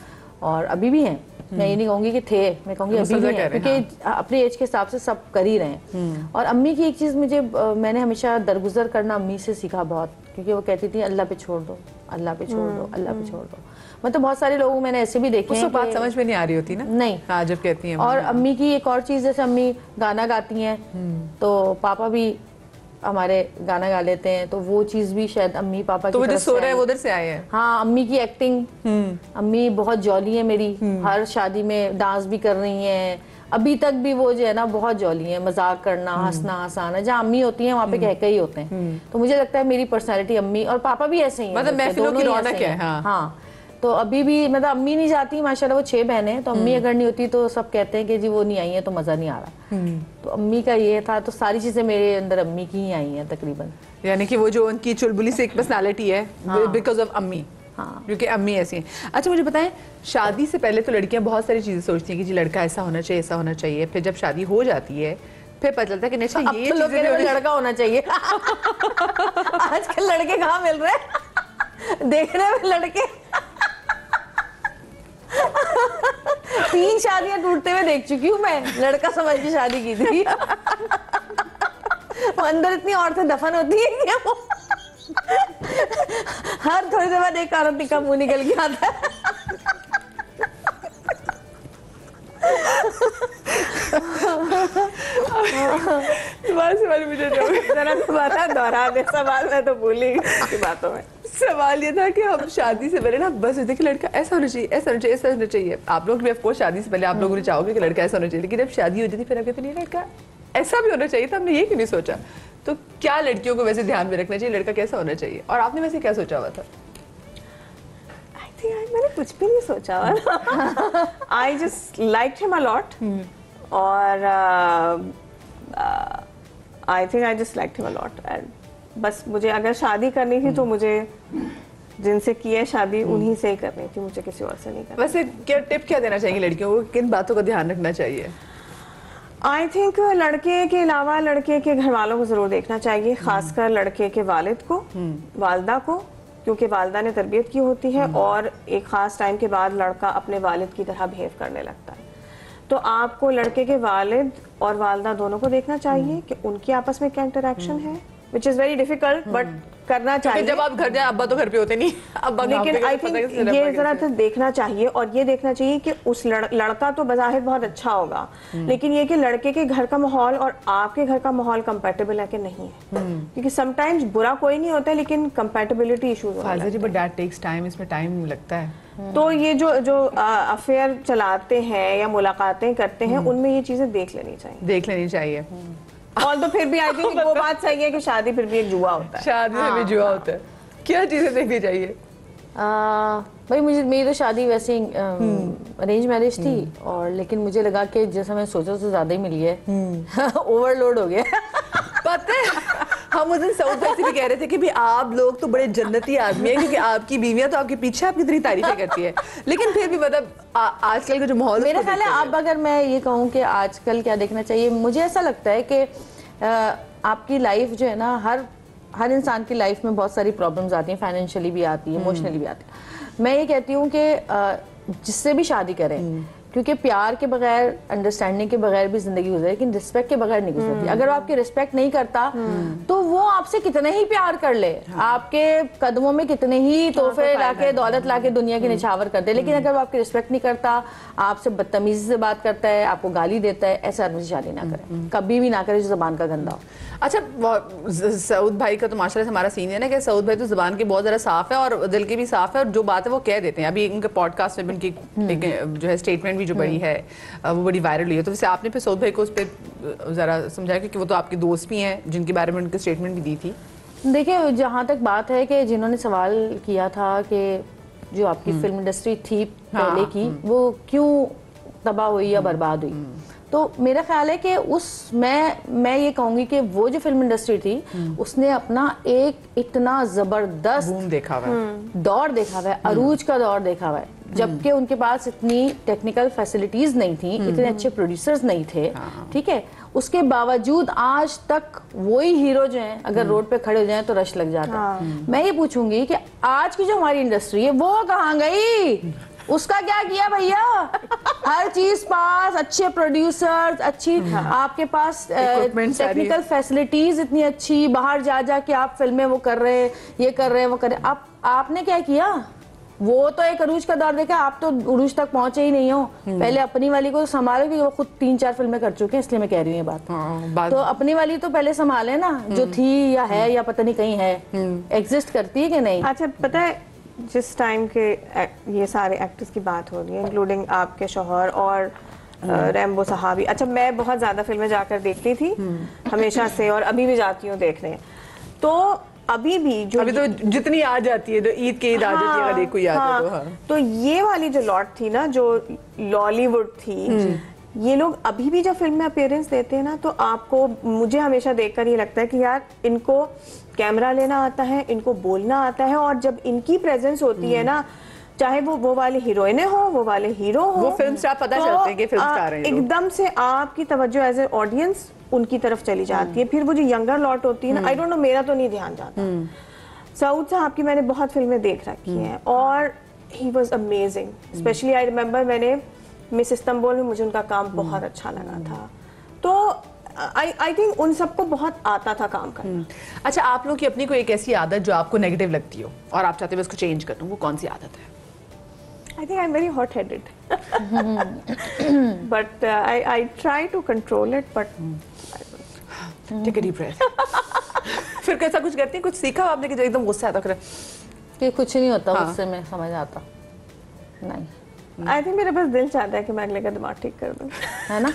और अभी भी हैं। मैं ये नहीं कहूँगी कि थे, मैं कहूँगी अभी भी हैं, क्योंकि अपनी एज के हिसाब से सब कर ही रहे हैं। और अम्मी की एक चीज़ मैंने हमेशा दरगुजर करना अम्मी से सीखा बहुत, क्योंकि वो कहती थी अल्लाह पे छोड़ दो, अल्लाह पे छोड़ दो, अल्लाह पे छोड़ दो। मतलब बहुत सारे लोगों मैंने ऐसे भी देखे हैं, बात समझ में नहीं आ रही होती ना, नहीं हाँ जब कहती हैं। और अम्मी की एक और चीज़, जैसे अम्मी गाना गाती हैं तो पापा भी हमारे गाना गा लेते हैं, तो वो चीज़ भी शायद अम्मी पापा तो की तरफ सो रहे हैं उधर से आए हैं। हाँ, अम्मी की एक्टिंग, अम्मी बहुत जॉली है मेरी, हर शादी में डांस भी कर रही हैं, अभी तक भी वो जो है ना बहुत जॉली है, मजाक करना, हंसना हंसाना, जहाँ अम्मी होती हैं वहाँ पे कहके ही होते हैं। तो मुझे लगता है मेरी पर्सनैलिटी अम्मी और पापा भी ऐसे ही हैं, मतलब महफिलों की रौनक है। हाँ, तो अभी भी मतलब अम्मी नहीं जाती माशाल्लाह, वो 6 बहनें हैं, तो अम्मी अगर नहीं होती तो सब कहते हैं कि जी वो नहीं आई है तो मजा नहीं आ रहा। तो अम्मी का ये था, तो सारी चीजें मेरे अंदर अम्मी की ही आई हैं तकरीबन। यानी कि वो जो उनकी चुलबुली से एक पर्सनालिटी है बिकॉज ऑफ अम्मी, क्योंकि अम्मी ऐसी हैं। अच्छा मुझे बताएं, शादी से पहले तो लड़कियां बहुत सारी चीजें सोचती हैं कि जी लड़का ऐसा होना चाहिए, ऐसा होना चाहिए, फिर जब शादी हो जाती है फिर पता चलता है कि नहीं ये तो लड़का होना चाहिए। आजकल लड़के कहाँ मिल रहे हैं देखने में, लड़के 3 शादियां टूटते हुए देख चुकी हूँ मैं, लड़का समझ के शादी की थी। अंदर इतनी औरतें दफन होती है क्या वो हर थोड़ी देर बाद एक औरत का मुंह निकल के आता है। सवाल मुझे दोबारा दोहरा दे सवाल, मैं तो भूल ही बातों में। सवाल ये था कि हम शादी से पहले ना बस देखिए लड़का ऐसा होना चाहिए, ऐसा होना चाहिए, ऐसा होना चाहिए। आप लोग भी ऑफ कोर्स शादी से पहले आप लोगों ने चाहोगे कि लड़का ऐसा होना चाहिए, लेकिन जब शादी हो जाती फिर आप कहते नहीं लड़का ऐसा भी होना चाहिए था, हमने ये क्यों नहीं सोचा। तो क्या लड़कियों को वैसे ध्यान में रखना चाहिए, लड़का कैसा होना चाहिए, और आपने वैसे क्या सोचा हुआ था? मैंने कुछ भी नहीं सोचा हुआ। I just liked him a lot और I think I just liked him a lot and बस मुझे अगर शादी करनी थी तो मुझे जिनसे की है शादी उन्हीं से ही करनी थी, मुझे किसी और से नहीं करनी। वैसे क्या टिप क्या देना चाहिए लड़कियों को, किन बातों का ध्यान रखना चाहिए? आई थिंक लड़के के अलावा लड़के के घर वालों को जरूर देखना चाहिए, खासकर लड़के के वालिद को, वालदा को, क्योंकि वालदा ने तरबियत की होती है और एक ख़ास टाइम के बाद लड़का अपने वालिद की तरह बिहेव करने लगता है। तो आपको लड़के के वालिद और वालदा दोनों को देखना चाहिए कि उनकी आपस में क्या इंटरेक्शन है, which is very difficult but करना चाहिए। जब आप घर जाए अब्बा तो घर पे होते नहीं, अब्बा लेकिन आई थिंक ये जरा तो देखना चाहिए और ये देखना चाहिए कि उस लड़का तो बज़ाहिर बहुत अच्छा होगा, लेकिन ये कि लड़के के घर का माहौल और आपके घर का माहौल कंपैटिबल है कि नहीं है, क्योंकि समटाइम्स बुरा कोई नहीं होता लेकिन कंपैटिबिलिटी इशूज होते हैं। बट दैट टेक्स टाइम, इसमें टाइम लगता है। तो ये जो अफेयर चलाते हैं या मुलाकातें करते हैं उनमें ये चीजें देख लेनी चाहिए। और तो फिर भी आई थिंक वो बात सही है कि शादी फिर भी एक जुआ होता है। शादी में भी जुआ होता है। क्या चीजें देखनी चाहिए? भाई मेरी तो शादी वैसे अरेंज मैरिज थी और लेकिन मुझे लगा कि जैसा मैं सोचा उससे ज्यादा ही मिली है। ओवरलोड हो गया। पता है हम उस दिन सऊद भाई से भी कह रहे थे कि भी आप लोग तो बड़े जन्नती आदमी हैं, क्योंकि आपकी बीवियां तो आपके पीछे आपकी इतनी तारीफें करती है, लेकिन फिर भी मतलब आजकल का जो माहौल, मेरा ख्याल है अब अगर मैं ये कहूँ कि आजकल क्या देखना चाहिए, मुझे ऐसा लगता है कि आपकी लाइफ जो है ना, हर इंसान की लाइफ में बहुत सारी प्रॉब्लम्स आती हैं, फाइनेंशियली भी आती है, इमोशनली भी आती है। मैं ये कहती हूँ कि जिससे भी शादी करें, क्योंकि प्यार के बगैर, अंडरस्टैंडिंग के बगैर भी जिंदगी गुजरे, लेकिन रिस्पेक्ट के बगैर नहीं गुजरती। अगर वो आपकी रिस्पेक्ट नहीं करता तो वो आपसे कितने ही प्यार कर ले, आपके कदमों में कितने ही तोहफे लाके, दौलत लाके दुनिया की निछावर कर दे, लेकिन अगर वो आपकी रिस्पेक्ट नहीं करता, आपसे बदतमीजी से बात करता है, आपको गाली देता है, ऐसे आदमी से शादी ना करें, कभी भी ना करें जो ज़बान का गंदा हो। अच्छा, सऊद भाई का तो माशाल्लाह से हमारा सीन है ना कि सऊद भाई तो ज़बान के बहुत ज़्यादा साफ है और दिल के भी साफ है, और जो बात है वो कह देते हैं। अभी उनके पॉडकास्ट में उनकी जो है स्टेटमेंट जो बड़ी है वो बड़ी वायरल हुई है। तो वैसे आपने फिर सऊद भाई को उस पर ज़रा समझाया, क्योंकि वो तो आपके दोस्त भी हैं जिनके बारे में उनकी स्टेटमेंट भी दी थी। देखिए, जहाँ तक बात है कि जिन्होंने सवाल किया था कि जो आपकी फिल्म इंडस्ट्री थी पहले की, वो क्यों तबाह हुई या बर्बाद हुई, तो मेरा ख्याल है कि मैं ये कहूंगी कि वो जो फिल्म इंडस्ट्री थी उसने अपना एक इतना जबरदस्त बूम देखा हुआ है। दौर देखा हुआ है, अरूज का दौर देखा हुआ है, जबकि उनके पास इतनी टेक्निकल फैसिलिटीज नहीं थी, इतने अच्छे प्रोड्यूसर्स नहीं थे, ठीक है। उसके बावजूद आज तक वही हीरो जो हैं अगर रोड पे खड़े हो जाएं तो रश लग जाता है। मैं ये पूछूंगी कि आज की जो हमारी इंडस्ट्री है वो कहाँ गई? उसका क्या किया भैया? हर चीज पास, अच्छे प्रोड्यूसर्स, अच्छी आपके पास टेक्निकल फैसिलिटीज इतनी अच्छी, बाहर जा जा के आप फिल्में वो कर रहे हैं, ये कर रहे हैं, वो कर रहे हैं। आपने क्या किया? वो तो एक अरूज का दौर देखा, आप तो अरूज तक पहुंचे ही नहीं हो। पहले अपनी वाली को संभालो, क्योंकि वो खुद 3-4 फिल्में कर चुके हैं, इसलिए मैं कह रही हूँ ये बात। तो अपनी वाली तो पहले संभाले ना, जो थी या है या पता नहीं कहीं है, एग्जिस्ट करती है कि नहीं। अच्छा, पता है जिस टाइम के ये सारे एक्टर्स की बात हो रही है, इंक्लूडिंग आपके शौहर और रैम्बो साहब, अच्छा मैं बहुत ज्यादा फिल्में जाकर देखती थी हमेशा से, और अभी भी जाती हूँ देखने। तो अभी भी जो अभी तो जितनी आ जाती है, तो ईद के ईद आ जाती है, अगर एक कोई आता है तो। तो ये वाली जो लॉट थी ना, जो लॉलीवुड थी, ये लोग अभी भी जब फिल्म में अपीयरेंस देते हैं ना, तो आपको, मुझे हमेशा देखकर ये लगता है कि यार इनको कैमरा लेना आता है, इनको बोलना आता है, और जब इनकी प्रेजेंस होती है ना, चाहे वो वाले हीरोइनें हो, वो वाले हीरो हो, वो फिल्म स्टार पता चलते हैं कि फिल्म स्टार हैं, एकदम से आपकी तवज्जो एज ए ऑडियंस उनकी तरफ चली जाती है। फिर वो जो यंगर लॉट होती है ना, आई डोंट नो, मेरा तो नहीं ध्यान जाता। सऊद साहब की मैंने बहुत फिल्में देख रखी हैं, और he was amazing. Specially I remember, मैंने मिस इस्तांबुल में मुझे उनका काम बहुत अच्छा लगा था। तो आई थिंक उन सबको बहुत आता था काम करना। अच्छा, आप लोग की अपनी कोई एक ऐसी आदत जो आपको नेगेटिव लगती हो और आप चाहते हो उसको चेंज कर दूं, वो कौन सी आदत है? I think I'm very hot-headed, but I try to control it, but Take a deep breath. फिर कैसा कुछ करती हैं? कुछ सीखा आपने कि जो एकदम गुस्सा आता है? कि कुछ नहीं होता उससे मैं समझ आता नहीं। I think मेरा बस दिल चाहता है कि मैं अगले का दिमाग ठीक कर दूं, है ना?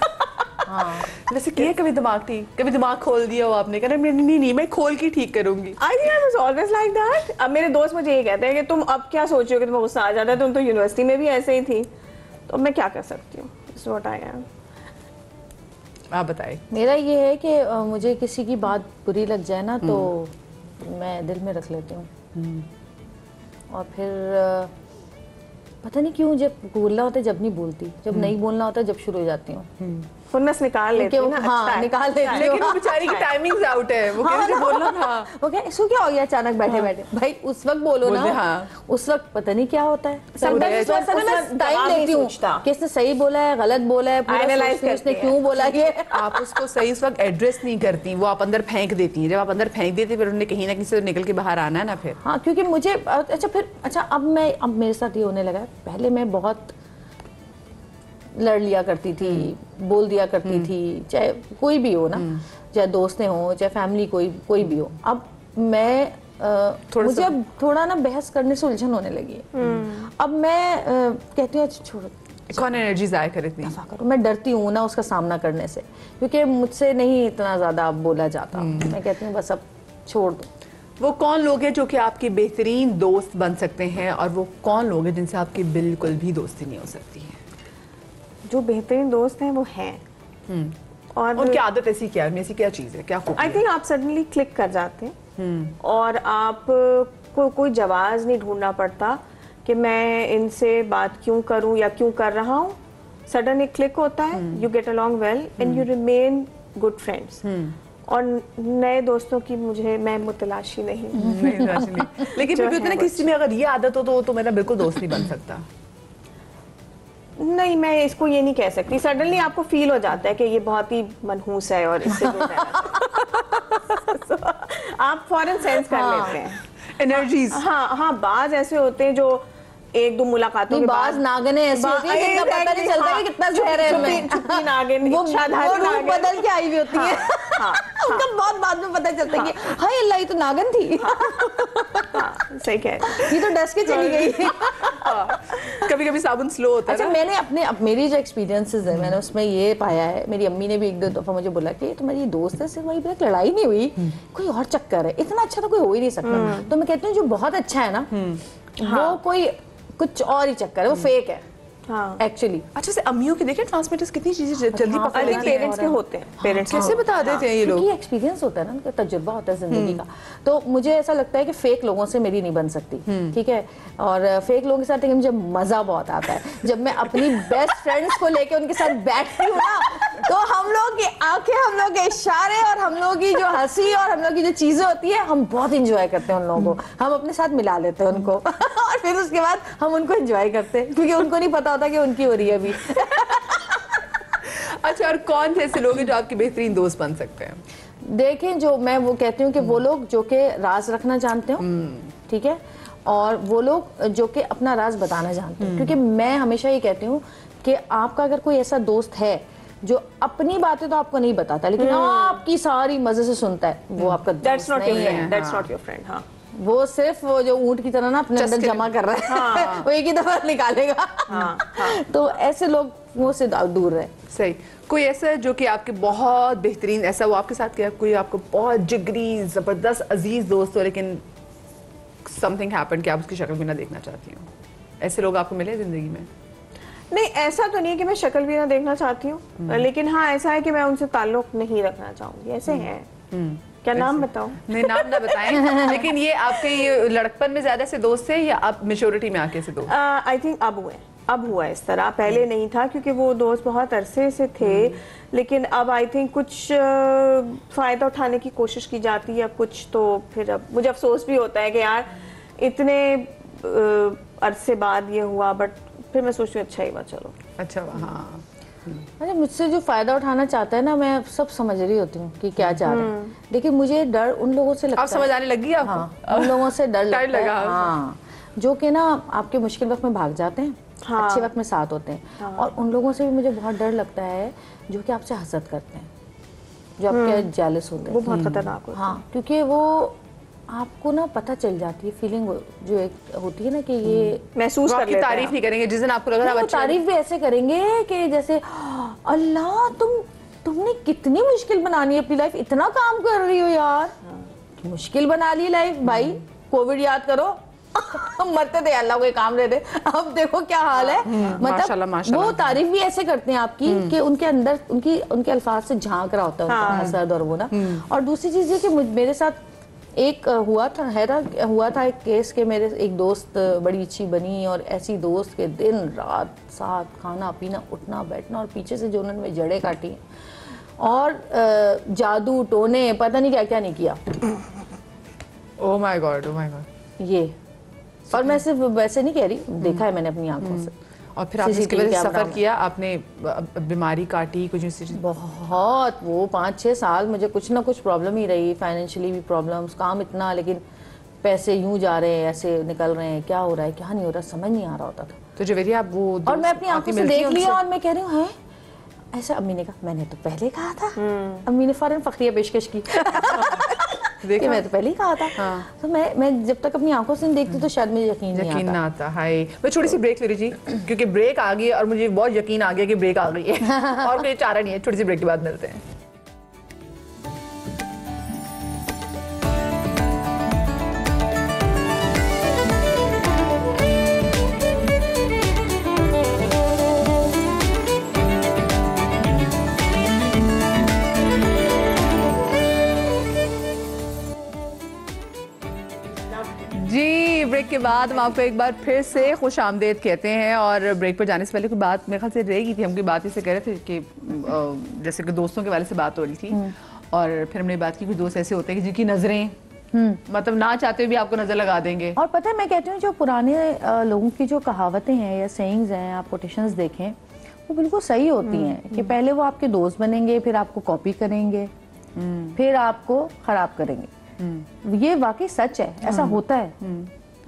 हाँ। वैसे किया कभी दिमाग ठीक? कभी दिमाग खोल दिया हो आपने? कहना नहीं मैं खोल के ठीक करूंगी। I think I was always like that. अब मेरे दोस्त मुझे ये कहते हैं कि तुम अब क्या सोच रहे हो कि तुम्हें गुस्सा आ जाता है, तुम तो यूनिवर्सिटी में भी ऐसे ही थी। तो मैं क्या कर सकती हूँ? It's what I am. आप बताएं। मेरा ये है कि मुझे किसी की बात बुरी लग जाए ना, तो मैं दिल में रख लेती हूँ, और फिर पता नहीं क्यों जब बोलना होता है जब नहीं बोलती, जब नहीं बोलना होता है जब शुरू हो जाती हूँ। फुर्नस निकाल लेती हूँ ना। हाँ, निकाल लेती हूँ। लेकिन वो बेचारी की टाइमिंग्स आउट है, वो कैसे बोलना था। वो क्या, इसको क्या हो गया अचानक बैठे बैठे? भाई उस वक्त बोलो ना। हाँ। उस वक्त पता नहीं क्या होता है। मैं टाइम लेती हूँ कि इसने सही बोला है, गलत बोला है, इसने क्यों बोला ये। आप उसको सही उस वक्त एड्रेस नहीं करती, वो आप अंदर फेंक देती हैं। जब आप अंदर फेंक देती फिर उन्हें कहीं ना कहीं से निकल के बाहर आना है ना फिर। हाँ, क्योंकि मुझे अच्छा अब मेरे साथ ये होने लगा है। पहले मैं बहुत लड़ लिया करती थी, बोल दिया करती थी, चाहे कोई भी हो ना, चाहे दोस्तें हो, चाहे फैमिली, कोई भी हो। अब मैं मुझे अब थोड़ा ना बहस करने से उलझन होने लगी है। अब मैं कहती हूँ छोड़ो, कौन एनर्जी जाया करे इतनी। मैं डरती हूँ ना उसका सामना करने से, क्योंकि मुझसे नहीं इतना ज्यादा बोला जाता। मैं कहती हूँ बस अब छोड़ दो। वो कौन लोग हैं जो कि आपके बेहतरीन दोस्त बन सकते हैं, और वो कौन लोग हैं जिनसे आपकी बिल्कुल भी दोस्ती नहीं हो सकती है? जो बेहतरीन दोस्त हैं वो हैं, और उनकी आदत ऐसी क्या है, ऐसी क्या चीज है, क्या खूबी आई थिंक आप सडनली क्लिक कर जाते हैं, और आप को कोई जवाब नहीं ढूंढना पड़ता कि मैं इनसे बात क्यों करूं या क्यों कर रहा हूं। सडन एक क्लिक होता है, you get along well and you remain good friends. और नए दोस्तों की मैं मुतलाशी नहीं। लेकिन फिर भी उतना किसी में अगर ये आदत हो तो मेरा बिल्कुल दोस्त नहीं बन सकता। नहीं, मैं इसको ये नहीं कह सकती। सडनली आपको फील हो जाता है कि ये बहुत ही मनहूस है और इससे दूर रहना। so, आप फौरन सेंस कर लेते हैं एनर्जीज। हाँ, बाज ऐसे होते हैं जो एक दो मुलाकातों के बाद नागने ऐसी होती है कि पता नहीं चलता कि कितना जहर है उनमें। चुप्पी नागिन, वो रूप बदल के आई हुई होती है। उनका बहुत बाद में पता चलता है कि हाय अल्लाह, ये तो नागन थी। सही कह रही है, ये तो डस के चली गई। कभी कभी साबुन स्लो होता है। अच्छा, मैंने मेरी जो एक्सपीरियंसेस है, मैंने उसमें ये पाया है, मेरी अम्मी ने भी एक दो दफा मुझे बोला कि तुम्हारी दोस्त है, सिर्फ वही पे लड़ाई नहीं हुई, कोई और चक्कर है, इतना अच्छा तो कोई हो ही नहीं सकता। तो मैं कहती हूँ जो बहुत अच्छा है ना, वो कोई कुछ और ही चक्कर है, वो फेक है। हाँ एक्चुअली। अच्छा से अम्मियों के देखें ट्रांसमिटर्स कितनी चीजें जल्दी हाँ, पकड़ आई थिंक लेती हैं। पेरेंट्स के होते हैं, पेरेंट्स कैसे बता देते हैं ये लोग? क्योंकि एक्सपीरियंस होता है ना, उनका तजुर्बा होता है जिंदगी का। तो मुझे ऐसा लगता है कि फेक लोगों से मेरी नहीं बन सकती, ठीक है। और फेक लोगों के साथ लेकिन मुझे मजा बहुत आता है जब मैं अपनी बेस्ट फ्रेंड्स को लेके उनके साथ बैठती हूँ ना, तो हम लोग की आंखें, हम लोग के इशारे और हम लोग की जो हंसी और हम लोग की जो चीजें होती है, हम बहुत इंजॉय करते हैं उन लोगों को। हम अपने साथ मिला लेते हैं उनको और फिर उसके बाद हम उनको एंजॉय करते हैं, क्योंकि उनको नहीं पता होता कि उनकी हो रही है अभी। अच्छा, और कौन से ऐसे लोग हैं जो आपके बेहतरीन दोस्त बन सकते हैं? देखें, जो मैं वो कहती हूँ कि वो लोग जो कि राज रखना जानते हो, ठीक है, और वो लोग जो कि अपना राज बताना जानते हैं। क्योंकि मैं हमेशा ये कहती हूँ कि आपका अगर कोई ऐसा दोस्त है जो अपनी बातें तो आपको नहीं बताता लेकिन आपकी सारी मजे से सुनता है, वो आपका दैट्स दोस्त नॉट योर नहीं है। Friend, that's not your friend. हाँ, वो सिर्फ वो जो ऊंट की तरह ना अपने अंदर जमा कर रहा है, वो एक ही दफा निकालेगा। तो ऐसे लोग वो से दूर रहे। सही। कोई ऐसा जो कि आपके बहुत बेहतरीन, ऐसा वो आपके साथ क्या, कोई आपको बहुत जिगरी जबरदस्त अजीज दोस्त हो लेकिन समथिंग हैपेंड कि आप उसकी शक्ल भी ना देखना चाहती हो? ऐसे लोग आपको मिले जिंदगी में? नहीं, ऐसा तो नहीं है कि मैं शक्ल भी ना देखना चाहती हूँ, लेकिन हाँ ऐसा है कि मैं उनसे ताल्लुक नहीं रखना चाहूंगी। ऐसे हैं। क्या नाम बताऊं? नहीं, नाम ना बताएं। लेकिन ये आपके ये लड़कपन में ज्यादा से दोस्त थे या आप मैच्योरिटी में आके से दोस्त? आई थिंक अब हुआ इस तरह, पहले नहीं था क्योंकि वो दोस्त बहुत अरसे से थे, लेकिन अब आई थिंक कुछ फायदा उठाने की कोशिश की जाती है कुछ, तो फिर अब मुझे अफसोस भी होता है कि यार इतने अरसे बाद ये हुआ, बट फिर मैं सोचती हूँ अच्छा ही हुआ, चलो। अच्छा, हाँ। अच्छा, मुझसे जो फायदा उठाना चाहता है ना, मैं सब समझ रही होती हूँ कि क्या चाह रहे हैं, लेकिन मुझे डर उन लोगों से लगता आप है। समझ आने लगी आपको? हाँ, उन लोगों से डर लगता लगा। है। हाँ, जो कि ना आपके मुश्किल वक्त में भाग जाते हैं, हाँ, अच्छे वक्त में साथ होते हैं। हाँ, और उन लोगों से भी मुझे बहुत डर लगता है जो कि आपसे हसद करते हैं, जो आपके जेलस होते हैं। वो बहुत खतरनाक होता है। हाँ, क्योंकि वो आपको ना पता चल जाती है, फीलिंग जो एक होती है ना कि ये महसूस कर आपकी लेते तारीफ हैं। नहीं करेंगे जिस दिन आपको लग रहा है वो तारीफ भी ऐसे करेंगे कि जैसे अल्लाह तुमने कितनी मुश्किल बनानी है अपनी लाइफ, इतना काम कर रही हो यार, मुश्किल बना ली लाइफ भाई, कोविड याद करो। मरते थे, अल्लाह कोई काम दे दे, अब देखो क्या हाल है। माशाल्लाह, मतलब वो तारीफ भी ऐसे करते हैं आपकी कि उनके अंदर उनके अल्फाज से झांक रहा होता है उनका हसद और वो ना। और दूसरी चीज ये कि मेरे साथ एक हुआ था एक केस के, मेरे एक दोस्त बड़ी अच्छी बनी और ऐसी दोस्त के दिन रात साथ खाना पीना उठना बैठना, और पीछे से जो उन्होंने जड़ें काटी और जादू टोने पता नहीं क्या क्या नहीं किया। Oh my God, oh my God. ये, और मैं सिर्फ वैसे नहीं कह रही, देखा है मैंने अपनी आंखों से। और फिर आपने इसकी वजह से सफर किया, आपने बीमारी काटी कुछ ऐसी? बहुत, वो 5-6 साल मुझे कुछ ना कुछ प्रॉब्लम ही रही, फाइनेंशियली भी प्रॉब्लम्स, काम इतना, लेकिन पैसे यूं जा रहे हैं, ऐसे निकल रहे हैं, क्या हो रहा है क्या नहीं हो रहा, समझ नहीं आ रहा होता था। तो जवेरिया आप वो और मैं अपनी आंखों से देख लिया और मैं कह रही हूँ, है ऐसा? अम्मी ने कहा, मैंने तो पहले कहा था। अम्मी ने फौरन फखरिया पेशकश की कि मैं तो पहले ही कहा था। हाँ। तो मैं जब तक अपनी आंखों से नहीं देखती तो शायद मुझे यकीन ना आता। हाय, मैं छोटी सी ब्रेक ले रही थी क्योंकि ब्रेक आ गई और मुझे बहुत यकीन आ गया कि ब्रेक आ गई है और कोई चारा नहीं है। छोटी सी ब्रेक के बाद मिलते हैं। जी, ब्रेक के बाद हम आपको एक बार फिर से खुश आमदेद कहते हैं। और ब्रेक पर जाने से पहले कोई बात मेरे ख्याल से रह गई थी, हम कोई बात इससे कह रहे थे कि जैसे कि दोस्तों के वाले से बात हो रही थी और फिर हमने बात की कुछ दोस्त ऐसे होते हैं कि जिनकी नजरें मतलब ना चाहते हुए भी आपको नजर लगा देंगे। और पता है, मैं कहती हूँ जो पुराने लोगों की जो कहावतें हैं या सेइंग्स हैं, आप कोटेशंस देखें, वो बिल्कुल सही होती हैं कि पहले वो आपके दोस्त बनेंगे, फिर आपको कॉपी करेंगे, फिर आपको खराब करेंगे। ये वाकई सच है, ऐसा होता है।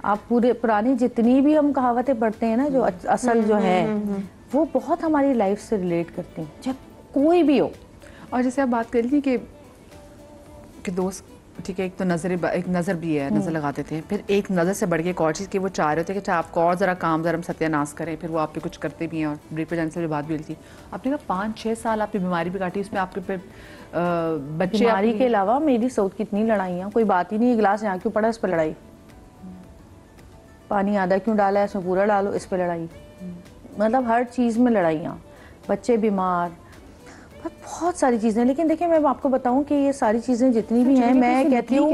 आप पुरानी जितनी भी हम कहावतें पढ़ते हैं ना, जो असल जो है वो बहुत हमारी लाइफ से रिलेट करती हैं, चाहे कोई भी हो। और जैसे आप बात कर रही थी कि दोस्त, ठीक है, एक तो एक नज़र भी है, नज़र लगाते थे, फिर एक नज़र से बढ़ के एक और चीज़ की वो चाह रहे थे कि आपको और ज़रा काम ज़रा सत्यानाश करें, फिर वो आप पे कुछ करते भी हैं। और ब्रेक पर जाने से बात भी हुई थी, आपने कहा 5-6 साल आपकी बीमारी भी काटी, उसमें आपके पे बच्चे। बीमारी के अलावा मेरी सऊद की इतनी लड़ाइयाँ, कोई बात ही नहीं, गिलास यहाँ क्यों पड़ा, इस पर लड़ाई, पानी आधा क्यों डाला है, इसमें पूरा डालो, इस पर लड़ाई। मतलब हर चीज़ में लड़ाइयाँ, बच्चे बीमार, बहुत सारी चीज़ें। लेकिन देखिए मैं आपको बताऊं कि ये सारी चीज़ें जितनी भी हैं, मैं कहती हूँ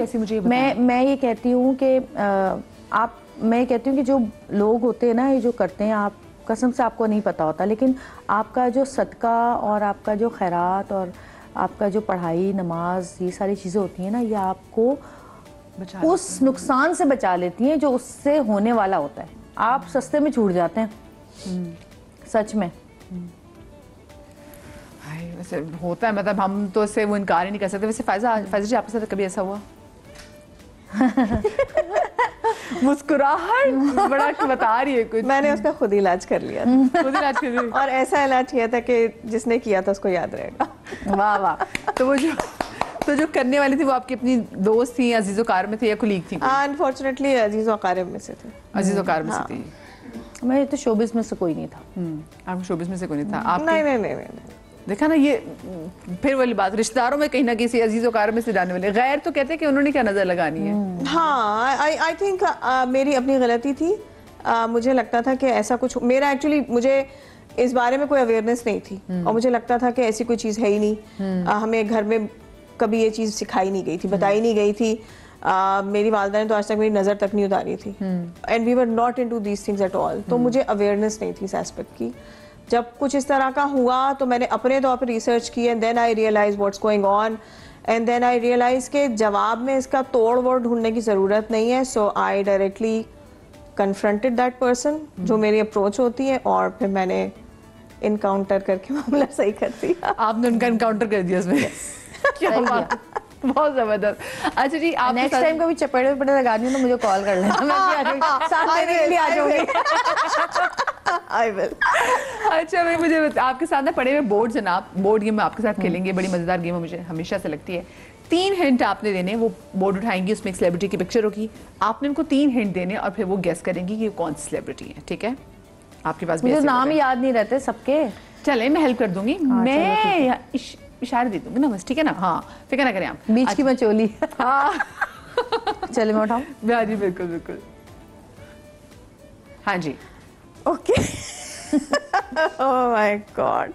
मैं ये कहती हूँ कि मैं कहती हूँ कि जो लोग होते हैं ना, ये जो करते हैं, आप कसम से आपको नहीं पता होता, लेकिन आपका जो सदका और आपका जो खैरात और आपका जो पढ़ाई, नमाज, ये सारी चीज़ें होती हैं ना, ये आपको उस नुकसान से बचा लेती हैं जो उससे होने वाला होता है। आप सस्ते में छूट जाते हैं, सच में। वैसे होता है, मतलब हम तो इससे वो इनकार ही नहीं कर सकते। वैसे फायजा जी, आपके साथ कभी ऐसा हुआ? मुस्कुराहट बड़ा बता रही है कुछ। मैंने उसका खुद इलाज कर लिया था। खुद इलाज कर लिया और ऐसा इलाज किया था कि जिसने किया था उसको याद रहेगा। वाह वाह। तो जो करने वाली थी वो आपकी अपनी दोस्त थी, अजीज़ो कार में थे या कुलीग थी? अनफॉर्चुनेटली अजीज़ो कार में से थे। अजीज़ो कार में से थी। मैं तो शोबिस में से कोई नहीं था। आपको शोबिस में से कोई नहीं था? आप नहीं। देखा ना, ये फिर वाली बात, रिश्तेदारों में कहीं ना कहीं अजीज़ो कार में से जाने वाले। गैर तो कहते हैं कि उन्होंने क्या नजर लगानी है। हाँ, आई थिंक मेरी अपनी गलती थी। मुझे लगता था कि ऐसा कुछ, मेरा एक्चुअली मुझे इस बारे में कोई अवेयरनेस नहीं थी और मुझे लगता था कि ऐसी कोई चीज़ है ही नहीं। हमें घर में कभी ये चीज़ सिखाई नहीं गई थी, बताई नहीं गई थी। मेरी वालिदा ने तो आज तक मेरी नज़र तक नहीं उतारी थी। And we were not into these things at all. तो मुझे अवेयरनेस नहीं थी इस एस्पेक्ट की। जब कुछ इस तरह का हुआ तो मैंने अपने तौर पर रिसर्च की and then I realise what's going on and then I realise के जवाब में इसका तोड़ वोड़ ढूंढने की ज़रूरत नहीं है। So I directly confronted that person, जो मेरी अप्रोच होती है, और फिर मैंने इनकाउंटर करके मामला सही कर दिया। आपने उनका इनकाउंटर कर दिया उसमें। क्या बात, बहुत जबरदस्त। अच्छा जी, आप नेक्स्ट टाइम कभी चपेटे वपेटे लगानी हो तो मुझे कॉल कर लेना, मैं भी आ जाऊंगी, साथ देने के लिए आ जाऊंगी। I will. अच्छा, मुझे आपके साथ ना पड़े हुए बोर्ड जनाब, बोर्ड गेम में आपके साथ खेलेंगे। बड़ी मजेदार गेम है, मुझे हमेशा से लगती है। 3 हिंट आपने देने, वो बोर्ड उठाएंगी, उसमें एक सेलिब्रिटी की पिक्चर होगी, आपने उनको 3 हिंट देने और फिर वो गेस करेंगी कि कौन सी सेलिब्रिटी है। ठीक है? आपके पास मुझे नाम याद नहीं रहते सबके। चले, मैं हेल्प कर दूंगी। मैं इशारे दे दूंगी ना बस, ठीक है ना? हाँ, फिक्र ना करें आप। बीच की मचोली। हाँ। चले मैं उठाऊं? हाँ जी, बिल्कुल बिल्कुल। हाँ जी। ओके। Oh my God.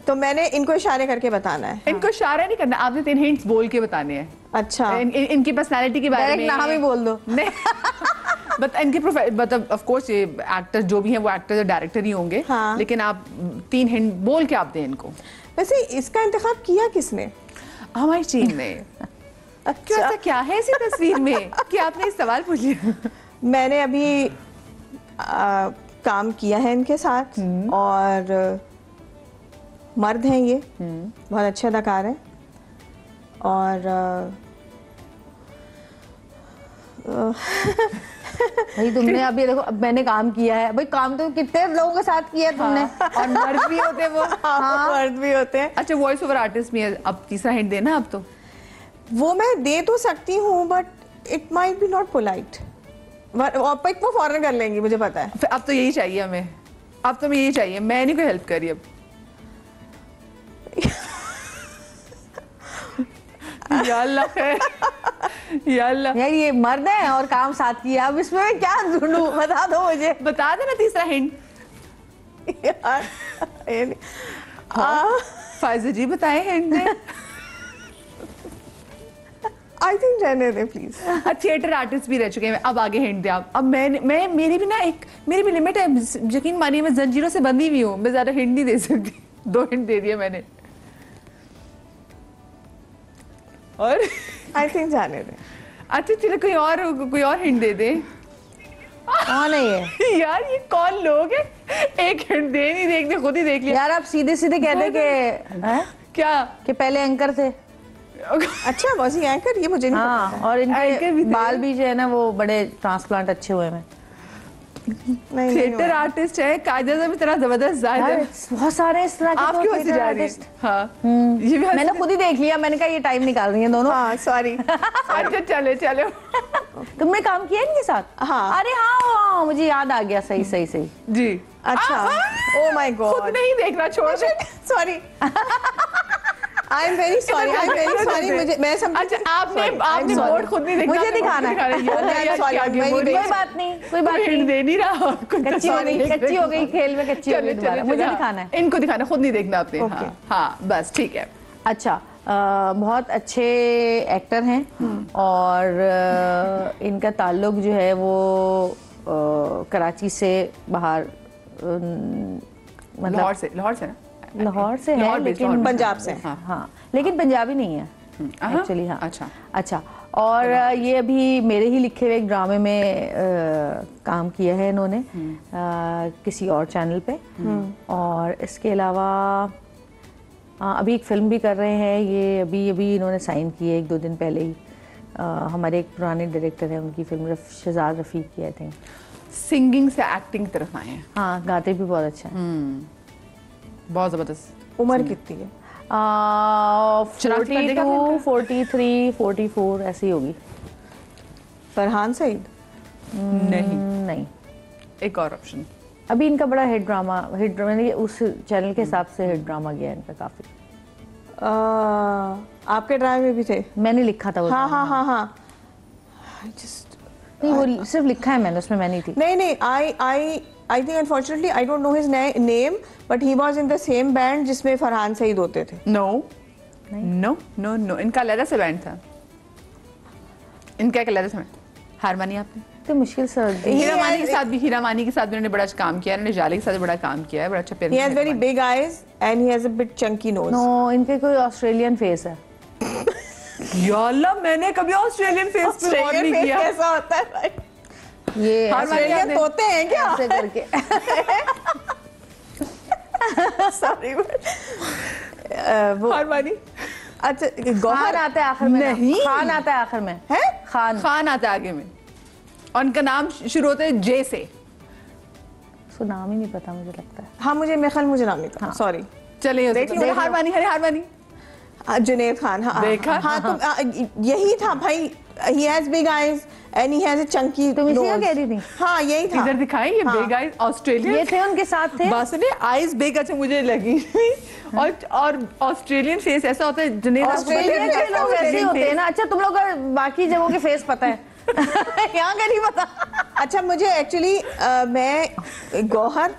तो मैंने इनको इशारे करके बताना है? इनको इशारे नहीं करना, आपने 3 हिंट्स बोल के बताने हैं। अच्छा। इनकी पर्सनालिटी के बारे में नाम ही बोल दो। नहीं, बट इनके मतलब ऑफ कोर्स ये एक्टर जो भी हैं वो एक्टर या डायरेक्टर ही होंगे। हाँ। लेकिन आप 3 हिंट बोल के आप दें इनको। वैसे इसका इंतखाब किया किसने? हमारी टीम ने। क्यों, ऐसा क्या है इसी तस्वीर में कि आपने इस सवाल पूछ लिया? मैंने अभी काम किया है इनके साथ और मर्द हैं ये, बहुत अच्छे अदाकार हैं और भाई तुमने अभी देखो, अब मैंने काम किया है भाई, काम तो कितने लोगों के साथ किया है तुमने। हाँ, और मर्द भी होते हैं वो। हाँ, मर्द भी होते हैं। अच्छा, वॉइस ओवर आर्टिस्ट भी है। अब तीसरा हिंट देना अब तो। वो मैं दे तो सकती हूँ but it might be not polite. वो फॉरन कर लेंगी, मुझे पता है। अब तो यही चाहिए हमें, अब तो हमें यही चाहिए। मैं नहीं कोई हेल्प करी अब। या अल्लाह खैर, या अल्लाह। यार ये मर्द है और काम साथ किया, अब इसमें मैं क्या ढूंढूं, बता दो मुझे। बता देना तीसरा हिंट। यार फायजा जी बताए हिंट ने। आई थिंक रहने दे प्लीज। थिएटर आर्टिस्ट भी रह चुके हैं। अब आगे हिंट दे आप। अब मैं मेरी भी ना मेरी भी लिमिट है, यकीन मानिए मैं जंजीरों से बंधी हुई हूँ, मैं ज्यादा हिंट नहीं दे सकती। 2 हिंट दे दिए मैंने। और आई थिंक जाने दे। अच्छा चलो, कोई और हिंट दे दे। कौन है ये? यार ये कौन लोग हैं? एक हिंट दे नहीं, देखते खुद ही देख लिया। यार आप सीधे सीधे कहते कि क्या कि पहले एंकर थे। अच्छा, वॉज ही एंकर? ये मुझे नहीं हाँ, पता। और एंकर इनके भी थे। बाल भी जो है ना वो बड़े ट्रांसप्लांट अच्छे हुए हैं। नहीं थिएटर आर्टिस्ट है, कायदा से भी इतना जबरदस्त जाहिर है। बहुत सारे इस तरह के आप क्यों हंसी जा रही हैं? हाँ, ये भी मैंने खुद ही देख लिया, मैंने कहा ये टाइम निकाल रही हैं दोनों। हाँ सॉरी। अच्छा चलो चलो। तुमने काम किया इनके साथ? हाँ। अरे हाँ, मुझे याद आ गया। सही सही सही अच्छा। ओह माय गॉड, खुद नहीं देखना, छोड़ दे। Sorry. I am very sorry मुझे मैं समझ अच्छा आपने बोर्ड खुद नहीं देखना, मुझे दिखाना है। कोई बात नहीं दे नहीं रहा, कच्ची हो गई खेल में, कच्ची हो गई दोबारा, मुझे दिखाना है। इनको दिखाना, खुद नहीं देखना आपने। हाँ बस ठीक है। अच्छा, बहुत अच्छे एक्टर हैं और इनका ताल्लुक जो है वो कराची से बाहर, मतलब लाहौर से ना, लाहौर से है लेकिन पंजाब से। हाँ लेकिन पंजाबी नहीं है एक्चुअली। हाँ अच्छा। और ये अभी मेरे ही लिखे हुए एक ड्रामे में काम किया है इन्होंने किसी और चैनल पे। और इसके अलावा अभी एक फिल्म भी कर रहे हैं ये, अभी इन्होंने साइन की है 1-2 दिन पहले ही। हमारे एक पुराने डायरेक्टर हैं, उनकी फिल्म शहजाद रफीक की आई थिंक। सिंगिंग से एक्टिंग तरफ आए हैं। हाँ गाते भी बहुत अच्छा है। बहुत जबरदस्त। उम्र कितनी है? 42, 43, 44 ऐसी होगी। फरहान सईद? नहीं। एक और ऑप्शन। अभी इनका बड़ा हिट ड्रामा उस चैनल के हिसाब से हिट ड्रामा गया इनका काफी। आपके ड्रामे में भी थे? मैंने लिखा था वो। हाँ। नहीं वो सिर्फ लिखा है मैंने, उसमें मैं नहीं थी। नहीं I think unfortunately I don't know his name but he was in the same band जिसमें फरहान सईद होते थे। No इनका अलग से बैंड था। इनका एक अलग से बैंड। हार मानी आपने? तो मुश्किल से हीरा मानी के साथ भी उन्होंने बड़ा अच्छा काम किया है, उन्होंने जाले के साथ बड़ा काम किया है, बड़ा अच्छा He has very big eyes and he has a bit chunky nose. No, इनके कोई ऑस्ट्रेलियन फेस है। या अल्लाह, मैंने कभी ऑस्ट्रेलियन फेस पे गौर नहीं किया। कैसा होता है भाई? ये ऑस्ट्रेलियन तोते हैं क्या? ऐसे करके। सॉरी वो हार मानी। अच्छा खान आता है आखिर में। नहीं, खान आता है आखिर में। है? खान आता है आगे में और उनका नाम शुरू होता है जे से। उसको नाम ही नहीं पता मुझे लगता है। हाँ मुझे नाम नहीं पता, सॉरी। चलिए हार मानी। जुनैद खान। हाँ देखा? हाँ तो यही था भाई। He has big eyes and he has a chunky nose. तुम इसी को कह रही थी? हाँ यही था। इधर दिखाई ये बिग आईज ऑस्ट्रेलियन। ये थे उनके साथ थे। बस ने आईज बिग अच्छा मुझे लगी। और ऑस्ट्रेलियन फेस ऐसा होता है जुनैद। ऑस्ट्रेलियन के लोग ऐसे होते हैं ना। अच्छा तुम लोग बाकी जगहों के फेस पता है, यहाँ का नहीं पता। अच्छा मुझे एक्चुअली मैं गौहर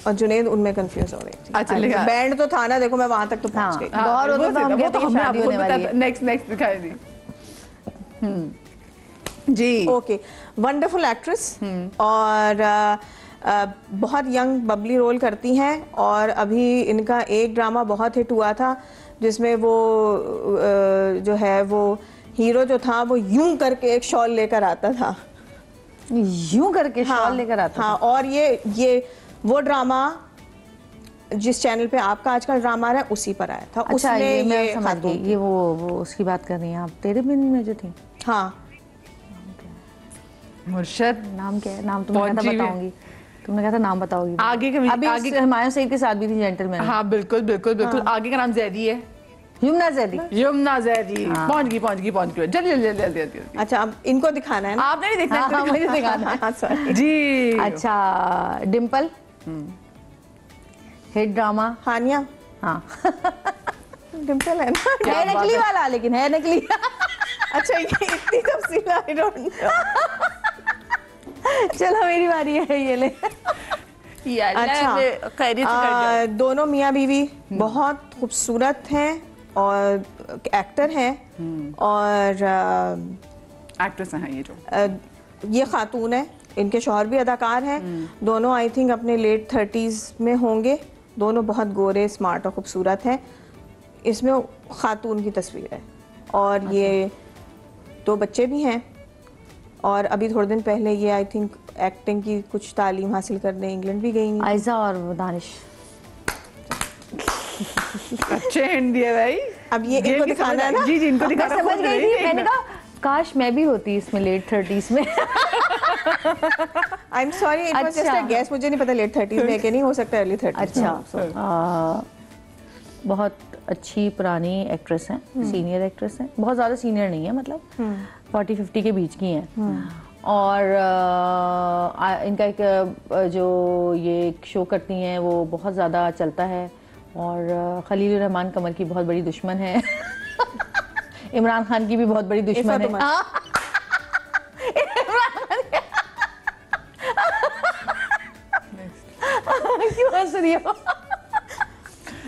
और जुनैद उनमें कंफ्यूज हो रही थी। अच्छा बैंड तो था ना, देखो मैं वहां तक तो पहुंच गई। गौहर होता तो हम कहते हैं शादी होने वाली है। नेक्स्ट दिखाई दी। जी ओके, वंडरफुल एक्ट्रेस और बहुत यंग बबली रोल करती हैं। और अभी इनका एक ड्रामा बहुत हिट हुआ था जिसमें वो जो है वो हीरो जो था वो यूं करके एक शॉल लेकर आता था। यूं करके शॉल लेकर आता हाँ, और ये वो ड्रामा जिस चैनल पे आपका आजकल ड्रामा आ रहा है उसी पर आया था। अच्छा, उसमें मैं समझ गई, ये वो उसकी बात कर रही हैं आप, तेरे बिन में जो थी। हाँ मुर्शद। नाम क्या है? नाम तुमने कहा था बताऊंगी, तुमने कहा था नाम बताओगी। आगे हुमायूं सईद के साथ भी थी जेंटलमैन। हाँ बिल्कुल। आगे का नाम जैदी है। यमुना जैदी। पहुंच गई जल्दी। अच्छा, अब इनको दिखाना है ना? आपने नहीं देखना है, मुझे दिखाना है। सॉरी जी। अच्छा, डिम्पल हिट ड्रामा। हानिया। हाँ डिम्पल है ना? है नकली वाला, लेकिन है नकली। अच्छा ये इतनी तफसील आई डोंट नो। चलो मेरी बारी है, ये ले। अच्छा, दोनों मियाँ बीवी बहुत खूबसूरत हैं और एक्टर हैं और एक्ट्रेस हैं ये जो। ये खातून है, इनके शौहर भी अदाकार हैं। दोनों आई थिंक अपने लेट 30s में होंगे। दोनों बहुत गोरे, स्मार्ट और खूबसूरत हैं। इसमें खातून की तस्वीर है और ये 2 बच्चे भी हैं। और अभी थोड़े दिन पहले ये आई थिंक एक्टिंग की कुछ तालीम हासिल करने इंग्लैंड भी गई। आयजा और दानिश। अच्छे हिंट दिए भाई। अब ये इनको दिखाना है ना? जी इनको दिखाना। समझ गई थी, मैंने कहा काश मैं भी होती इसमें लेट 30s में। I am sorry, it was just a guess. मुझे नहीं पता लेट 30s में कि नहीं हो सकता अर्ली 30s। अच्छा, बहुत अच्छी पुरानी एक्ट्रेस हैं, सीनियर एक्ट्रेस हैं, बहुत ज़्यादा सीनियर नहीं है, मतलब 40-50 के बीच की हैं। और इनका एक जो ये शो करती हैं वो बहुत ज़्यादा चलता है और खलील रहमान कमल की बहुत बड़ी दुश्मन है। इमरान खान की भी बहुत बड़ी दुश्मन है। क्यों हंस रही हो?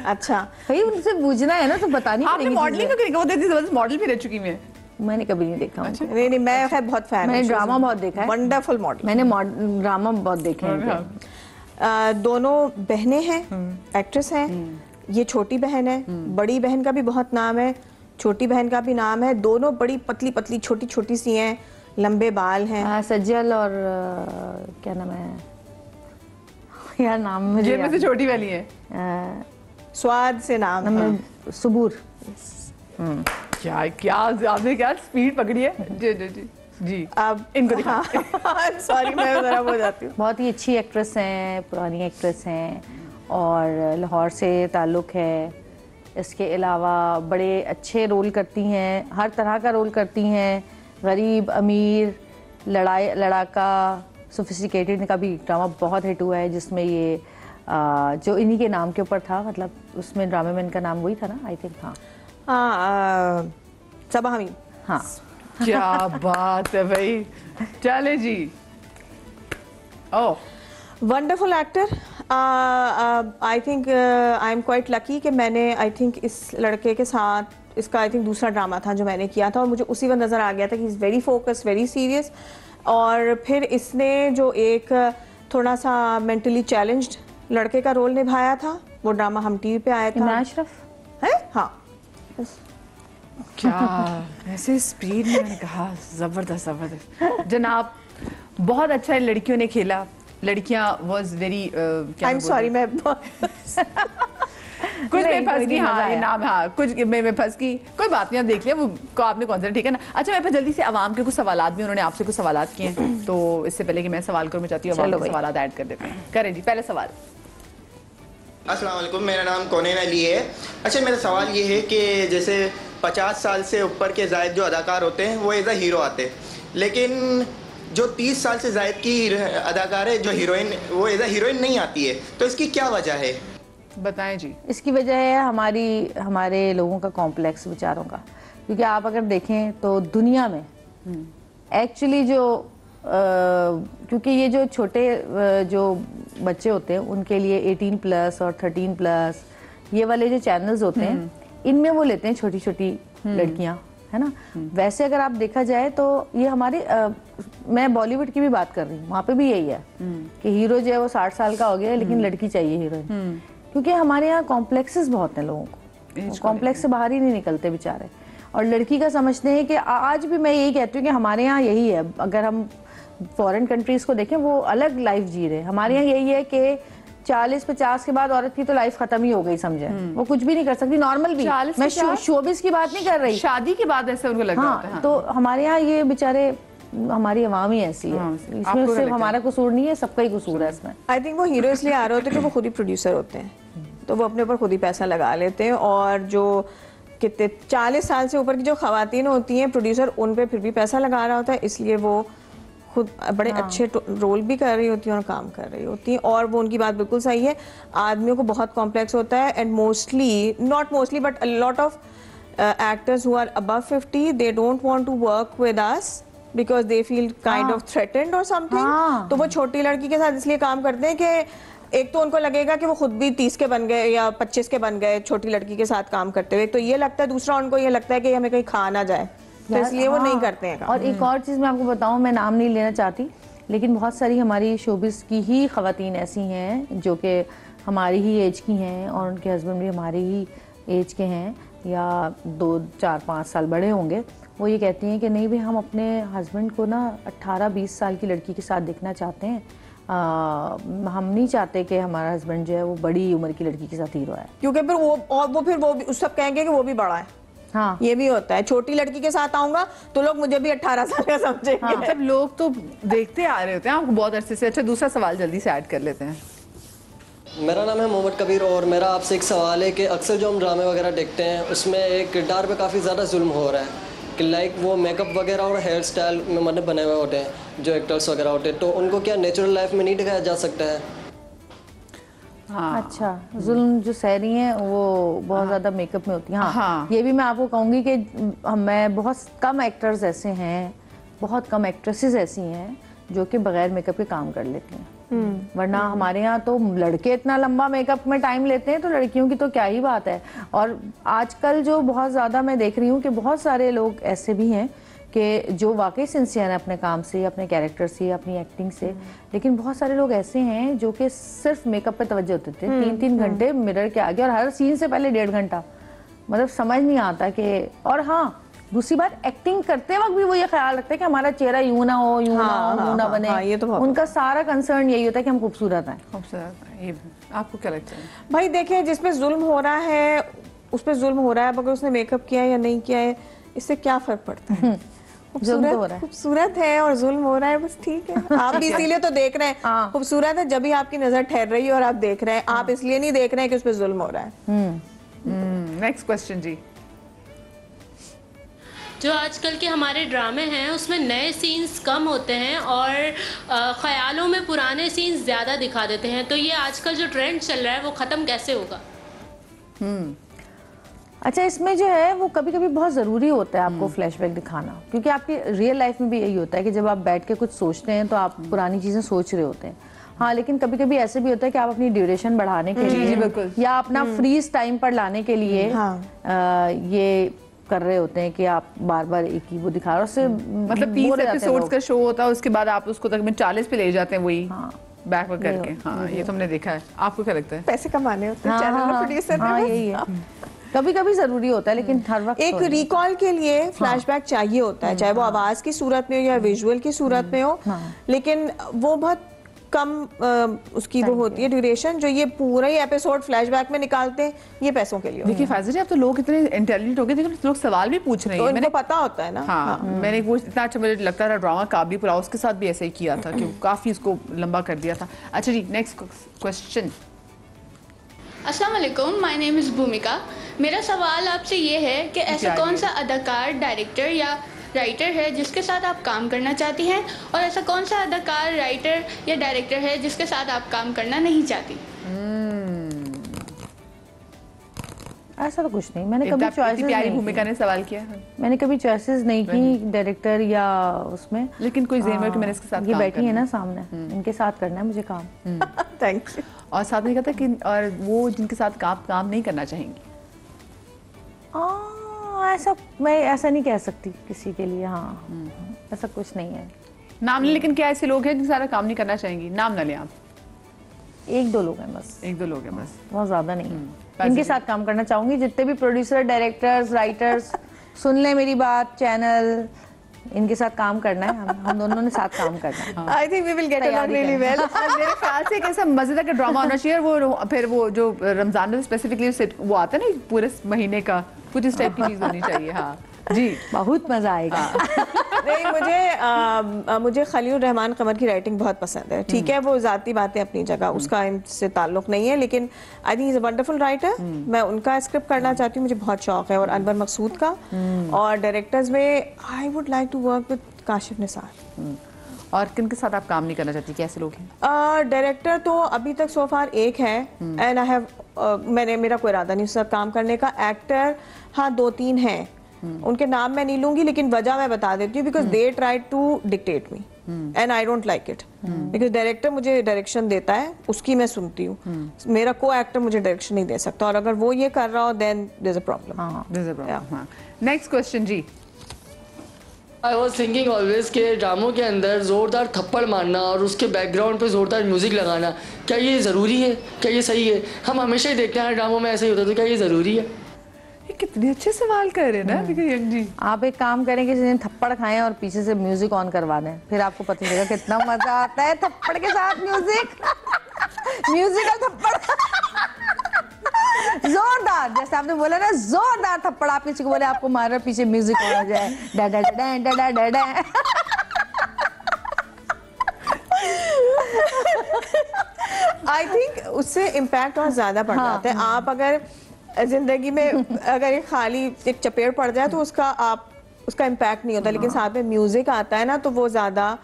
अच्छा भाई उनसे पूछना है ना, तो बतानी आपने पड़ेगी। मॉडलिंग क्यों नहीं, वो देती जबरदस्त मॉडल भी रह चुकी मैं। मैंने कभी नहीं देखा उनको। नहीं, मैं खैर बहुत फैन मैंने ड्रामा बहुत देखा है। Wonderful model. मैंने ड्रामा बहुत देखे हैं। दोनों बहनें हैं, एक्ट्रेस हैं। ये छोटी बहन है, बड़ी बहन का भी बहुत नाम है, छोटी बहन का भी नाम है। दोनों बड़ी पतली पतली छोटी छोटी सी हैं, लंबे बाल हैं। सज्जल और क्या नाम है यार, नाम मुझे में से छोटी वाली है। स्वाद से नाम है। सुबूर। क्या क्या आपने क्या स्पीड पकड़ी है। जी जी जी जी। अब इनको दिखा। सॉरी मैं जरा हो जाती हूँ। बहुत ही अच्छी एक्ट्रेस हैं, पुरानी एक्ट्रेस हैं और लाहौर से ताल्लुक़ है। इसके अलावा बड़े अच्छे रोल करती हैं, हर तरह का रोल करती हैं। गरीब, अमीर, लड़ाका, सोफिस्टिकेटेड। इनका भी ड्रामा बहुत हिट हुआ है जिसमें ये जो इन्हीं के नाम के ऊपर था, मतलब उसमें ड्रामे में इनका नाम वही था ना, आई थिंक। हाँ सबा हमीद। हाँ क्या बात है भाई। चले जी। Oh wonderful actor. I think I am quite lucky कि मैंने आई थिंक इस लड़के के साथ, इसका आई थिंक दूसरा ड्रामा था जो मैंने किया था और मुझे उसी वक्त नज़र आ गया था कि is very focused, very serious. और फिर इसने जो एक थोड़ा सा मेंटली चैलेंज्ड लड़के का रोल निभाया था, वो ड्रामा हम टीवी पे आया था। इमरान अशरफ है। हाँ क्या ऐसे स्पीड में मैंने कहा, जबरदस्त जबरदस्त जनाब। बहुत अच्छा लड़कियों ने खेला। लड़कियां was very I am sorry मैं कुछ में फंस गई। हाँ ये नाम, हाँ कुछ में फंस गई। कोई बात नहीं, आप देख लिया वो को आपने कौन सा, ठीक है ना। अच्छा मैं जल्दी से आवाम के कुछ सवालात भी, उन्होंने आपसे कुछ सवालात किए हैं, तो इससे पहले कि मैं सवाल करूँ मैं चाहती हूँ आवाम के सवालात ऐड कर देते हैं। करें जी पहले सवाल। अस्सलाम वालेकुम, मेरा नाम कौनैन अली है। अच्छा मेरा सवाल ये है कि जैसे 50 साल से ऊपर के ज़ायद जो अदाकार होते हैं वो एज अ हीरो आते हैं, लेकिन जो 30 साल से ज़ायद की अदाकार है जो हीरोइन, वो एज अ हीरोइन नहीं आती है, तो इसकी क्या वजह है? बताएं जी। इसकी वजह है हमारे लोगों का कॉम्प्लेक्स विचारों का। क्योंकि आप अगर देखें तो दुनिया में एक्चुअली जो क्योंकि ये जो छोटे जो बच्चे होते हैं उनके लिए 18+ और 13+ ये वाले जो चैनल्स होते हैं, इनमें वो लेते हैं छोटी छोटी लड़कियां, है ना। वैसे अगर आप देखा जाए तो ये हमारे मैं बॉलीवुड की भी बात कर रही हूँ, वहाँ पे भी यही है कि हीरो जो है वो 60 साल का हो गया है लेकिन लड़की चाहिए हीरोइन। क्योंकि हमारे यहाँ कॉम्प्लेक्सेस बहुत हैं लोगों को, कॉम्प्लेक्स से बाहर ही नहीं निकलते बेचारे। और लड़की का समझते हैं कि आज भी मैं यही कहती हूँ कि हमारे यहाँ यही है। अगर हम फॉरेन कंट्रीज को देखें वो अलग लाइफ जी रहे, हमारे यहाँ यही है कि 40-50 के बाद औरत की तो लाइफ खत्म ही हो गई, समझे। वो कुछ भी नहीं कर सकती, नॉर्मल भी। मैं शोबिस की बात नहीं कर रही, शादी के बाद ऐसे उनको लगता है। हाँ, तो हमारे यहाँ ये बेचारे, हमारी अवाम ही ऐसी है। इसमें सिर्फ हमारा कसूर नहीं है, सबका ही कसूर है इसमें। आई थिंक वो हीरो इसलिए आ रहे होते हैं कि वो खुद ही प्रोड्यूसर होते हैं, तो वो अपने ऊपर खुद ही पैसा लगा लेते हैं। और जो कितने 40 साल से ऊपर की जो खवातीन होती हैं, प्रोड्यूसर उन पे फिर भी पैसा लगा रहा होता है, इसलिए वो खुद बड़े अच्छे रोल भी कर रही होती हैं और काम कर रही होती हैं। और वो उनकी बात बिल्कुल सही है, आदमियों को बहुत कॉम्प्लेक्स होता है। And mostly, not mostly but a lot of actors who are above 50 they don't want to work with us because they feel kind of threatened और समथिंग। तो वो छोटी लड़की के साथ इसलिए काम करते हैं कि एक तो उनको लगेगा कि वो खुद भी 30 के बन गए या 25 के बन गए छोटी लड़की के साथ काम करते हुए, तो ये लगता है। दूसरा उनको ये लगता है कि हमें कहीं खा ना जाए, तो इसलिए वो नहीं करते हैं काम। और एक और चीज़ मैं आपको बताऊं, मैं नाम नहीं लेना चाहती, लेकिन बहुत सारी हमारी शोबिस की ही खवातीन ऐसी हैं जो कि हमारी ही एज की हैं और उनके हस्बैंड भी हमारी ही एज के हैं या 2, 4, 5 साल बड़े होंगे। वो ये कहती हैं कि नहीं भाई, हम अपने हस्बैंड को ना 18-20 साल की लड़की के साथ देखना चाहते हैं। हम नहीं चाहते कि हमारा हस्बैंड जो है वो बड़ी उम्र की लड़की के साथ हीरो है, क्योंकि फिर वो भी उस सब कहेंगे कि वो भी बड़ा है। हाँ, ये भी होता है, छोटी लड़की के साथ आऊंगा तो लोग मुझे भी 18 साल का समझेंगे। हाँ, सब लोग तो देखते आ रहे होते हैं आपको बहुत अरसे से। अच्छा दूसरा सवाल जल्दी से ऐड कर लेते हैं। मेरा नाम है मोहम्मद कबीर और मेरा आपसे एक सवाल है कि अक्सर जो हम ड्रामे वगैरह देखते हैं उसमें एक किरदार पे काफ़ी ज़्यादा जुल्म हो रहा है कि लाइक वो मेकअप वगैरह और हेयर स्टाइल में मतलब बने हुए होते हैं जो एक्टर्स वगैरह होते हैं, तो उनको क्या नेचुरल लाइफ में नहीं दिखाया जा सकता है? हाँ। अच्छा, जुल्म जो सह रही हैं वो बहुत ज़्यादा मेकअप में होती हैं। हाँ, ये भी मैं आपको कहूँगी कि मैं बहुत कम एक्टर्स ऐसे हैं, बहुत कम एक्ट्रेसेस ऐसी हैं जो कि बगैर मेकअप के काम कर लेती हैं। वरना हमारे यहाँ तो लड़के इतना लंबा मेकअप में टाइम लेते हैं, तो लड़कियों की तो क्या ही बात है। और आजकल जो बहुत ज़्यादा मैं देख रही हूँ कि बहुत सारे लोग ऐसे भी हैं कि जो वाकई सिंसियर हैं अपने काम से, अपने कैरेक्टर से, अपनी एक्टिंग से, लेकिन बहुत सारे लोग ऐसे हैं जो कि सिर्फ मेकअप पे तवज्जो देते हैं 3-3 घंटे मिरर के आगे, और हर सीन से पहले 1.5 घंटा। मतलब समझ नहीं आता कि, और हाँ दूसरी बात, एक्टिंग करते वक्त भी वो ये ख्याल रखते हैं कि हमारा चेहरा यूं ना हो, यूं ना हो, यूं ना बने। ये तो उनका सारा कंसर्न यही होता है कि हम खूबसूरत हैं। खूबसूरत। ये आपको क्या लगता है? भाई देखिए, जिसपे जुल्म हो रहा है उस पे जुल्म हो रहा है, अगर उसने मेकअप किया है या नहीं किया है, इससे क्या फर्क पड़ता है? खूबसूरत है और जुल्म हो रहा है, बस ठीक है। आप भी इसीलिए तो देख रहे हैं, खूबसूरत है जब भी आपकी नजर ठहर रही है और आप देख रहे हैं, आप इसलिए नहीं देख रहे हैं कि उस पे जुल्म हो रहा है। नेक्स्ट क्वेश्चन जी। जो आजकल के हमारे ड्रामे हैं उसमें नए सीन्स कम होते हैं और ख्यालों में पुराने सीन्स ज़्यादा दिखा देते हैं, तो ये आजकल जो ट्रेंड चल रहा है वो ख़त्म कैसे होगा? अच्छा, इसमें जो है वो कभी कभी बहुत ज़रूरी होता है आपको फ्लैशबैक दिखाना, क्योंकि आपकी रियल लाइफ में भी यही होता है कि जब आप बैठ के कुछ सोचते हैं तो आप पुरानी चीज़ें सोच रहे होते हैं। हाँ, लेकिन कभी कभी ऐसे भी होता है कि आप अपनी ड्यूरेशन बढ़ाने के लिए या अपना फ्रीज टाइम पर लाने के लिए ये कर रहे होते हैं कि आप बार बार एक ही वो दिखा रहे हो, उससे मतलब 30 एपिसोड्स का शो होता है, उसके बाद आप उसको तकरीबन 40 पे ले जाते हैं, वही बैकवर्ड करके। हाँ, ये तो हमने देखा है। आपको क्या लगता है? पैसे कमाने होते हैं चैनल में, प्रोड्यूसर हाँ, यही है। कभी कभी जरूरी होता है, लेकिन हर वक्त एक रिकॉल के लिए फ्लैशबैक चाहिए होता है, चाहे वो आवाज की सूरत में हो या विजुअल की सूरत में हो, लेकिन वो बहुत कम उसकी वो होती है ड्यूरेशन। जो ये पूरा ही एपिसोड फ्लैशबैक में निकालते हैं, ये पैसों के लिए। देखिए फायजा जी, अब तो लोग इतने इंटेलिजेंट हो गए, देखो लोग सवाल भी पूछ रहे हैं, तो इनको पता होता है ना। हाँ, मैंने वो इतना अच्छा मुझे लगता था ड्रामा काबली पुलाव, उसके साथ भी ऐसे ही किया था कि काफी उसको लंबा कर दिया था। अच्छा जी, नेक्स्ट क्वेश्चन। अस्सलाम वालेकुम, माय नेम इज़ भूमिका। मेरा सवाल आपसे ये है कि ऐसा कौन सा अदाकार, डायरेक्टर या राइटर है जिसके साथ आप काम करना चाहती हैं, और ऐसा कौन सा अदाकार, राइटर या डायरेक्टर है जिसके साथ आप काम करना नहीं चाहती? ऐसा तो कुछ नहीं, मैंने कभी चॉइसेस प्यारी भूमिका ने सवाल किया है, मैंने कभी चॉइसेस नहीं की डायरेक्टर या उसमें, लेकिन कोई ज़हन में कि मैंने इसके साथ ये बैठी है ना सामने, इनके साथ करना है मुझे काम। Thank you. और साथ में कहता कि और वो जिनके साथ काम नहीं करना चाहेंगी? ऐसा मैं ऐसा नहीं कह सकती किसी के लिए। हाँ, ऐसा कुछ नहीं है। नाम ले, लेकिन क्या ऐसे लोग हैं जिनके साथ काम नहीं करना चाहेंगी? नाम ना लें आप। 1-2 लोग हैं बस। 1-2 लोग हैं बस, बहुत ज्यादा नहीं। इनके साथ काम करना चाहूंगी, जितने भी प्रोड्यूसर, डायरेक्टर्स, राइटर्स सुन ले मेरी बात, चैनल, इनके साथ काम करना है। हम दोनों ने साथ काम करना है। I think we will get along really well. मेरे ख्याल से कैसा मजेदार का ड्रामा होना चाहिए, और वो फिर वो जो रमजान में स्पेसिफिकली वो आता है ना पूरे महीने का, कुछ इस टाइप की चीज होनी चाहिए। हाँ जी, बहुत मजा आएगा। नहीं, मुझे खलील रहमान कमर की राइटिंग बहुत पसंद है। ठीक है, वो जाती बातें अपनी जगह, उसका इनसे ताल्लुक नहीं है, लेकिन I think is a wonderful writer. मैं उनका स्क्रिप्ट करना चाहती हूँ, मुझे बहुत शौक है। और अनवर मकसूद का, और डायरेक्टर्स में I would like to work with Kashif Nisar. और किन के साथ आप काम नहीं करना चाहती, कैसे लोग हैं? डायरेक्टर तो अभी तक सो फार एक है, एंड आई हैव मेरा कोई इरादा नहीं उससे काम करने का। एक्टर हाँ 2-3 हैं, उनके नाम मैं नहीं लूंगी, लेकिन वजह मैं बता देती हूँ, because they try to dictate me and I don't like it. Because director मुझे डायरेक्शन देता है, उसकी मैं सुनती हूँ। मेरा को एक्टर मुझे डायरेक्शन नहीं दे सकता, और अगर वो ये कर रहा हो then there is a problem. Next question जी। आई वॉज थिंकिंग ऑलवेज के ड्रामों के अंदर ज़ोरदार थप्पड़ मारना और उसके बैकग्राउंड पे ज़ोरदार म्यूज़िक लगाना, क्या ये ज़रूरी है? क्या ये सही है? हम हमेशा ही देखते हैं ड्रामों में ऐसा ही होता है, तो क्या ये ज़रूरी है? ये कितने अच्छे सवाल कर रहे हैं ना यंग जी। आप एक काम करें, किसी दिन थप्पड़ खाएं और पीछे से म्यूजिक ऑन करवा दें, फिर आपको पता चलेगा कितना मजा आता है थप्पड़ के साथ म्यूजिक। म्यूजिकल थप्पड़ जोरदार, जैसे आपने बोला ना जोरदार थप्पड़, आप किसी को बोले आपको मार रहा, पीछे म्यूजिक ऑन हो जाए, डा डा डा डा डा डा। आई थिंक उससे इम्पैक्ट और ज्यादा पड़ जाता है। आप अगर जिंदगी में अगर एक खाली एक चपेट पड़ जाए तो उसका इम्पैक्ट नहीं होता, लेकिन साथ में म्यूजिक आता है ना, तो वो ज्यादा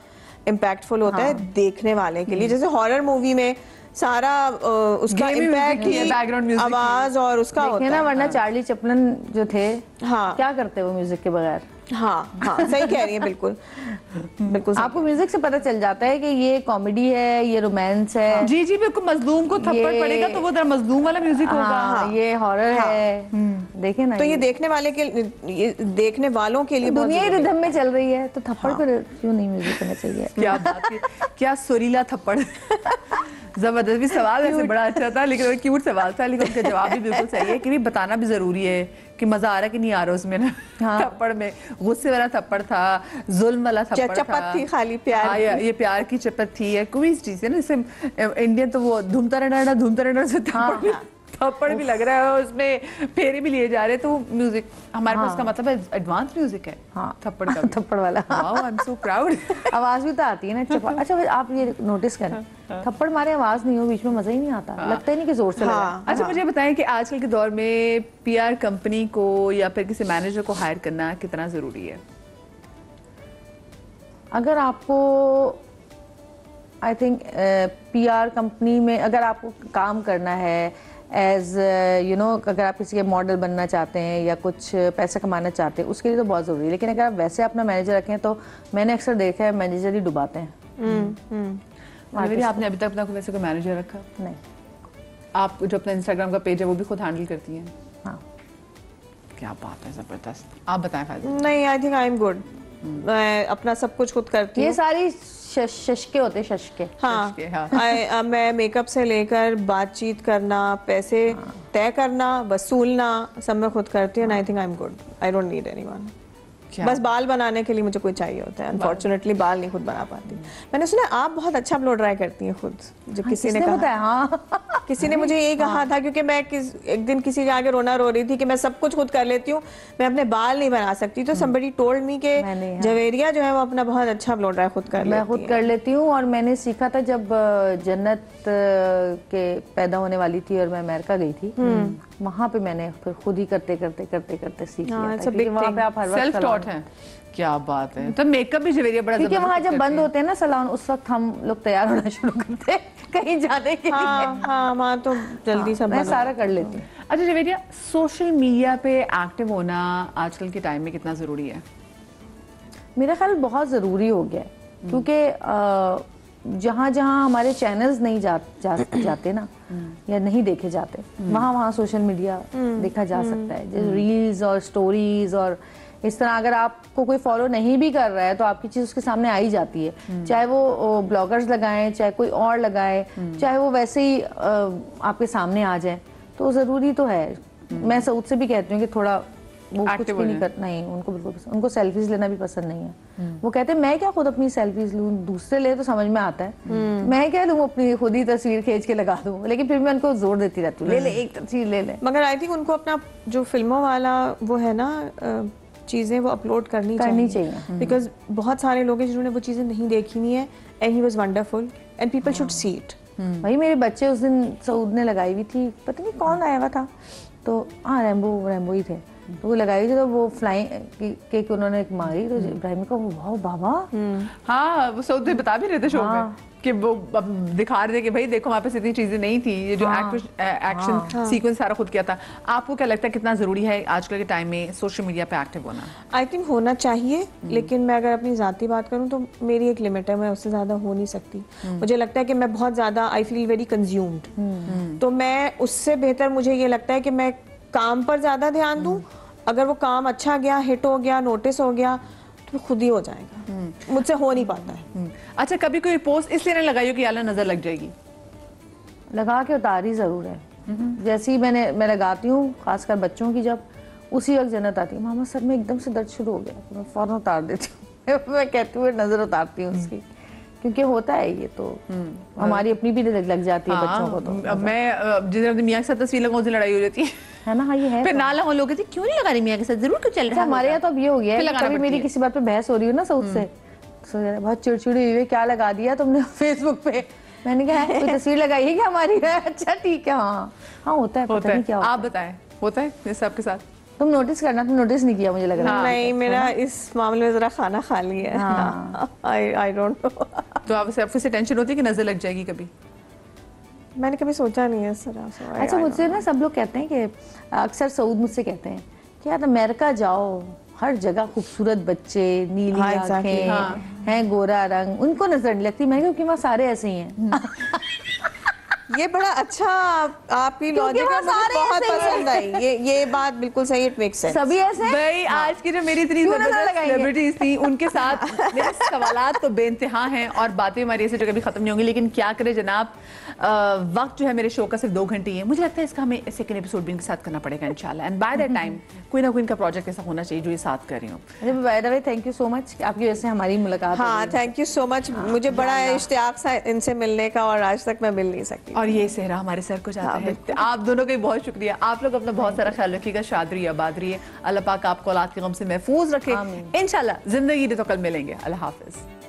इम्पैक्टफुल होता है देखने वाले के लिए। जैसे हॉरर मूवी में सारा उसका Game इम्पैक्ट music ही है, background music ही है। आवाज और उसका होता देखे ना, है। वरना चार्ली चैपलिन जो थे, हाँ क्या करते वो म्यूजिक के बगैर। हाँ हाँ, सही कह रही है, बिल्कुल बिल्कुल सही। आपको म्यूजिक से पता चल जाता है कि ये कॉमेडी है, ये रोमांस है, जी जी बिल्कुल, मजलूम को थप्पड़ ये- पड़ेगा तो वो जरा मजलूम वाला म्यूजिक होगा। हाँ, ये हॉरर है, देखे ना। तो ये देखने वालों के लिए बहुत दुनिया ही जरूरी है। रिदम में चल रही है, तो थप्पड़ पे क्यों नहीं म्यूजिक करना चाहिए। क्या बात है, क्या सुरीला थप्पड़। जबरदस्त भी सवाल वैसे बड़ा अच्छा था, लेकिन क्यूट सवाल था, लेकिन उसका जवाब भी बिल्कुल सही है कि भी बताना भी जरूरी है कि मजा आ रहा है कि नहीं आ रहा उसमें ना। थप्पड़ में गुस्से वाला थप्पड़ था, जुल्म वाला थप्पड़ था, चपत थी खाली प्यार हाँ, की। ये प्यार की चपत थी, या कोई चीज है ना, जैसे इंडियन तो वो धूमता रहना से थप्पड़ भी लग रहा है, उसमें फेरे भी लिए जा रहे हैं, तो म्यूजिक हमारे पास का मतलब है एडवांस म्यूजिक है। हाँ, थप्पड़ का भी। थप्पड़ वाला। Wow, I am so proud. आवाज भी तो आती है ना चपा। अच्छा आप ये नोटिस करें, थप्पड़ मारे आवाज नहीं हो, बीच में मजा ही नहीं आता, लगता ही नहीं कि जोर से लगा। अच्छा मुझे बताएं कि आजकल के दौर में पीआर कंपनी को या फिर किसी मैनेजर को हायर करना कितना जरूरी है? अगर आपको आई थिंक पीआर कंपनी में अगर आपको काम करना है एज यू नो, अगर आप किसी के मॉडल बनना चाहते हैं या कुछ पैसा कमाना चाहते हैं, उसके लिए तो बहुत ज़रूरी है। लेकिन अगर आप वैसे अपना मैनेजर रखें तो मैंने अक्सर देखा है मैनेजर ही डुबाते हैं। आपने अभी तक अपना वैसे कोई मैनेजर रखा नहीं। आप जो अपना इंस्टाग्राम का पेज है वो भी खुद हैंडल करती हैं? हाँ। क्या बात है, जबरदस्त। आप बताएं फायदा। नहीं, आई थिंक आई एम गुड, मैं अपना सब कुछ खुद करती ये हूँ। सारी शशके होते हैं, शशके। हाँ, मैं मेकअप से लेकर बातचीत करना, पैसे तय करना, वसूलना, सब मैं खुद करती हूँ। आई think I am good, I don't need anyone. बस बाल बनाने के लिए मुझे कोई चाहिए होता है, अनफॉर्चुनेटली बाल नहीं खुद बना पाती। मैंने सुना आप बहुत अच्छा ब्लो ड्राई करती हैं खुद, जो किसी ने कहा। हाँ। किसी ने मुझे यही कहा था, क्योंकि मैं एक दिन किसी के आगे रोना रो रही थी कि मैं सब कुछ खुद कर लेती हूँ, मैं अपने बाल नहीं बना सकती। तो somebody told me के जवेरिया जो है वो अपना बहुत अच्छा ब्लो ड्राई खुद कर लेती है। मैं खुद कर लेती हूँ, और मैंने सीखा था जब जन्नत के पैदा होने वाली थी और मैं अमेरिका गई थी, वहाँ पे मैंने फिर खुद ही करते सीख लिया था, क्योंकि वहाँ पे आप हर वक्त सेल्फ टॉट हैं। क्या बात है। तो मेकअप भी जवेरिया बड़ा क्योंकि वहाँ जब बंद होते हैं ना सैलून, उस वक्त हम लोग तैयार होना शुरू करते हैं कहीं जाने के लिए। हाँ, वहाँ तो जल्दी सब मैं सारा कर लेती हूँ। अच्छा जवेरिया, सोशल मीडिया पे एक्टिव होना आजकल के टाइम में कितना जरूरी है? मेरा ख्याल बहुत ज़रूरी हो गया है, क्योंकि जहाँ जहाँ हमारे चैनल्स नहीं जाते ना, या नहीं देखे जाते, वहाँ सोशल मीडिया देखा जा सकता है। जैसे रील्स और स्टोरीज और इस तरह, अगर आपको कोई फॉलो नहीं भी कर रहा है तो आपकी चीज़ उसके सामने आ ही जाती है, चाहे वो ब्लॉगर्स लगाएं, चाहे कोई और लगाए, चाहे वो वैसे ही आपके सामने आ जाए। तो ज़रूरी तो है। मैं सऊद से भी कहती हूँ कि थोड़ा वो कुछ भी नहीं कर, नहीं उनको बिल्कुल पसंद, उनको सेल्फीज लेना भी पसंद नहीं है। वो कहते हैं मैं क्या खुद अपनी सेल्फीज लूँ, दूसरे ले तो समझ में आता है, मैं क्या लूँ अपनी खुद ही तस्वीर खींच के लगा दूँ, लेकिन फिर मैं उनको जोर देती रहती हूँ, ले एक तस्वीर ले ले। मगर आई थिंक उनको अपना जो फिल्मों वाला वो है ना चीज़ें वो अपलोड करनी चाहिए। बिकॉज बहुत सारे लोग हैं जिन्होंने वो चीज़ें नहीं देखी हुई है, and he was wonderful and people should see it. भाई मेरे बच्चे उस दिन सऊद ने लगाई हुई थी, पता नहीं कौन आया हुआ था, तो हाँ रैम्बो ही थे, तो वो लगाई थी, तो वो फ्लाइंग केक उन्होंने मारी, तो इब्राहिम को वाह बाबा। हाँ, वो सऊद बता भी रहे थे शो में कि वो दिखा रहे थे कि भाई देखो हमारे पास इतनी चीजें नहीं थी, ये जो एक्शन सीक्वेंस सारा खुद किया था। आपको क्या लगता है कितना जरूरी है आजकल के टाइम में सोशल मीडिया पे एक्टिव होना? आई थिंक होना चाहिए, लेकिन मैं अगर अपनी ज़ाती बात करूँ तो मेरी एक लिमिट है, मैं उससे ज़्यादा हो नहीं सकती। मुझे लगता है कि मैं बहुत ज़्यादा आई फील वेरी कंज्यूम्ड, तो मैं उससे बेहतर मुझे ये लगता है कि मैं काम पर ज़्यादा ध्यान दूँ। अगर वो काम अच्छा गया, हिट हो गया, नोटिस हो गया, तो खुद ही हो जाएगा, मुझसे हो नहीं पाता है। अच्छा, कभी कोई पोस्ट इसलिए नहीं लगाई हो कि याला नजर लग जाएगी? लगा के उतारी जरूर है। जैसे ही मैं लगाती हूँ, खासकर बच्चों की, जब उसी वक्त जन्नत आती है, मामा सर में एकदम से दर्द शुरू हो गया, तो मैं फौरन उतार देती हूँ। मैं कहती हूँ नजर उतारती हूँ उसकी, क्योंकि होता है ये तो हमारी अपनी भी लग जाती है बच्चों को। तो मैं जिस मियाँ के साथ तस्वीर लगाऊं से लड़ाई हो जाती है ना। हाँ ये है। फिर ना लगाऊं, लोग कहते क्यों नहीं लगा रही मियाँ के साथ, जरूर क्यों चल रहा है। हमारे यहाँ तो अब ये हो गया है, कभी मेरी किसी बात पे बहस हो रही हो ना सऊद से, तो बहुत चिड़चिड़ी हुई है, क्या लगा दिया तुमने फेसबुक पे। मैंने कहा कोई तस्वीर लगाई है क्या हमारी? अच्छा ठीक है। हाँ होता है, पता नहीं क्या होता है। आप बताएं, होता है ये सबके साथ? तुम नोटिस करना, तुम नोटिस नहीं किया मुझे लग रहा है। नहीं, मेरा इस मामले में जरा खाना खाली है। I don't know. तो आप से टेंशन होती है कि नजर लग जाएगी कभी? मैंने कभी सोचा नहीं है इस तरह से। अच्छा, मुझसे ना सब लोग कहते हैं कि अक्सर सऊद मुझसे कहते हैं कि यार अमेरिका जाओ, हर जगह खूबसूरत बच्चे, नीली आंखें, हैं गोरा रंग, उनको नजर नहीं लगती। मैं क्योंकि वहाँ सारे ऐसे ही हैं। ये बड़ा अच्छा आपकी लॉजिक है, मुझे बहुत पसंद आई ये बात, बिल्कुल सही, इट मेक्स सेंस। सभी ऐसे हैं? भाई आज की जो मेरी इतनी सेलिब्रिटीज थी उनके साथ मेरे सवालात तो बेइंतहा हैं और बातें हमारी ऐसे जो कभी खत्म नहीं होंगी, लेकिन क्या करे जनाब, वक्त जो है मेरे शो का सिर्फ 2 घंटे ही है। मुझे लगता है इसका हमें सेकंड एपिसोड भी इनके साथ करना पड़ेगा इंशाल्लाह, एंड बाय दैट टाइम कोई ना कोई इनका प्रोजेक्ट ऐसा होना चाहिए जो ये साथ कर रही हूँ। By the way thank you so much, आपकी वजह से हमारी मुलाकात। हाँ, थैंक यू सो मच। मुझे बड़ा इश्तियाक था इनसे मिलने का और आज तक मैं मिल नहीं सकती। और ये सेहरा हमारे सर को जाता है। आप दोनों का बहुत शुक्रिया। आप लोग अपना बहुत सारा ख्याल रखिएगा, शाद रहिए, आबाद रहिए, अल्लाह पाक आपको औलाद के गम से महफूज रखे इंशाल्लाह। जिंदगी दे तो कल मिलेंगे। अल्लाह हाफिज।